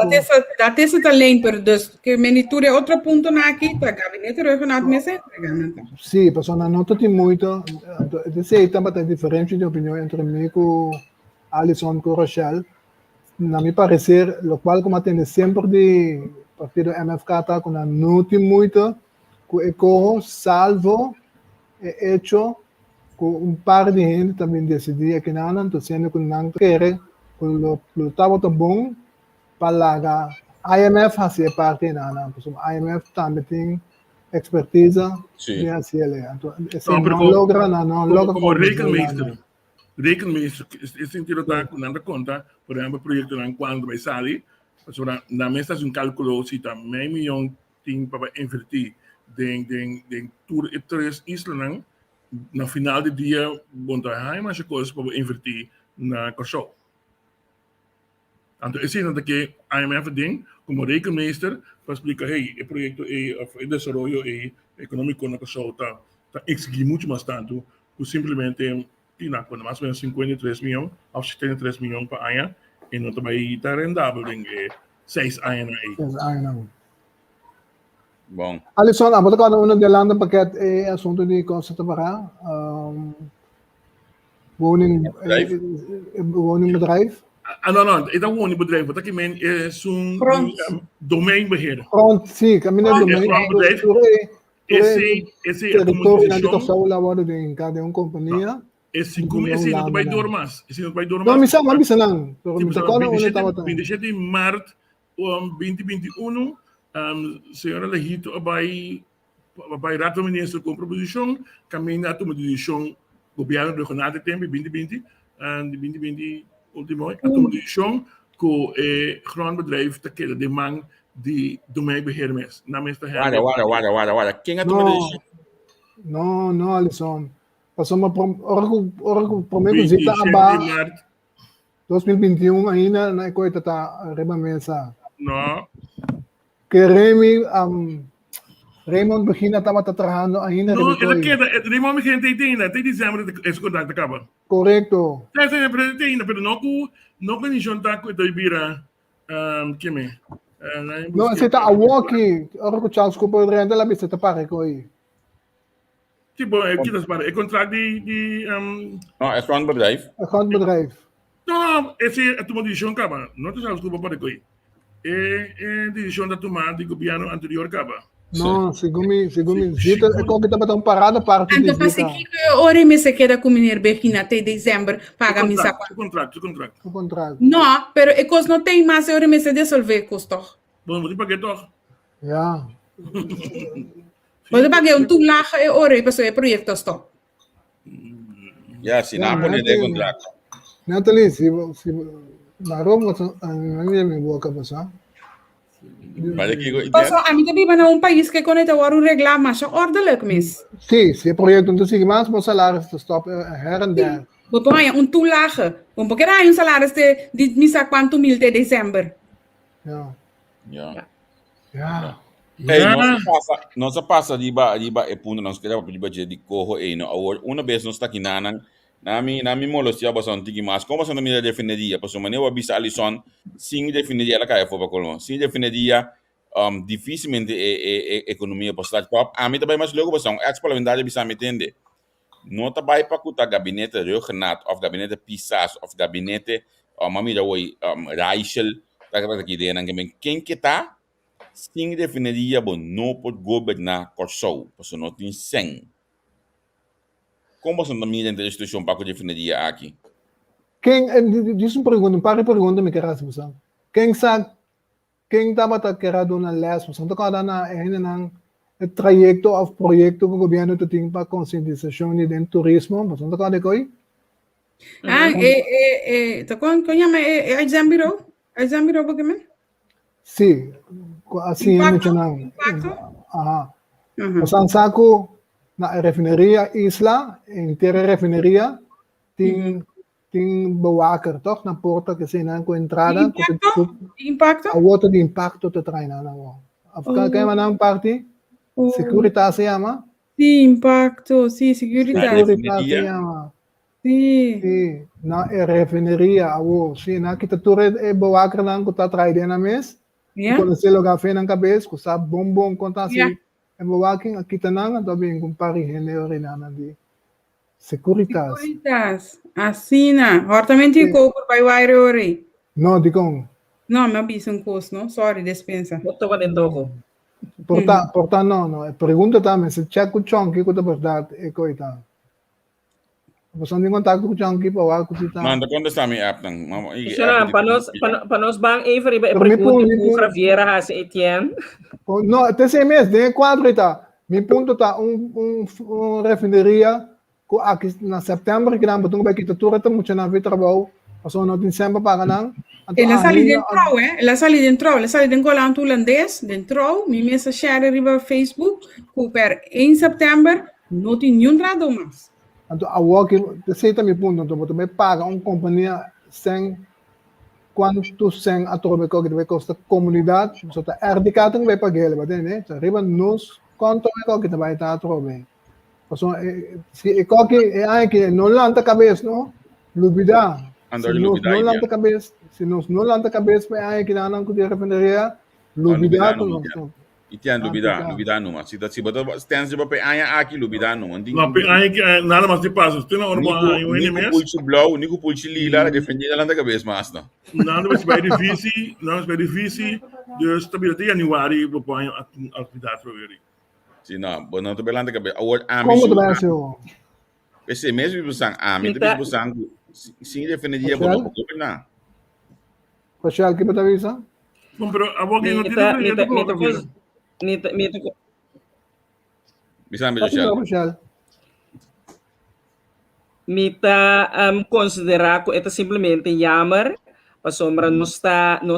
Speaker 1: dat is het alleen per dus que meniture outro ponto na aqui tá gabinete regional mes entregando
Speaker 4: sim persona não tem muito de sei também tem diferença de opinião entre mim e Alisson com Rochelle. Na mi parecer, lo cual como atende sempre de partido MFK tá com não tem muito que o COHO salvo é hecho com par de gente também decidir que não então sendo que não quer lo estava tão bom para IMF fazer parte não porque o IMF também tem expertise de fazer então não logra
Speaker 6: como rekenmeester is sentido tá com nada conta por exemplo projeto não quando vai sair na mesa um cálculo se tá meio milhão tem para invertir den tour e três islanan na final do dia bom tá mas coisas para invertir na COHO. Então esse é que IMF ding como rekenmeester para explicar hey o projeto o desenvolvimento econômico na COHO tá exigir muito mais tanto que simplesmente quando mais ou menos 53 milhões ou 73 milhões por ano e não também está rendável em 6 anos aí.
Speaker 3: Bom.
Speaker 4: Alisson, a botar um de landa paquete é assunto de conceito para woningbedrijf.
Speaker 6: Não, é um woningbedrijf, wat ik meen is domeinbeheer.
Speaker 4: Front, sim, caminho
Speaker 6: domeinbeheer. Esse
Speaker 4: accommodation lá agora de cada companhia.
Speaker 6: Esse não vai dormir.
Speaker 4: Não, missa não.
Speaker 6: Pero 27 de março de 2021, senhora Lehito vai Raad van Minister com proposição, caminha a uma decisão governo regional de tempo 2020 en 2020 último a uma decisão que o grondbedrijf te queda de man de domeinbeheer mes. Na mesta
Speaker 3: Guarda. Quem é a tomada decisão?
Speaker 4: Não, Alisson. Passamos por primeiro visita a 2021 ainda na coisa tá reba mesa.
Speaker 6: Não.
Speaker 4: Que Raymond Begina estava trabalhando ainda.
Speaker 6: Não, ele queda. Raymond Begina tem até dezembro esse contrato acaba.
Speaker 4: Correto.
Speaker 6: Tem ainda, mas não que ninguém tá com a bira que me.
Speaker 4: Não, você tá a walkie. Ora que Charles Cooper drenta lá bisa tá para coi.
Speaker 6: Tipo, é contrato de
Speaker 3: não, é grondbedrijf.
Speaker 4: É grondbedrijf.
Speaker 6: Não, esse é uma decisão acaba. Não te Charles Cooper para coi. É decisão da tomada do governo anterior acaba.
Speaker 4: Não, segundo me dito, é como que estava tão parado para tudo isso.
Speaker 1: Então, para seguir, ora me se queda com o menino Berkina até dezembro, paga me sa
Speaker 6: contrato.
Speaker 1: Não, pero é coisa não tem mais, ora me se dissolver custo.
Speaker 6: Bom, vou te pagar toch?
Speaker 4: Ja.
Speaker 1: Vou te pagar toelage e ora e pessoa projeto stop.
Speaker 3: Ja, se não pode ter contrato.
Speaker 4: Nathalie, se Marrom não me boa cabeça.
Speaker 3: Mas aqui,
Speaker 1: a mim também vai um país que conecta o ar reglar mais ordelijk mis.
Speaker 4: Sim, se projeto não sigue mais, mas salário está stop her and there.
Speaker 1: Vou pôr toelage. Vamos porque aí salário de misa quanto mil de dezembro.
Speaker 3: Ja.
Speaker 4: Hey,
Speaker 3: nós passa de é ponto nós queremos pedir de COHO no agora uma vez nós está aqui na mi molostia bastante tigi mas como são me definiria porque maneira o bisa Alisson sim definiria ela cai for para colmo sim definiria dificilmente a economia para start up. A mim também mais logo você ex-parlamentar bisa me entende. Não trabalha para o gabinete regionaal of gabinete pisas of gabinete mamira oi Rachel tá aqui dentro que quem que tá sim definiria bom não pode governar Kosovo, porque não tem sem. Como você não mira a instituição para definiria aqui?
Speaker 4: Quem diz um par de perguntas me quer saber. Quem sabe quem estava querendo na lesma, só que na trajecto of proyecto que o governo tem para conscientização de turismo, mas não está de coi?
Speaker 1: Tá com llama Exambiro? Exambiro bagaimana?
Speaker 4: Sim, assim é muito não.
Speaker 1: Impacto?
Speaker 4: Aha. Pasan saco na refineria Isla, inteira refineria tem bewaker toch na porta que se não com entrada,
Speaker 1: Impacto?
Speaker 4: a outra de impacto te traina na wo. Afka kaya manang parte? Securitas se llama.
Speaker 1: Sí, impacto, sí, seguridad.
Speaker 4: Securitas se llama.
Speaker 1: Sí.
Speaker 4: Sí, na refineria, awo, sí, na kita ture bewaker nang kuta traide na mes. Quando se loga fe nang kabes, kusa bombong konta si bewaking kita nang tabi kung pari heneo na di. Securitas.
Speaker 1: Securitas. Assina. Hortamente ficou por pai waire ori.
Speaker 4: No, di kong.
Speaker 1: No, me avisa un curso, no? Sorry, dispensa.
Speaker 5: Boto ka din toko.
Speaker 4: Porta no. Pergunta também se check o chonki kuta verdade e coita. Você não tem contato com o chonki para o kuta.
Speaker 3: Manda quando está me app nang.
Speaker 5: Siya panos bang even iba pergunta ko Javier hasi Etienne.
Speaker 4: No, até 6 meses, tem 4 tá. Mi ponto tá refineria ko aqui na setembro que não botou que tutura tá muito na vida trabalho. Passou no dezembro para não.
Speaker 1: Ela sali dentro, ela sali dentro lá no holandês, dentro, mi mesa share arriba Facebook, Cooper em setembro, não tem nenhum trado mais.
Speaker 4: Então, a walk, sei também ponto, então você paga companhia sem quanto sem a troca que vai custar comunidade, você tá RDK tem vai pagar, né? Arriba nos quanto é que vai estar a troca. Passou se é que não lanta cabeça, não? Lubida. Não lanta cabeça. Se não lanta cabeça, é que não com refineria, lubida não.
Speaker 3: Itian lubida não, mas se botar stands de papel aqui lubida não.
Speaker 6: Não, que nada mais te passa. Tem uma hora
Speaker 3: Nico pulse blau, Nico pulse lila, defender lanta cabeça mas não.
Speaker 6: Nada vai difícil, dus stabiliteit januari propõe atividade para ver.
Speaker 3: Sim, não, bom não tô belando cabeça.
Speaker 4: Como do Brasil?
Speaker 3: Esse mesmo busang busang sim defenderia bom governar.
Speaker 4: Rochelle, que bota visa?
Speaker 6: Bom, pero a boca não tem
Speaker 4: Rochelle.
Speaker 5: Mita considerar que é simplesmente jammer, para sombra nos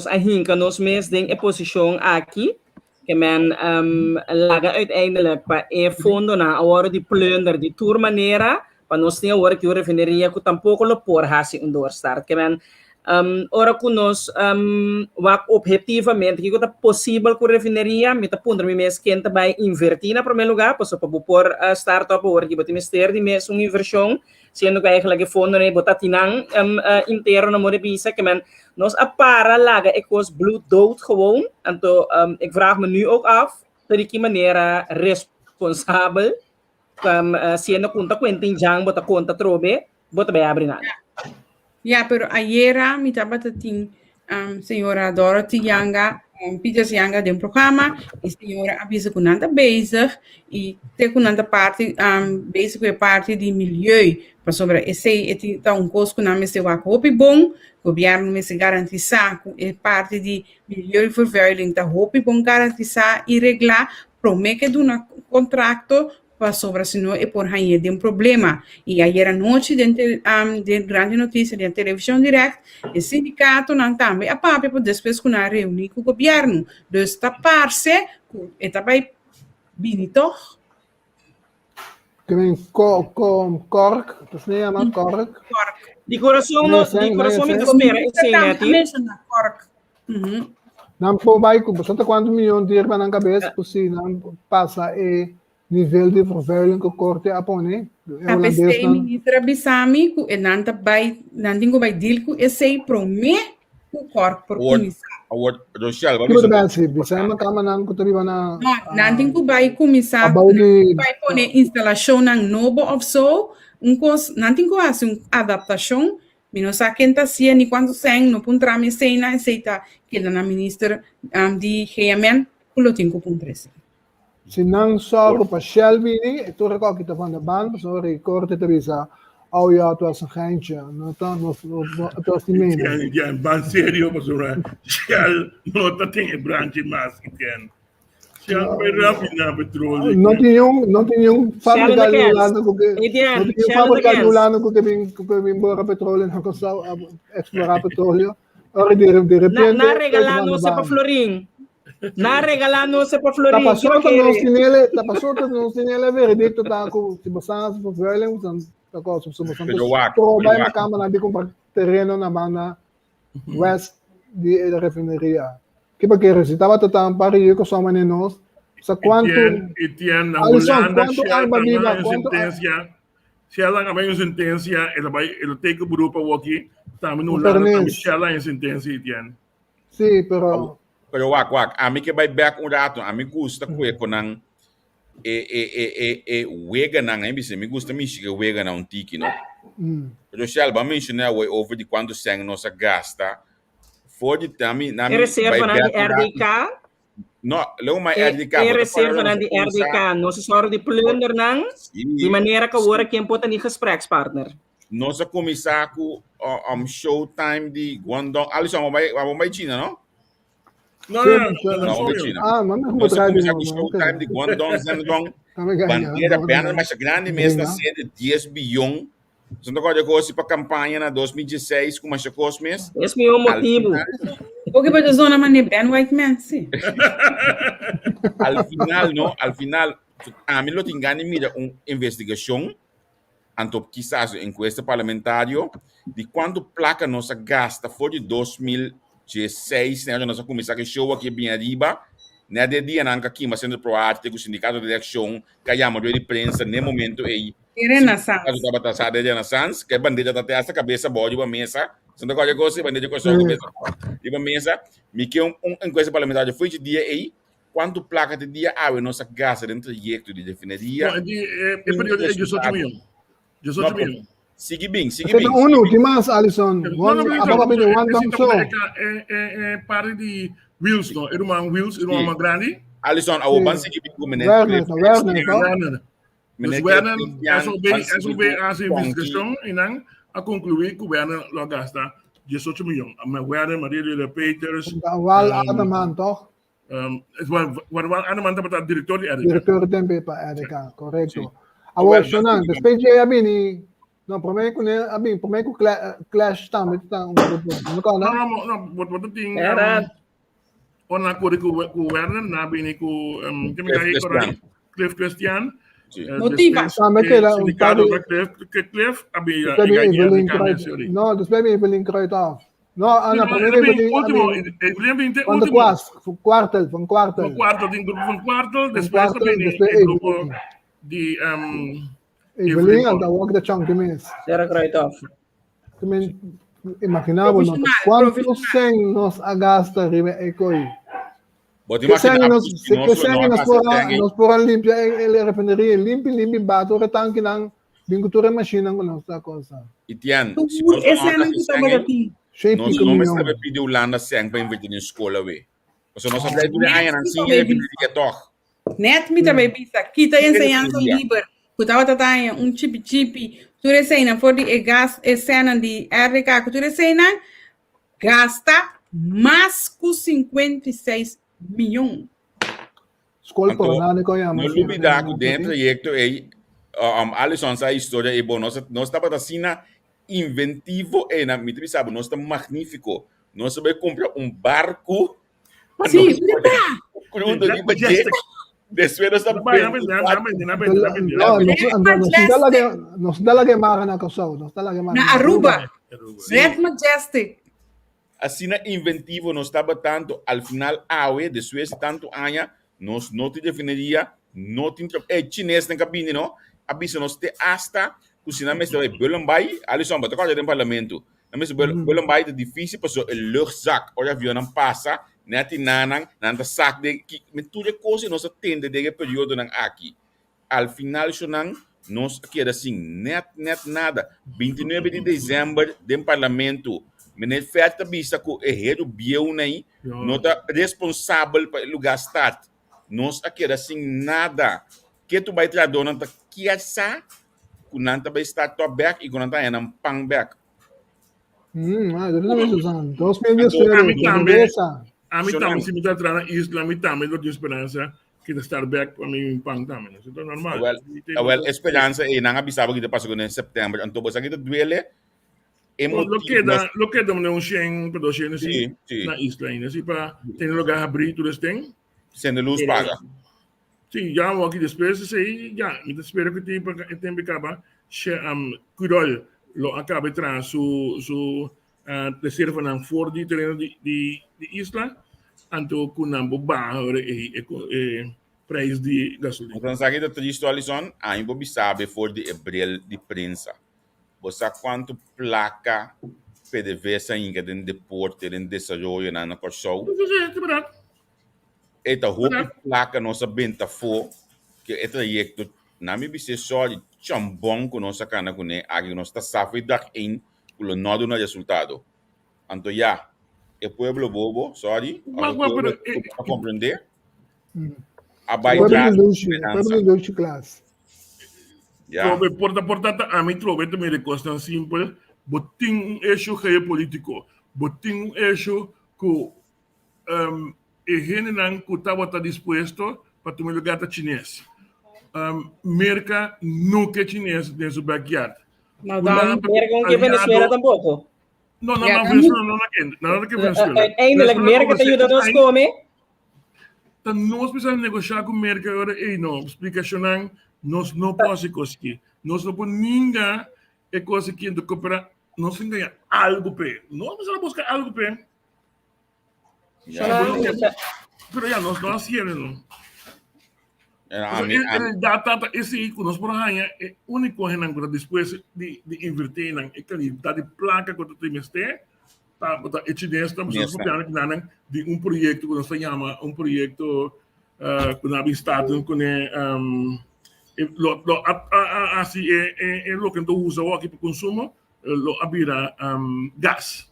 Speaker 5: ahinka nos mes ding posição aqui, que men laga uiteindelijk para fundo na a hora de plunder de tour maneira, para nós ter a hora que o refineria que tampouco lo por hasi start, que men ora que nós objetivamente que é possível com a refineria, me tá pondo mês quente vai invertir na primeiro lugar, para por startup ora que botar mister de mês uma inversão, sendo que eigenlijk fundo né botar tinang inteiro na morebisa, que men nós apara laga ecos bloed dood gewoon, então ik vraag me nu ook af, de que maneira responsável, sendo conta quentinjang bota conta trobe, bota bem abrir nada.
Speaker 1: Pero ayer me estaba senhora Dorothy Yanga, Peter Yanga de programa, e senhora avisa que não está bezig, e tem que não está bezig com a parte de milieu, para sobre esse tá costo que não me se vai bom, o governo me se garantizar que a parte de milieuvervuiling tá bom garantizar e reglar, promete de um contrato para sobre senão é por aí de problema. E ayer à noite de grande notícia de televisão direct, o sindicato não também a papo para depois que na reunir com o governo, dus tapar-se, eta vai binito.
Speaker 4: Que vem cork, você se chama cork.
Speaker 5: De coração me espera, esse né?
Speaker 1: Cork.
Speaker 4: Não foi vai com bastante quantos milhões de euros na cabeça, se não passa nível de vervuiling que corte a pone.
Speaker 1: A pessoa ministra bisami ku enanta vai deal ku esse prome O corpo por
Speaker 3: Award,
Speaker 1: começar.
Speaker 3: award, Rochelle,
Speaker 4: Kung ba si bisa man kama nang kutari na
Speaker 1: Não, nanti que vai começar,
Speaker 4: about the
Speaker 1: vai pôr instalação ng novo of so, nanti que faz adaptação, não sabe quem tá se ni quando sem no puntra me sei na aceita que na minister de GMN pulo 5.3.
Speaker 4: sinang soro pa Shelby ni ito reko kita van de baan sorry korte te bisa oh ja het was een geintje het was niet meer
Speaker 6: Ja, ban serio, mas ora. Shell, no ta ting e branche mas iten. Shell by rafina petróleo.
Speaker 4: não tinha um fábrica de ulano ko que
Speaker 5: Etienne,
Speaker 4: não tinha
Speaker 5: Shell
Speaker 4: fábrica de
Speaker 5: against.
Speaker 4: ulano ko que bem bora petróleo na ko sa explorar petróleo ora de repente
Speaker 5: Na regalando sa pa Florin. Na regalando sa pa Florin.
Speaker 4: tapasou nos sinele veredicto tá com se basang sa violence tá com
Speaker 3: Pero wak,
Speaker 4: vai
Speaker 3: pero
Speaker 4: na cama na di comprar terreno na banda west de refineria que ba que recitava tatang pari ko sa manenos sa quanto
Speaker 6: Etienne, na
Speaker 4: Alisson,
Speaker 6: Holanda,
Speaker 4: quanto
Speaker 6: Shell
Speaker 4: ang babiba?
Speaker 6: também
Speaker 4: Quanto
Speaker 6: sentença. Shell ang may sentença, ele tem que grupo waki, também no
Speaker 4: Pernes.
Speaker 6: Holanda, também Shell ang sentença, Etienne.
Speaker 4: sim pero
Speaker 3: pero wak, a mim que vai back rato, a mim gusta com nang wega nang, me gusta me chique wega nang tiki, no? Rochelle, ba mencionar over de quanto sangue nossa gasta, for de também, na
Speaker 5: E reserva na di RDK.
Speaker 3: No, logo mais
Speaker 5: E
Speaker 3: RDK.
Speaker 5: reserva na di RDK. No se sorry di plunder nang. Di maneira que ora quem pode ter gesprekspartner.
Speaker 3: Nossa começar com showtime de Guangdong. Alisson, vamos vai China, não?
Speaker 6: No,
Speaker 3: Não, vai China.
Speaker 4: manda ko
Speaker 3: Nossa
Speaker 4: try
Speaker 3: começar
Speaker 4: din
Speaker 3: com showtime de Guangdong, Zhejiang.
Speaker 4: kami ganyan
Speaker 3: Bandeira perna mais grande mesmo, sede 10 bilhão. Você não pode coisa para campanha na 2016 com mais coisa mesmo.
Speaker 5: Esse é o motivo.
Speaker 1: O que pode zona mane Ben White Man, sim.
Speaker 3: Al final, a mim não tem ganho mira investigação, anto quizás encuesta parlamentario, de quanto placa nossa gasta foi de 2016, né, nossa comissão show aqui bem arriba, né, de dia não aqui, mas sendo pro arte, com o sindicato de eleção, que a de prensa, no momento aí,
Speaker 1: Renaissance.
Speaker 3: caso da batalha de Renaissance, que a bandeira da terra, cabeça boa de uma mesa, se não qualquer coisa, bandeira de coisa, de uma mesa, me que encuesta parlamentario foi de dia aí, quanto placa de dia há nossa gasta dentro do projeto de definiria.
Speaker 6: No, é período de 18 milhões. 18 milhões.
Speaker 3: Sigue bem.
Speaker 4: Pero uno, Dimas, Alisson, ababa pwede one bang so.
Speaker 6: Pare de Wheels, no? Era uma Wheels, era uma grande.
Speaker 3: Alisson, a uban sigue bem como
Speaker 4: Werner, no?
Speaker 6: Werner.
Speaker 3: Meneer
Speaker 6: Dus Werner,
Speaker 3: Christian,
Speaker 6: SOB hace investigação e não a concluir que o Werner lo gasta 18 milhões. Mas Werner, Maria de Peters,
Speaker 4: Wal Adaman, toch?
Speaker 6: Wal Adaman dapat direktor di RDK.
Speaker 4: Director tempe pa Erika, correcto. Awo, so na, después de abi ni, no, promei ko clash tam, ito tam, ano ka na?
Speaker 6: No, what ting,
Speaker 5: Era.
Speaker 6: ona ko ku Werner, nabi ni ku, Cliff Christian.
Speaker 1: Motiva.
Speaker 4: Sabi kaya,
Speaker 6: Sindicato da Cliff, abi,
Speaker 4: después de Evelyn Kreuthoff. No, después de Evelyn Kreuthoff. No, Ana, promei ko Evelyn, van de kwartel, van kwartel.
Speaker 6: Van kwartel, después de grupo di
Speaker 4: Evelyn, al tawag da chong kimis.
Speaker 5: Era Kreuthoff.
Speaker 4: Kami, imaginabo, no, quanto sen nos agasta rime ekoy. Kasi nos poran limpia el refinería, limpi bato retangki ng bingutura machine ko lang sa cosa.
Speaker 3: Itian,
Speaker 1: Esse ano que estava aqui.
Speaker 3: nós não estamos pedindo Holanda sem para investir em escola, we. Porque nós estamos pedindo aí na sim, que toch.
Speaker 1: Net me também bisa. Kita ensinando liber. Kutawa tataya chip. Tu resena for de gas cena de RK, tu resena gasta mais que 56 milhões.
Speaker 4: Escola por nada ko yan.
Speaker 3: No dúvida que dentro projeto aí Alisson sa história é bom. Nós estamos assim inventivo e na me sabe, nós estamos magnífico. Nós vamos comprar barco.
Speaker 1: Sim,
Speaker 3: crudo de budget. Después nós estamos
Speaker 4: nos talaga maka na kasaw. Nos talaga maka.
Speaker 1: na Aruba. Red Majestic.
Speaker 3: Assim na inventivo nós estava tanto al final después de tanto anos nós não te definiria não te chinês na cabine não abisa nós te hasta cozinha mestre Belambay Alisson bota qual é o parlamento mas wel baie difícil para o luchtzak, olha avião não passa, net nanang, nanta sak de que me tudo coisa nós atende de período nang aqui. Al final sonang nós quer assim net nada. 29 de dezembro do parlamento, menet festa vista que é redo bieu nei, nota responsável para lugar start. Nós quer assim nada. Que tu vai traduzir nanta kiasa, kunanta vai start to back e kunanta é nam pang back.
Speaker 4: Ganito Susan. 2 milhões de
Speaker 6: A mim também,
Speaker 3: Sonang.
Speaker 6: se me está trazendo isla, a mim também não tenho esperança que estar back para mim pang também. Isso é normal.
Speaker 3: Well, esperança é não abisava que te passou em setembro, então você aqui duele.
Speaker 6: Lo que dá um shen para dois assim na isla ainda, assim para ter lugar abrir tudo tem.
Speaker 3: Sendo luz paga.
Speaker 6: Sim, já vou aqui depois sei já, me espero que tempo acaba, cuidado, lo acaba trans su reserva na for de terreno de isla, anto com nambo barro e preço de gasolina.
Speaker 3: Então, sabe que a história a gente sabe for de abril de prensa. Você sabe quanto placa PDVSA ainda tem deporte, tem desenvolvimento na Corso?
Speaker 6: É verdade.
Speaker 3: Esta roupa placa nossa benta for que é trajecto na minha bise só de chambon com nossa cana com né, aqui nós está safo da em o nodo no resultado. Então já, o pueblo bobo, sorry, para compreender. A baita
Speaker 4: de classe.
Speaker 3: já.
Speaker 6: Portanto, a mim trove também de coisa simples, botin eixo geopolítico, botin eixo que e gente que estava disposto para tomar lugar da chinês. Merca nunca chinês nesse backyard.
Speaker 5: Merca que Venezuela tampouco.
Speaker 6: Não, Venezuela nada que Venezuela.
Speaker 5: Eindelijk, merca te ajuda nós comer.
Speaker 6: Então, nós precisamos negociar com merca agora, não, explicação nós não podemos conseguir. Nós não podemos ninguém é coisa que de cooperar, nós temos que ganhar algo para. Nós precisamos buscar algo para. Pero ya nós não hacemos, não. Data esse aí que nós podemos é único que depois de invertir na qualidade de placa que tu mestre, tá, e chinês estamos falando de projeto que nós chama projeto que nós estado com assim é o que nós usamos aqui para consumo, lo abira gás.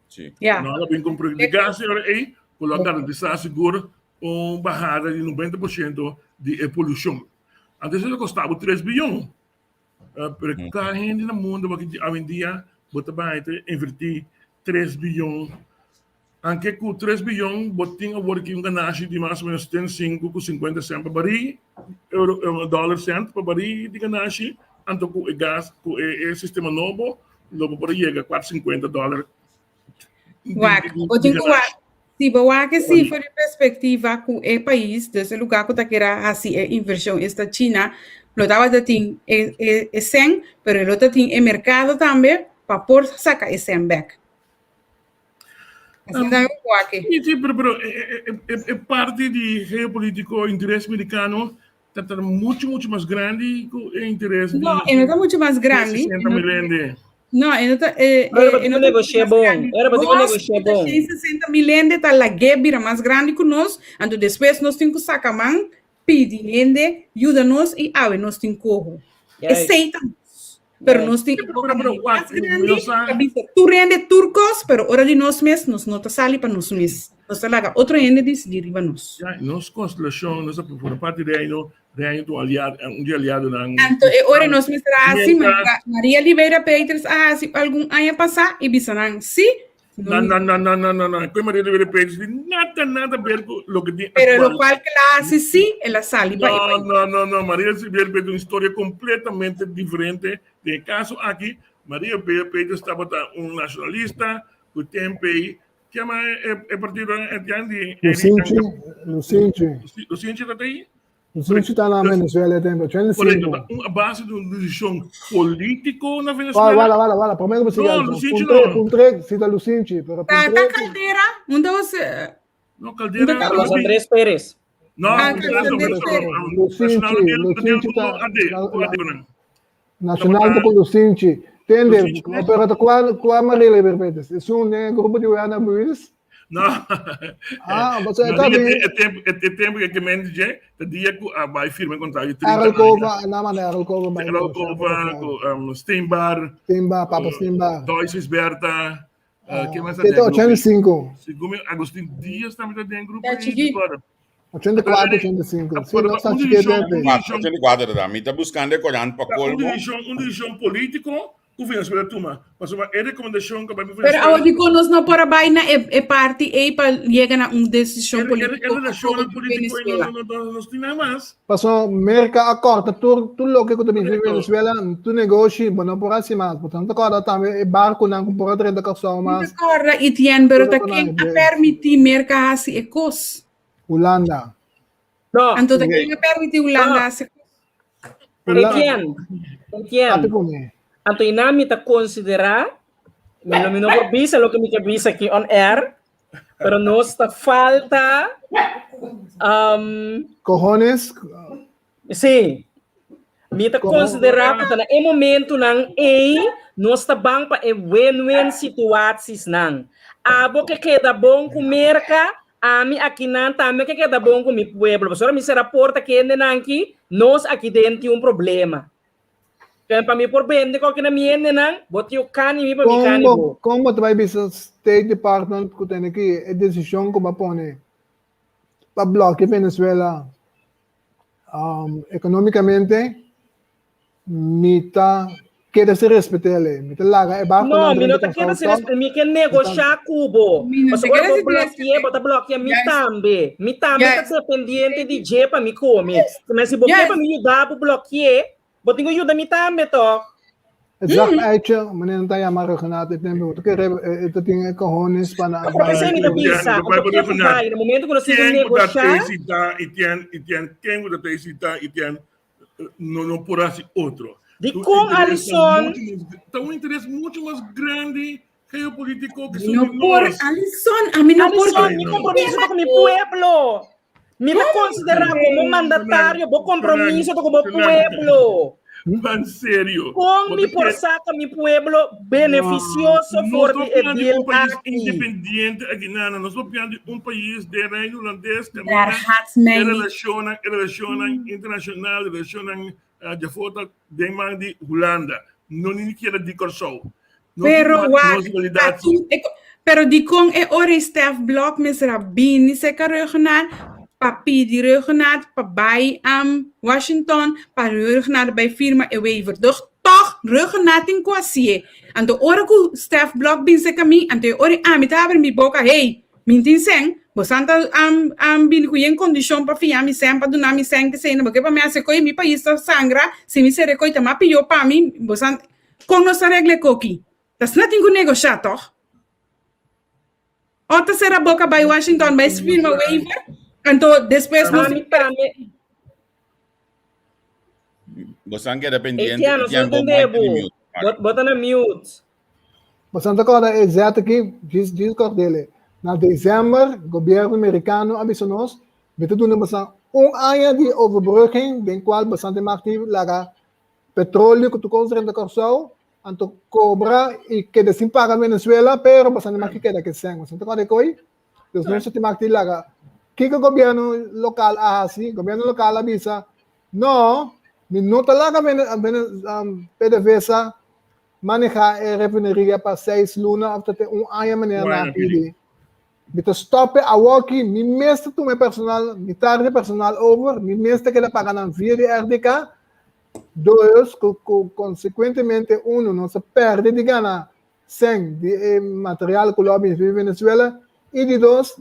Speaker 3: Sim.
Speaker 6: Nós bem comprado de gás e aí colocar de seguro bajada de 90% de poluição. Antes ele custava 3 bilhões. Para cada gente no mundo, hoje em dia, você vai invertir 3 bilhões. Anche com 3 bilhões, você tem uma ganagem de mais ou menos 5 com 50 centos para baril, dólar cento para baril de ganagem. Então, com o gás, com o sistema novo, logo para chegar a $450.
Speaker 1: Se você que se for de perspectiva com o país, desse lugar que está querendo assim a inversão esta China, lo dava de tem é 100, pero lo tem o mercado também para por sacar esse 100 back. Assim daí o aqui.
Speaker 6: Sim, pero é parte de geopolítico interesse americano está muito mais grande que o interesse
Speaker 1: não, não está muito mais grande. Não,
Speaker 5: era para negociar bom. Era para negociar bom.
Speaker 1: 60 milhões está a guerra mais grande que nós, então depois nós temos que sacar mão, pedir gente, ajuda-nos e nós temos COHO. Aceitamos. Pero nós temos mais grande, tu rende turcos, pero hora de nós mesmos, nós não sali para nós mesmos. Nós laga outro rende decidir para nós.
Speaker 6: Nós constelação, nós por parte de aí do aliado, aliado na.
Speaker 1: Então, ora nós mesmos assim, Maria Oliveira Peters, se algum ano passar e bisanan, sim.
Speaker 6: Não. Com Maria Oliveira Peters, nada a ver com o que diz.
Speaker 1: Pero lo qual que ela hace, sim, ela sali para.
Speaker 6: Não. Maria Oliveira Peters uma história completamente diferente. De caso aqui, Maria Oliveira Peters estava nacionalista, o tempo que é partido de Lucinchi está aí.
Speaker 4: Lucinchi está na Venezuela tempo.
Speaker 6: Uma base de uma decisão política na Venezuela.
Speaker 4: Vale. Primeiro você
Speaker 6: não, Lucinchi não.
Speaker 4: Puntre, cita Lucinchi.
Speaker 1: Tá Caldeira, onde você...
Speaker 6: Não, Caldeira...
Speaker 5: Carlos Andrés Pérez.
Speaker 6: Não,
Speaker 4: Lucinchi está... Nacional do Colucinci. Entende? Operato qua Marile Berbetes. É grupo de Uiana Buiz.
Speaker 6: Não.
Speaker 4: Você
Speaker 6: é tempo que mende, o dia que vai firme contrato.
Speaker 4: Aralcova, não, Aralcova.
Speaker 6: Aralcova, Steinbar.
Speaker 4: Papa Steinbar.
Speaker 6: Dois Berta. Que mais
Speaker 4: tem? 85.
Speaker 6: Segundo Agostinho Dias também tem grupo.
Speaker 4: 84, 85.
Speaker 3: Um está buscando decorando para colmo.
Speaker 6: Um divisão político. O Venezuela toma, mas uma recomendação que vai me
Speaker 1: fazer. Pero digo nós não por baixo na parte e para chegar a uma decisão política.
Speaker 6: Relação político não tem nada mais.
Speaker 4: Passou merca acorda tudo lo que tu vive Venezuela, tu negoci, não por acima, portanto agora também barco não por drenta da costa mais.
Speaker 1: Agora e tem pero tá quem permitir merca hasi e cos.
Speaker 4: Holanda.
Speaker 5: Não.
Speaker 1: Então tá quem permitir Holanda hasi.
Speaker 5: Etienne. Então, inami ta considerar, não por visa lo que me visa aqui on air, pero nos está falta
Speaker 4: cojones.
Speaker 5: Sim. Me ta considerar que na momento nang nós está bang pa win-win situações nang. Abo que queda bom com merca, ami aqui nan também que queda bom com mi pueblo. Pessoal, me será porta que ende nanki, nós aqui dentro problema. Para mim por bem, qual que na minha não, bote o cani me para mim cani.
Speaker 4: Como tu vai ver State Department que tem aqui a decisão como põe para bloquear Venezuela economicamente, mita quer se respeitar ele, mita larga é barco.
Speaker 5: Não, me não quer se respeitar, me quer negociar Cubo. Mas agora vou bloquear me também tá dependente de je para me comer. Mas se você para me ajudar para bloquear Botingo ajuda me também, toch?
Speaker 4: Exato, mas não está a marca Renato, eu tenho cojones para...
Speaker 5: Porque você me dá visa, no momento que você negociar...
Speaker 6: Quem vai citar e tem não por assim outro.
Speaker 5: De com Alisson...
Speaker 6: Tem um interesse muito mais grande que o político que
Speaker 1: não por Alisson, a mim não por...
Speaker 5: Alisson, compromisso com meu pueblo. Me dá considerar como mandatário, vou compromisso com o pueblo.
Speaker 6: Mas sério.
Speaker 5: Com me forçar com meu pueblo beneficioso for de
Speaker 6: um país independente aqui não, nós estamos falando de um país de reino holandês também relaciona internacional, relaciona de foto de Holanda. Não nem quer de Kosovo.
Speaker 1: Pero di con ore staff block mesra bini se regional papi di regional pa bij Washington pa regional bij firma waiver doch regional in kwasie ando ore ku staff block bin se kami ando ore amita abre mi boca hey mintin sen bosanta bin ku en condition pa fia mi sen pa duna mi sen que se no porque pa me hace coi mi país sangra se mi se recoi ma pio pa mi bosant con nossa regle coqui das not in negociar toch. Outra será boca by Washington, mas firma waiver. Então, depois nós...
Speaker 3: Você não quer dependente.
Speaker 5: Bota na mute.
Speaker 4: Você não está exato aqui, diz dele. Na dezembro, o governo americano avisou nós, met doen ano de overbrugging, den qual bastante activo, laga petróleo que tu construir na Corsão, anto cobra e que desimpaga Venezuela, pero bastante mais que queda que sem. Então, quando coi, os nossos timak tilaga, que o governo local assim, governo local avisa, não, não talaga PDVSA manejar a refineria para 6 lunas até ano maneira na pili. Então, stop a walkie, me mestre tu meu personal, me tarde personal over, me mestre que ele paga na via de RDK. 2, consequentemente, não se perde de ganhar sem de material que o lobby vive em Venezuela, e de 2,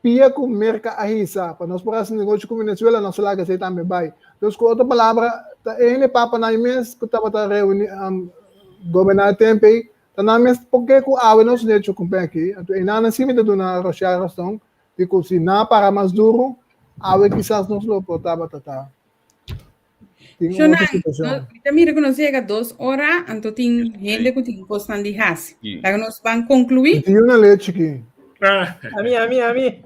Speaker 4: pia com merca a risa, para nós por negócio com Venezuela, não se lá que você também vai. Então, com outra palavra, ele papa na imensa que estava a reunir governar tempo, na imensa porque com a nós deixamos com aqui, e na cima de uma rochação, digo se não para mais duro, a quizás nos lo portava tratar.
Speaker 1: Mira que nos llega 2 horas, então tem gente que tem postando de hasi. Daí nós vamos concluir.
Speaker 4: Tem uma leite aqui.
Speaker 5: A mim.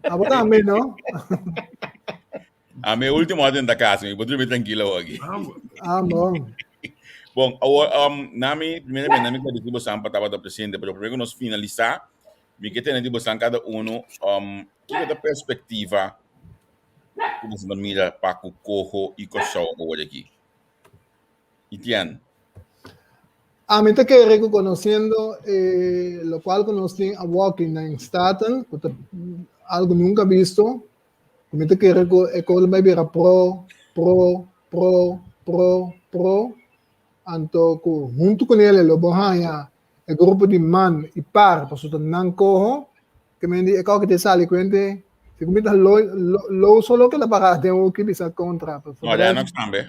Speaker 4: Ah, botar a mim, não?
Speaker 3: A minha última ordem da casa, me botou bem tranquilo aqui.
Speaker 4: Bom.
Speaker 3: Bom, nami, primeiramente, nami quero dizer você para o presidente, pero primeiro nós finalizar, me que tem de você cada que é a perspectiva que você mira para o COHO e COHO hoje aqui. Itian.
Speaker 4: A mí te que reconociendo lo cual conocí a Walking en Staten, algo nunca visto. A mí te que reconociendo pro. Anto ko junto com ele lo bohaya e grupo de man e par para so nan COHO que me di ikaw que sali kwente se kumita lo solo que la para de o que bisa contra
Speaker 3: No, já não estão bem.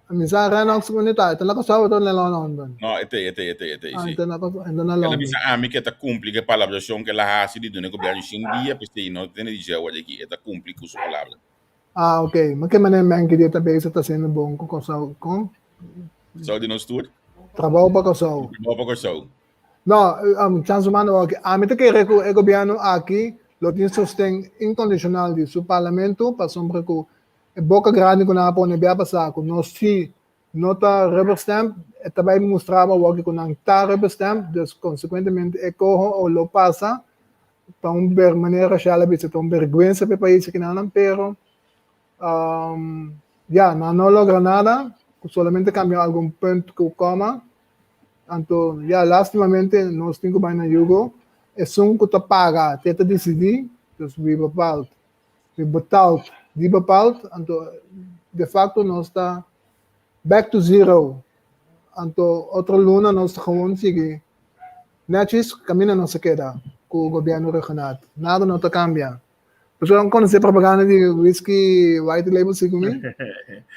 Speaker 4: a misa rana ko kunita ito la ko sawo to la non
Speaker 3: No, ete, sim.
Speaker 4: ito na
Speaker 3: Ela
Speaker 4: long
Speaker 3: bisa que tá cumpre que palavra que ela hasi de dune que bem dia, porque não tem de dizer hoje aqui, ela cumpre com sua palavra.
Speaker 4: ok mas que mané man que dia também está sendo bom com sawo com
Speaker 3: Zou die nog stoer?
Speaker 4: trabalho para sawo
Speaker 3: Trabalho para sawo.
Speaker 4: No, chance humano que a mí te que el gobierno aquí lo tiene sostén incondicional de su parlamento para sombra que boca grande que na pone bia pasar que nós se nota rubber stamp também mostrava o que com tá rubber stamp dus consequentemente é COHO ou lo passa para ver maneira chala bisa tão vergüenza para país que não pero no logra nada solamente cambia algún punto que coma. Então, lastimamente, nós temos que na Yugo, é um que te paga, tenta decidir, então, we betaalt, então, de facto, nós está back to zero. Então, outra luna, nós gewoon seguir. Netjes, caminho não se queda com o governo regional. Nada não te cambia. Porque não conhece propaganda de whisky white label, segundo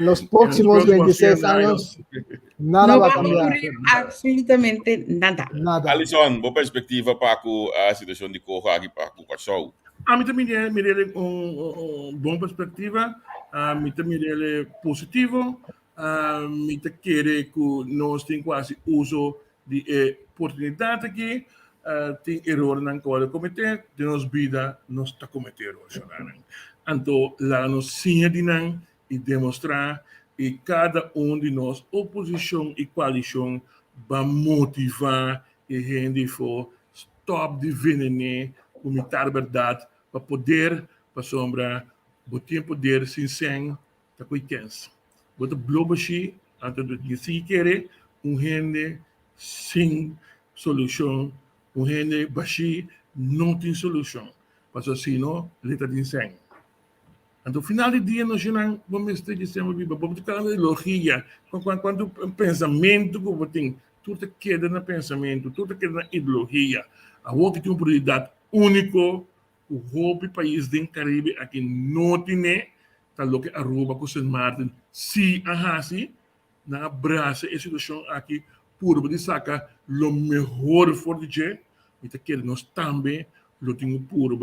Speaker 4: los próximos 26 años, nada va a cambiar.
Speaker 1: Absolutamente nada.
Speaker 3: Alisson, boa perspectiva para a situação de COHO aqui para o COHO.
Speaker 6: A mim também é boa perspectiva, a mim também é positivo, a mim quer que nós temos quase uso de oportunidade aqui, tem erro na qual cometer, de nos vida nós está cometer hoje. Então, lá nós sim e demonstrar e cada de nós, oposição e coalição, vai motivar e gente for stop de veneno, comentar a verdade, para poder, para sombra, botar poder sem sem, tá com quens. Bota blobashi, então do se querer, gente sem solução, gente baixi não tem solução, mas assim não, letra de sem. Então, no final do dia, nós vamos estar dizendo, vamos ter uma ideologia, quando o pensamento que você tem, tudo queda no pensamento, tudo queda na ideologia. A outra tem uma prioridade única, o país do Caribe, aqui não tem, tá louco, a roupa com São Martin, se a hasi, na abraça a situação aqui, por de sacar o melhor for de je, e tá querendo nós também, lo tenho por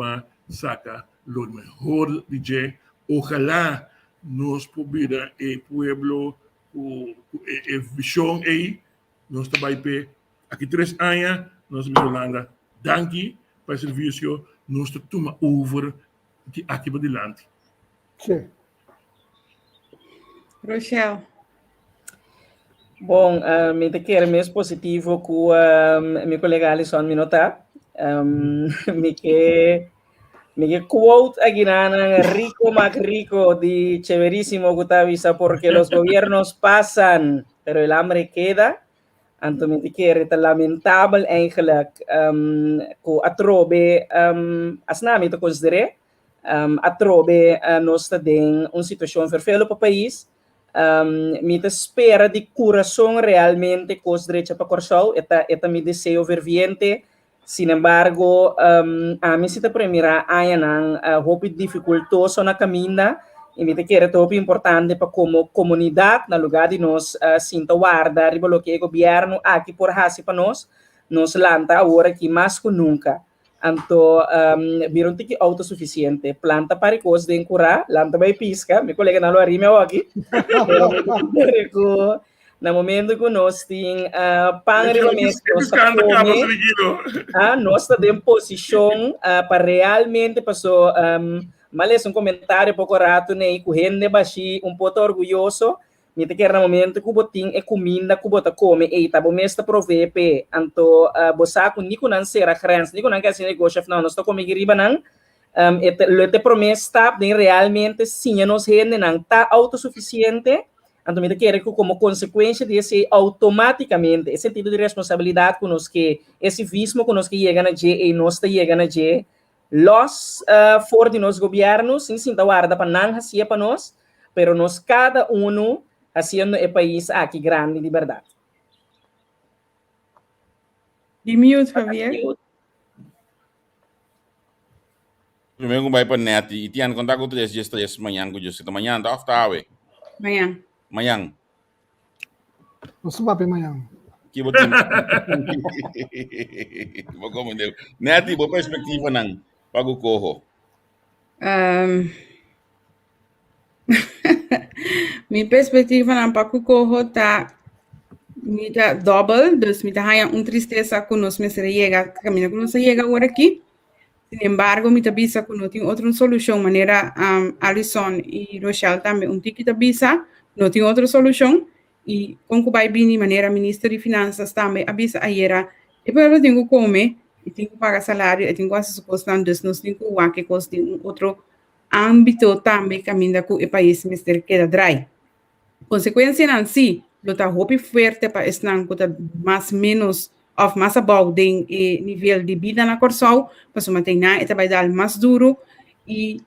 Speaker 6: sacar o melhor de je. Ojalá nos pudiera el pueblo visión ahí, nos trabaja aquí 3 años, nos Holanda, danke para el servicio, nos toma over aquí para adelante.
Speaker 4: Sí.
Speaker 1: Rochelle.
Speaker 5: Bom, me quero mesmo positivo com meu colega Alisson me notar, me quote aquí nada rico más rico de chéverísimo 𝘒𝑰𝘨𝑒 porque los gobiernos pasan, pero el hambre queda. Anto me quiere het lamentabel eigenlijk atrobe asnami te consideré atrobe nos den uma situação vervelho para o país. Me espera de coração realmente com os direitos para Corsol, eta me desejo ferviente. Sin embargo, a mim se te primeira ainda houve dificultoso na caminha e me que era muito importante para como comunidade na lugar de nós sinta guarda riba lo que o governo aqui por hasi para nós lanta agora que mais que nunca. Então, viram que autossuficiente planta para coisas de curar, lanta vai pisca, meu colega não lo arime aqui. No momento que nós temos realmente nós estamos em posição para realmente Mas um comentário pouco rato, né? Que rende baixi um pouco orgulhoso. Me te quer no momento que o botim é comida que o bota come e tá bom mesmo provê pe anto bosaco nico não será crens nico não quer ser negócio não nós tô comendo riba não te promessa de realmente sim nos rende não tá autossuficiente então me te quer que como consequência desse automaticamente esse sentido de responsabilidade conosco que esse vismo conosco que chega na G e nós está chegando na G los for de nos governos sim sim tá guarda para não hacia para nós pero nós cada haciendo el país aquí grande de verdad.
Speaker 1: De mute, Javier.
Speaker 3: Primeiro que vai para net e tinha contato com 3 dias manhã com você amanhã tá after Manhã.
Speaker 4: Você vai para amanhã.
Speaker 3: Que botin. Vou como deu. Net boa perspectiva não. Pago COHO.
Speaker 1: Minha perspectiva na Paco COHO tá me dá double, dus me dá tristeza com nós me chega, caminha com nós chega agora aqui. Sin embargo, me avisa que não tem outra solução, maneira Alison e Rochelle também ticket avisa, não tem outra solução e com que vai vir maneira ministro de finanças também avisa ayer, e depois eu tenho que comer, e tenho que pagar salário, e tenho que fazer suposto, dus nós temos que custe outro âmbito também caminha com o país mister queda dry. Consequência não sim, eu tá hope forte para estar com mais menos of mais abaixo do nível de vida na Corsol, para se manter na vai dar mais duro e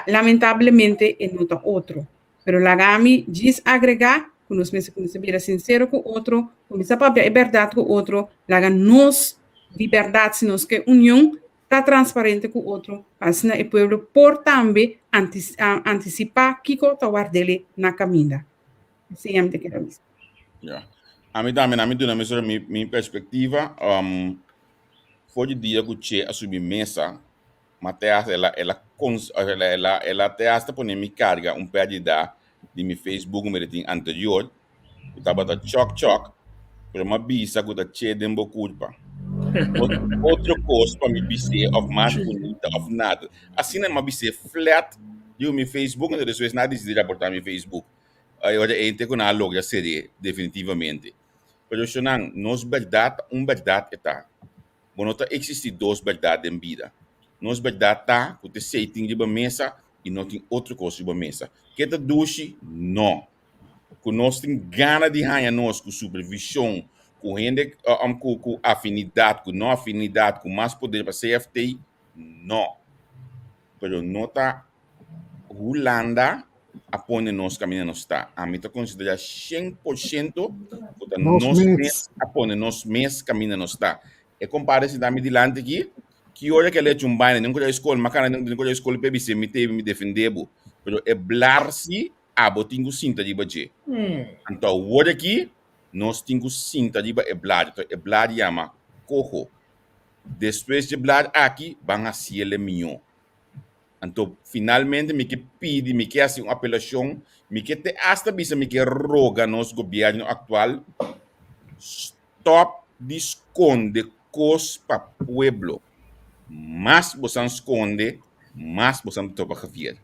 Speaker 1: lamentavelmente é nota outro. Pero la gami diz agregar, quando nós começamos a ser sincero com outro, começar a é verdade com outro, laga nós de verdade se nós que união está transparente com o outro, para o povo por também antecipar que está guardando na caminha. Sim, eu te quero dizer.
Speaker 3: A mim também, minha perspectiva, foi o dia que eu assumi mesa, mas ela até hasta põe minha carga perdida de meu Facebook, meu anterior, eu estava choque, mas uma bisa que eu cheia de uma culpa. Outra coisa para me dizer of mais bonita of nada. Assim não me dizer flat de meu Facebook, então depois nada de reportar meu Facebook. Eu ainda com a logo seria definitivamente. Mas eu não verdade, verdade está. Não existe duas verdades em vida. Nós verdade está, que você tem de mesa e não tem outra coisa de mesa. Que te duche? Não. Que nós tem gana de ganhar nós com supervisão, com gente, com afinidade, com não afinidade, com mais poder para CFT? Não. Mas não está Holanda apone nós caminho não está. A mim considera 100% que nós apone nós mês caminho não está. E compara-se da dilante aqui, que olha que ele é um baile, não colhe escola, mas cara não colhe escola PBC, me teve me defender, mas é blar-se a botinho cinta de baje. Então olha aqui, nós temos cinta de blar, então é blar chama COHO. Depois de blar aqui, van a ser ele minho. Então, finalmente, me que pede, me que hace uma apelação, me que te hasta bisa, me que roga nosso governo atual, stop de esconde cos para pueblo. Mas você esconde, mas você não topa Javier.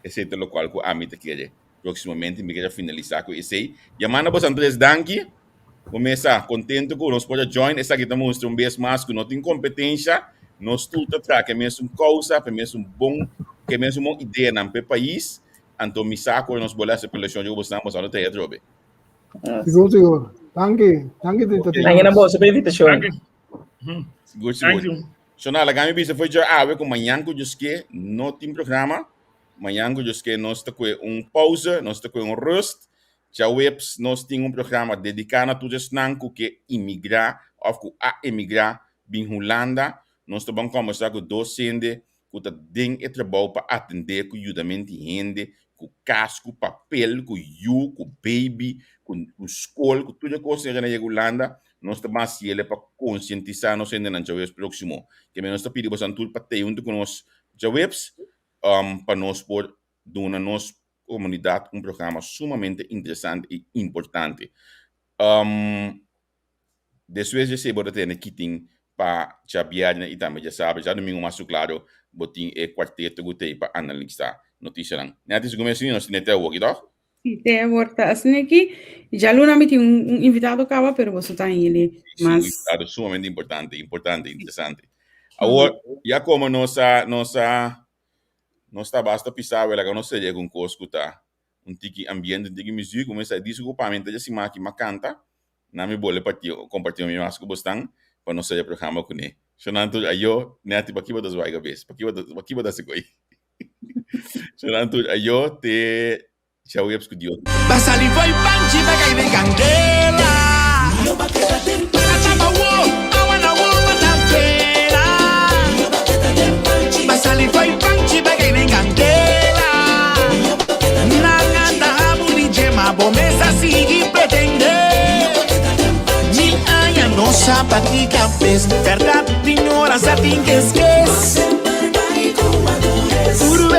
Speaker 3: Esse é o qual que a mim te quer. Proximamente, me quero finalizar com esse. E a mana você três danke. Começa contente com nós pode join. Essa aqui estamos um vez mais que não tem competência. Nós tudo atrás que é mesmo causa, que é mesmo bom, que é mesmo uma ideia no país. Então, me saco nós bolas a pelação de você estamos a ter drobe.
Speaker 4: Seguro. Danke. Danke de ter.
Speaker 5: Danke na boa invitação.
Speaker 3: Seguro. So na lagami bisa foi já com manhã que eu não tem programa. Manhã que eu nós está com pausa, nós está com rest. Já webs nós tem programa dedicado a todos os que imigrar ou que a emigrar em Holanda. Nós estamos conversando com docentes que têm trabalho para atender com ajudamento de rende, com casco, papel, com com baby, com escola, com tudo coisa que na Holanda. Nós estamos assim para conscientizar nós ainda na webs próximo. Que nós estamos pedindo bastante para ter junto com nós webs para nós por dar na nossa comunidade programa sumamente interessante e importante. Depois de ser bora ter aqui para Jabiar e também já sabe já domingo mais claro botin quarteto gutei para analisar notícia lang. Nati segundo assim nós nete o aqui, tá?
Speaker 1: Te volta assim aqui, já Luna me tinha invitado cá, pero você tá ele, mas
Speaker 3: Sim, claro, sumamente importante, interessante. Agora, já como nossa basta pisar, ela não seria com escutar um tiki ambiente, um tiki música, começa a desculpamento já se máquina canta, na me bole compartilhar minha máscara bastante, para não ser programa com ele. Sonanto ayo, neti para kiba das vai gabes, para kiba das segoi. Sonanto ayo te chau yeps kudio.
Speaker 8: Basali foi panchi bagay de candela. Achaba wo, awana wo matapela. Basali foi panchi bagay de candela. Nanganda abuli jema bomesa sigi pretende. Mil años no sabe que capes, verdad ignorancia tingues que es.